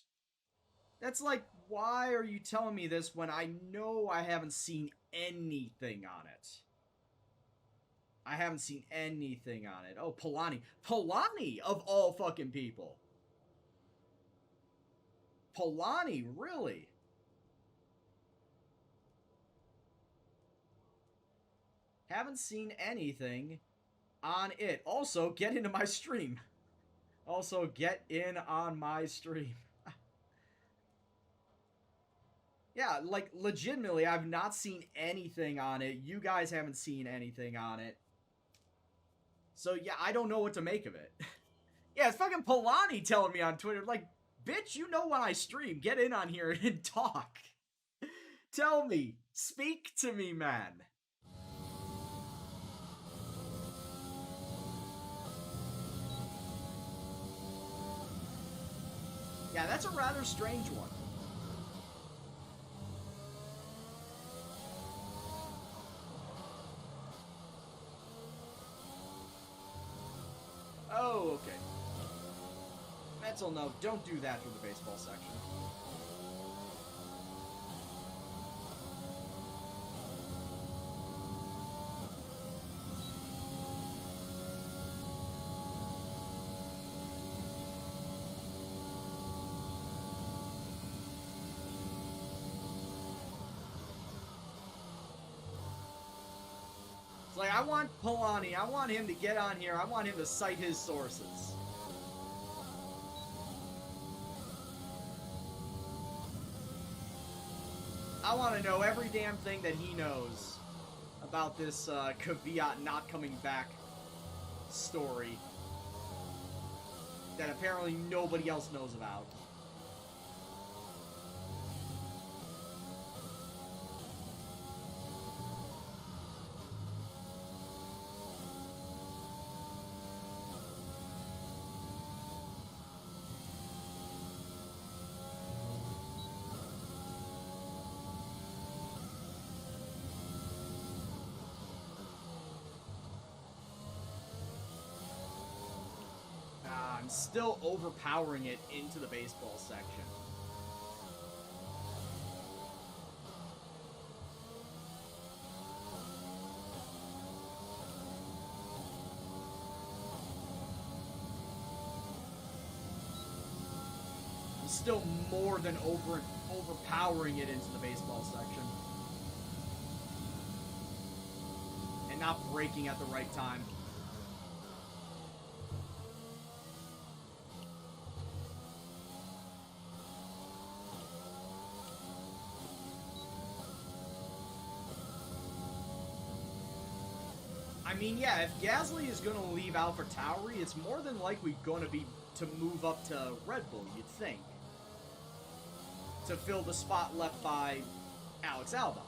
like, why are you telling me this when I know I haven't seen anything on it? I haven't seen anything on it. Oh, Polani. Polani, of all fucking people. Polani, really? Haven't seen anything on it. Also, get into my stream. Also, get in on my stream. Yeah, like, legitimately, I've not seen anything on it. You guys haven't seen anything on it. So, yeah, I don't know what to make of it. Yeah, it's fucking Polani telling me on Twitter, like, bitch, you know when I stream. Get in on here and talk. Tell me. Speak to me, man. Yeah, that's a rather strange one. Oh, okay. Mental note, don't do that for the baseball section. It's like, I want Polani, I want him to get on here, I want him to cite his sources. I want to know every damn thing that he knows about this Kvyat not coming back story that apparently nobody else knows about. I'm still overpowering it into the baseball section. I'm still more than overpowering it into the baseball section. And not breaking at the right time. I mean, yeah, if Gasly is going to leave AlphaTauri, it's more than likely going to be to move up to Red Bull, you'd think. To fill the spot left by Alex Albon.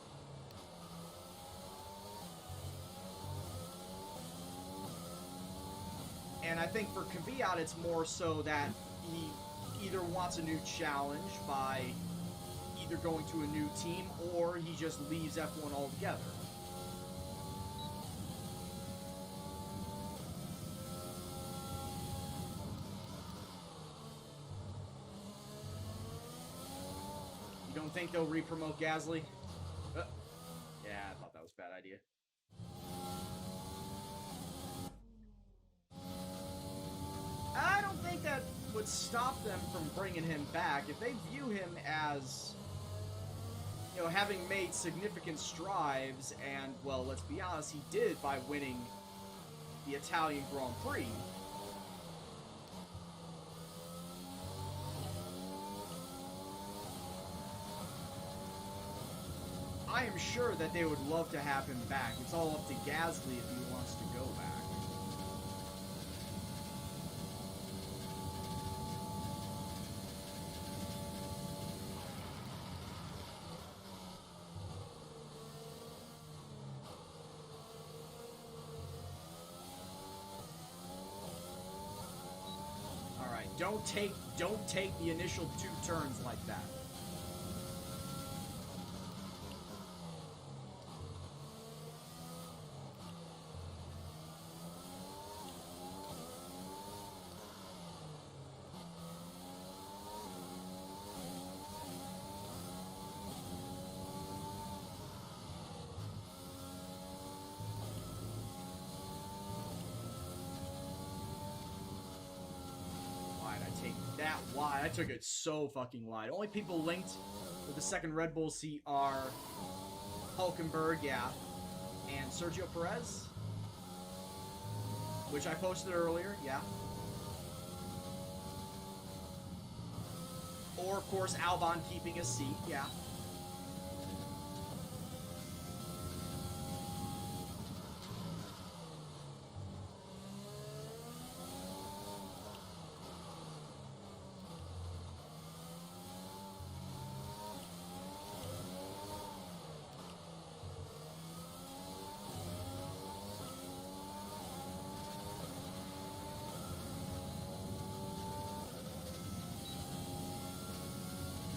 And I think for Kvyat, it's more so that he either wants a new challenge by either going to a new team, or he just leaves F1 altogether. You don't think they'll re-promote Gasly? Yeah, I thought that was a bad idea. would stop them from bringing him back, if they view him as, you know, having made significant strides, and, well, let's be honest, he did by winning the Italian Grand Prix. I am sure that they would love to have him back. It's all up to Gasly if he wants to go back. Alright, don't take the initial 2 turns like that. That wide. I took it so fucking wide. Only people linked with the second Red Bull seat are Hulkenberg, yeah, and Sergio Perez, which I posted earlier, yeah. Or, of course, Albon keeping a seat, yeah.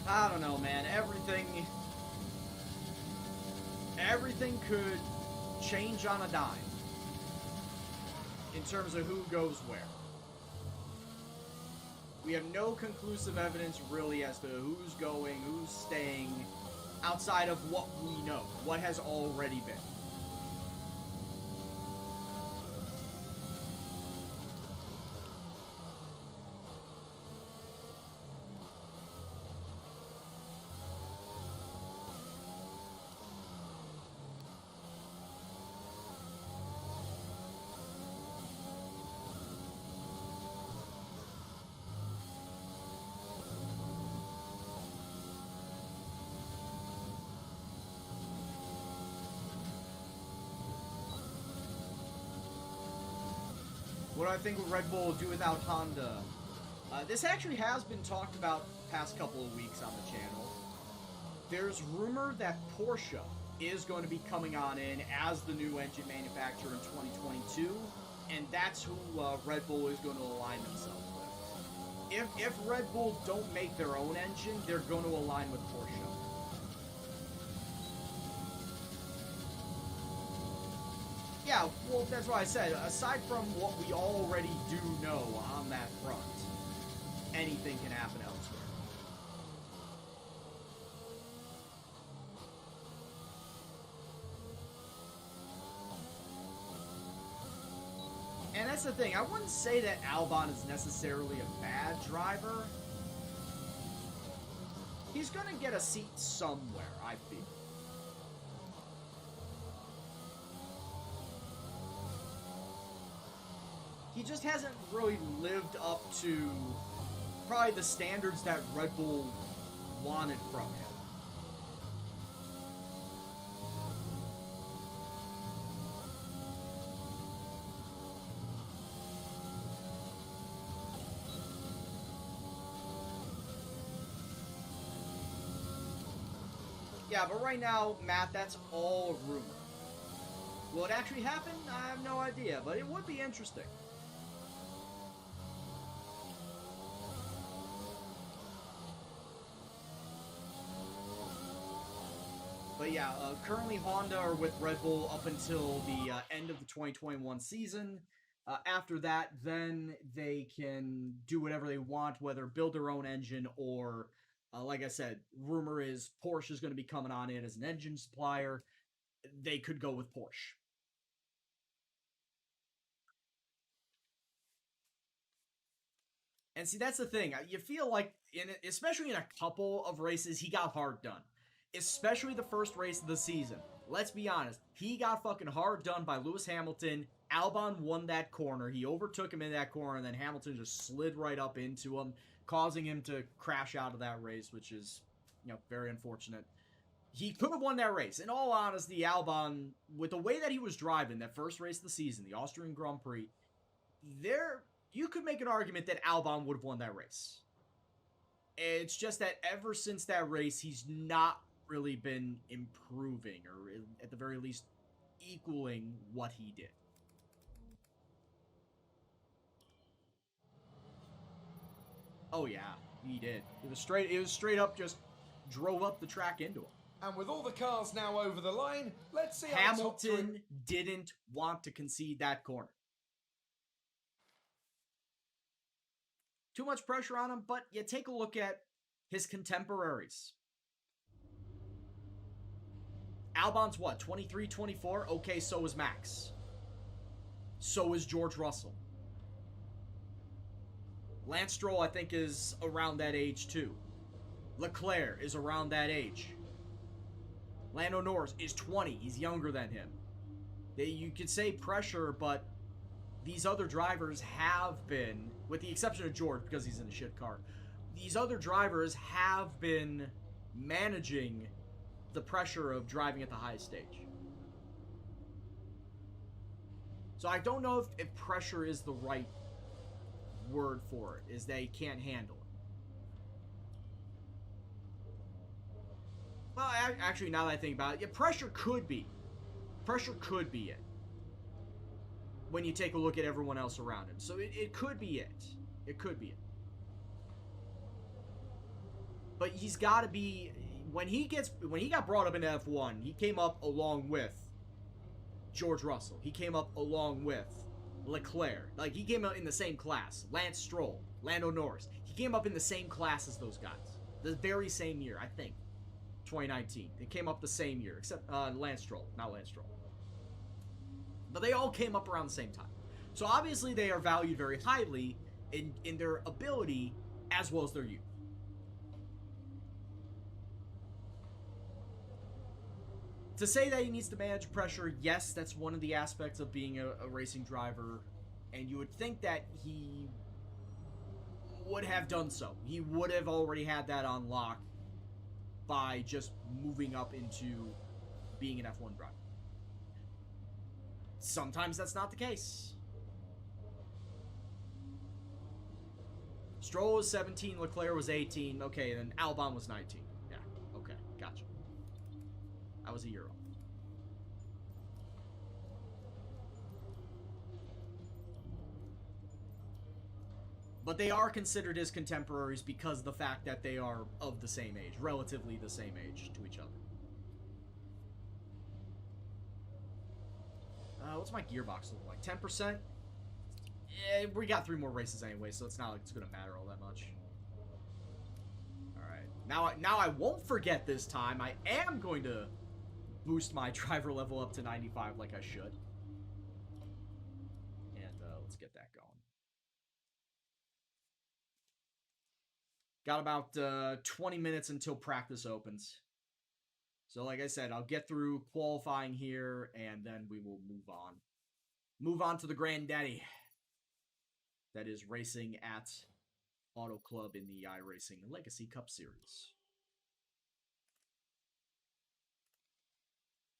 I don't know, man. Everything could change on a dime in terms of who goes where. We have no conclusive evidence really as to who's going, who's staying, outside of what we know, what has already been. What do I think Red Bull will do without Honda? This actually has been talked about past couple of weeks on the channel. There's rumor that Porsche is going to be coming on in as the new engine manufacturer in 2022, and that's who Red Bull is going to align themselves with. If Red Bull don't make their own engine, they're going to align with Porsche. Yeah, well, that's what I said. Aside from what we already do know on that front, anything can happen elsewhere. And that's the thing. I wouldn't say that Albon is necessarily a bad driver. He's going to get a seat somewhere, I feel. He just hasn't really lived up to probably the standards that Red Bull wanted from him. Yeah, but right now, Matt, that's all rumor. Will it actually happen? I have no idea, but it would be interesting. But yeah, currently Honda are with Red Bull up until the end of the 2021 season. After that, then they can do whatever they want, whether build their own engine or, like I said, rumor is Porsche is going to be coming on in as an engine supplier. They could go with Porsche. And see, that's the thing. You feel like, especially in a couple of races, he got hard done. Especially the first race of the season. Let's be honest. He got fucking hard done by Lewis Hamilton. Albon won that corner. He overtook him in that corner, and then Hamilton just slid right up into him, causing him to crash out of that race, which is, very unfortunate. He could have won that race. In all honesty, Albon, with the way that he was driving that first race of the season, the Austrian Grand Prix, you could make an argument that Albon would have won that race. It's just that ever since that race, he's not really been improving, or at the very least, equaling what he did. Oh yeah, he did. It was straight up, just drove up the track into him. And with all the cars now over the line, let's see Hamilton didn't want to concede that corner. Too much pressure on him, but you take a look at his contemporaries. Albon's what, 23, 24? Okay, so is Max. So is George Russell. Lance Stroll, I think, is around that age, too. Leclerc is around that age. Lando Norris is 20. He's younger than him. You could say pressure, but these other drivers have been, with the exception of George, because he's in a shit car, these other drivers have been managing the pressure of driving at the highest stage. So I don't know if pressure is the right word for it, is they can't handle it. Well, actually, now that I think about it, yeah, pressure could be it. When you take a look at everyone else around him. So it could be it. It could be it. But he's got to be, when he got brought up into F1, he came up along with George Russell. He came up along with Leclerc. Like, he came up in the same class. Lance Stroll, Lando Norris. He came up in the same class as those guys. The very same year, I think. 2019. They came up the same year, except Lance Stroll, not Lance Stroll. But they all came up around the same time. So obviously they are valued very highly in their ability as well as their youth. To say that he needs to manage pressure, yes, that's one of the aspects of being a racing driver. And you would think that he would have done so. He would have already had that on lock by just moving up into being an F1 driver. Sometimes that's not the case. Stroll was 17, Leclerc was 18. Okay, then Albon was 19. Yeah, okay, gotcha. I was a year off. But they are considered his contemporaries because of the fact that they are of the same age, relatively the same age to each other. What's my gearbox look like? 10%? Yeah, we got 3 more races anyway, so it's not like it's going to matter all that much. Alright. Now I won't forget this time. I am going to boost my driver level up to 95 like I should. And let's get that going. Got about 20 minutes until practice opens. So like I said, I'll get through qualifying here, and then we will move on. Move on to the granddaddy. That is racing at Auto Club in the iRacing Legacy Cup Series.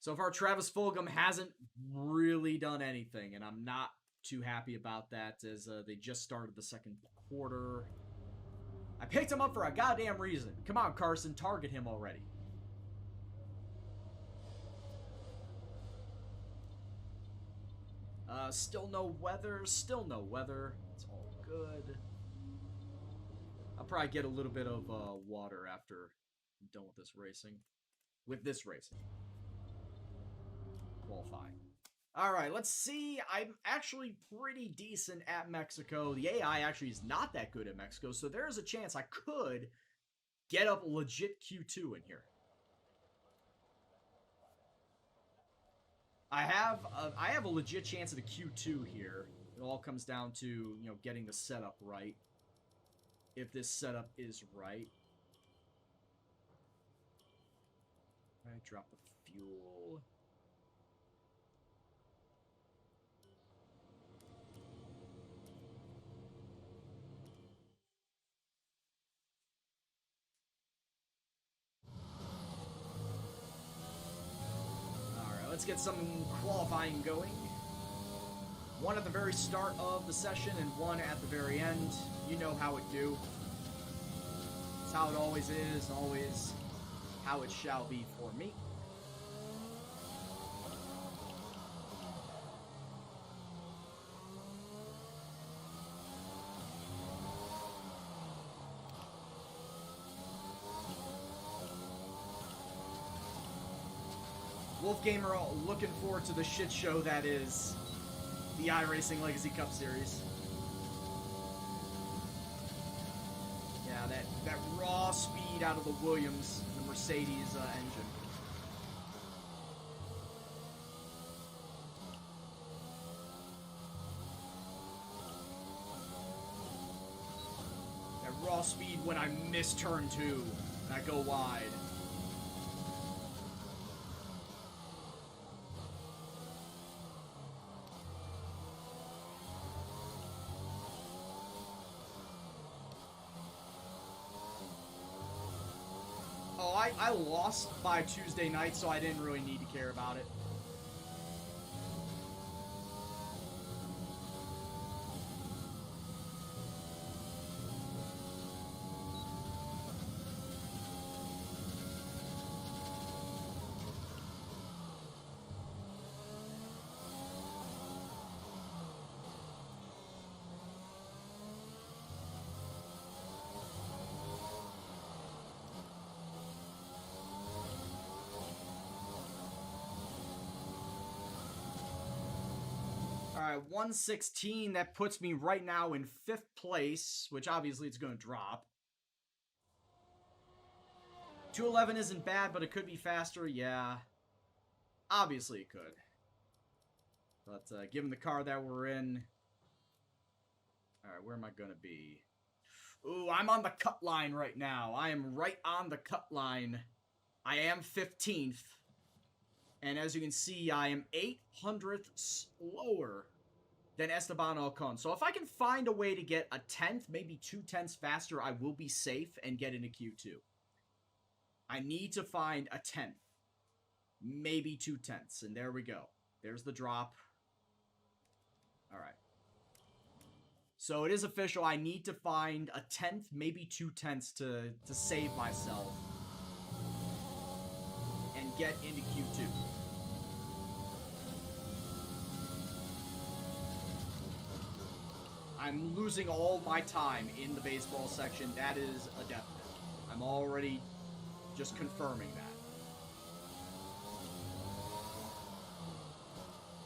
So far, Travis Fulgham hasn't really done anything, and I'm not too happy about that, as they just started the second quarter. I picked him up for a goddamn reason. Come on, Carson, target him already. Still no weather. It's all good. I'll probably get a little bit of water after I'm done with this racing. Qualifying. Alright, let's see. I'm actually pretty decent at Mexico. The AI actually is not that good at Mexico, so there is a chance I could get up legit Q2 in here. I have a legit chance at a Q2 here. It all comes down to, getting the setup right. if this setup is right. Alright, drop the fuel. Alright, let's get some qualifying going. One at the very start of the session and one at the very end. You know how it do. It's how it always is, always how it shall be for me. Wolfgamer looking forward to the shit show that is the iRacing Legacy Cup Series. Yeah, that raw speed out of the Williams, the Mercedes engine. That raw speed when I miss turn 2 and I go wide. I lost by Tuesday night, so I didn't really need to care about it. Alright, 116, that puts me right now in 5th place, which obviously it's going to drop. 211 isn't bad, but it could be faster, yeah. Obviously it could. But given the car that we're in... Alright, where am I going to be? Ooh, I'm on the cut line right now. I am right on the cut line. I am 15th. And as you can see, I am 800th slower than Esteban Ocon. So if I can find a way to get a 10th, maybe 2/10 faster, I will be safe and get into Q2. I need to find a 10th. Maybe 2/10. And there we go. There's the drop. Alright. So it is official. I need to find a 10th, maybe 2/10 to save myself. And get into Q2. I'm losing all my time in the baseball section. That is a definite. I'm already just confirming that.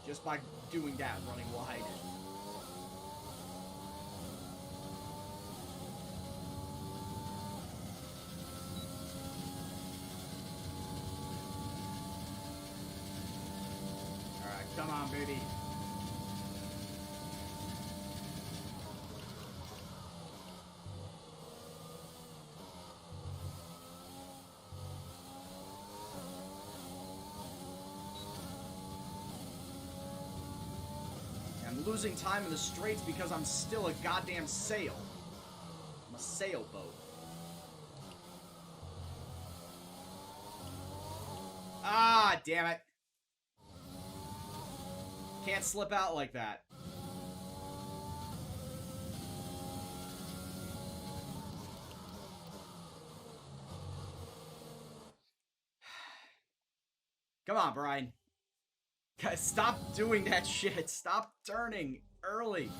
Just by doing that, running wide. Alright, come on, baby. I'm losing time in the straights because I'm still a goddamn sail. I'm a sailboat. Ah, damn it. Can't slip out like that. Come on, Brian. Guys, stop doing that shit. Stop turning early.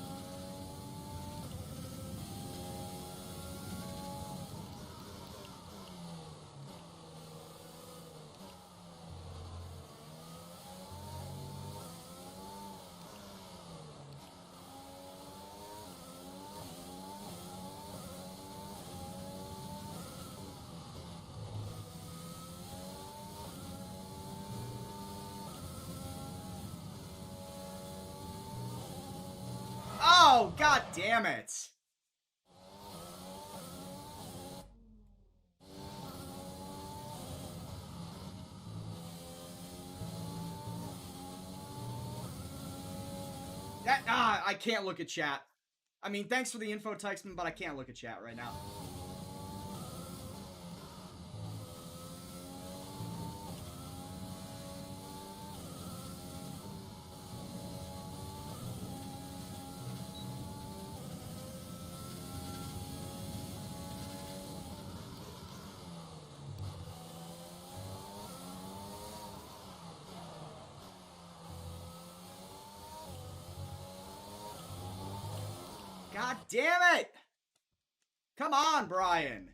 Oh, god damn it. I can't look at chat. I mean, thanks for the info, Tykesman, but I can't look at chat right now. God damn it! Come on, Brian.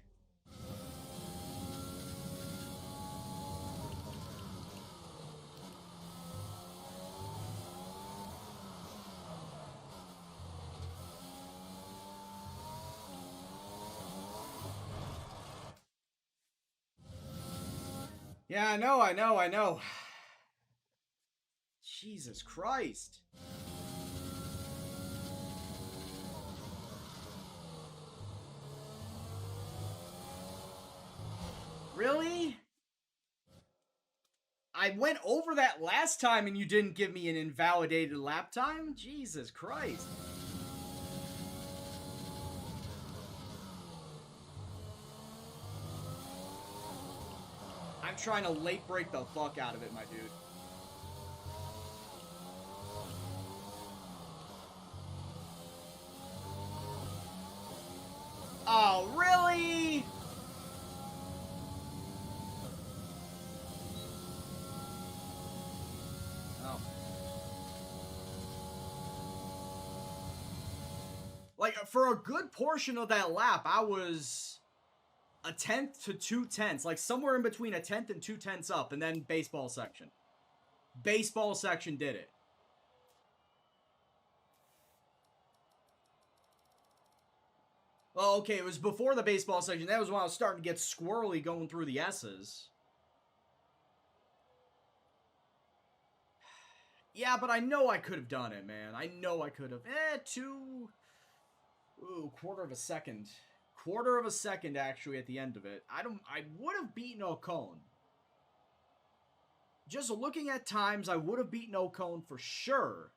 Yeah, I know. Jesus Christ. Really? I went over that last time and you didn't give me an invalidated lap time? Jesus Christ. I'm trying to late break the fuck out of it, my dude. Oh, really? Oh. Like, for a good portion of that lap, I was a tenth to 2/10, like somewhere in between a tenth and 2/10 up, and then baseball section. Baseball section did it. Well, okay, it was before the baseball section. That was when I was starting to get squirrely going through the S's. Yeah, but I know I could have done it, man. I know I could have. Quarter of a second. Quarter of a second, actually, at the end of it. I would have beaten Ocon. Just looking at times, I would have beaten Ocon for sure.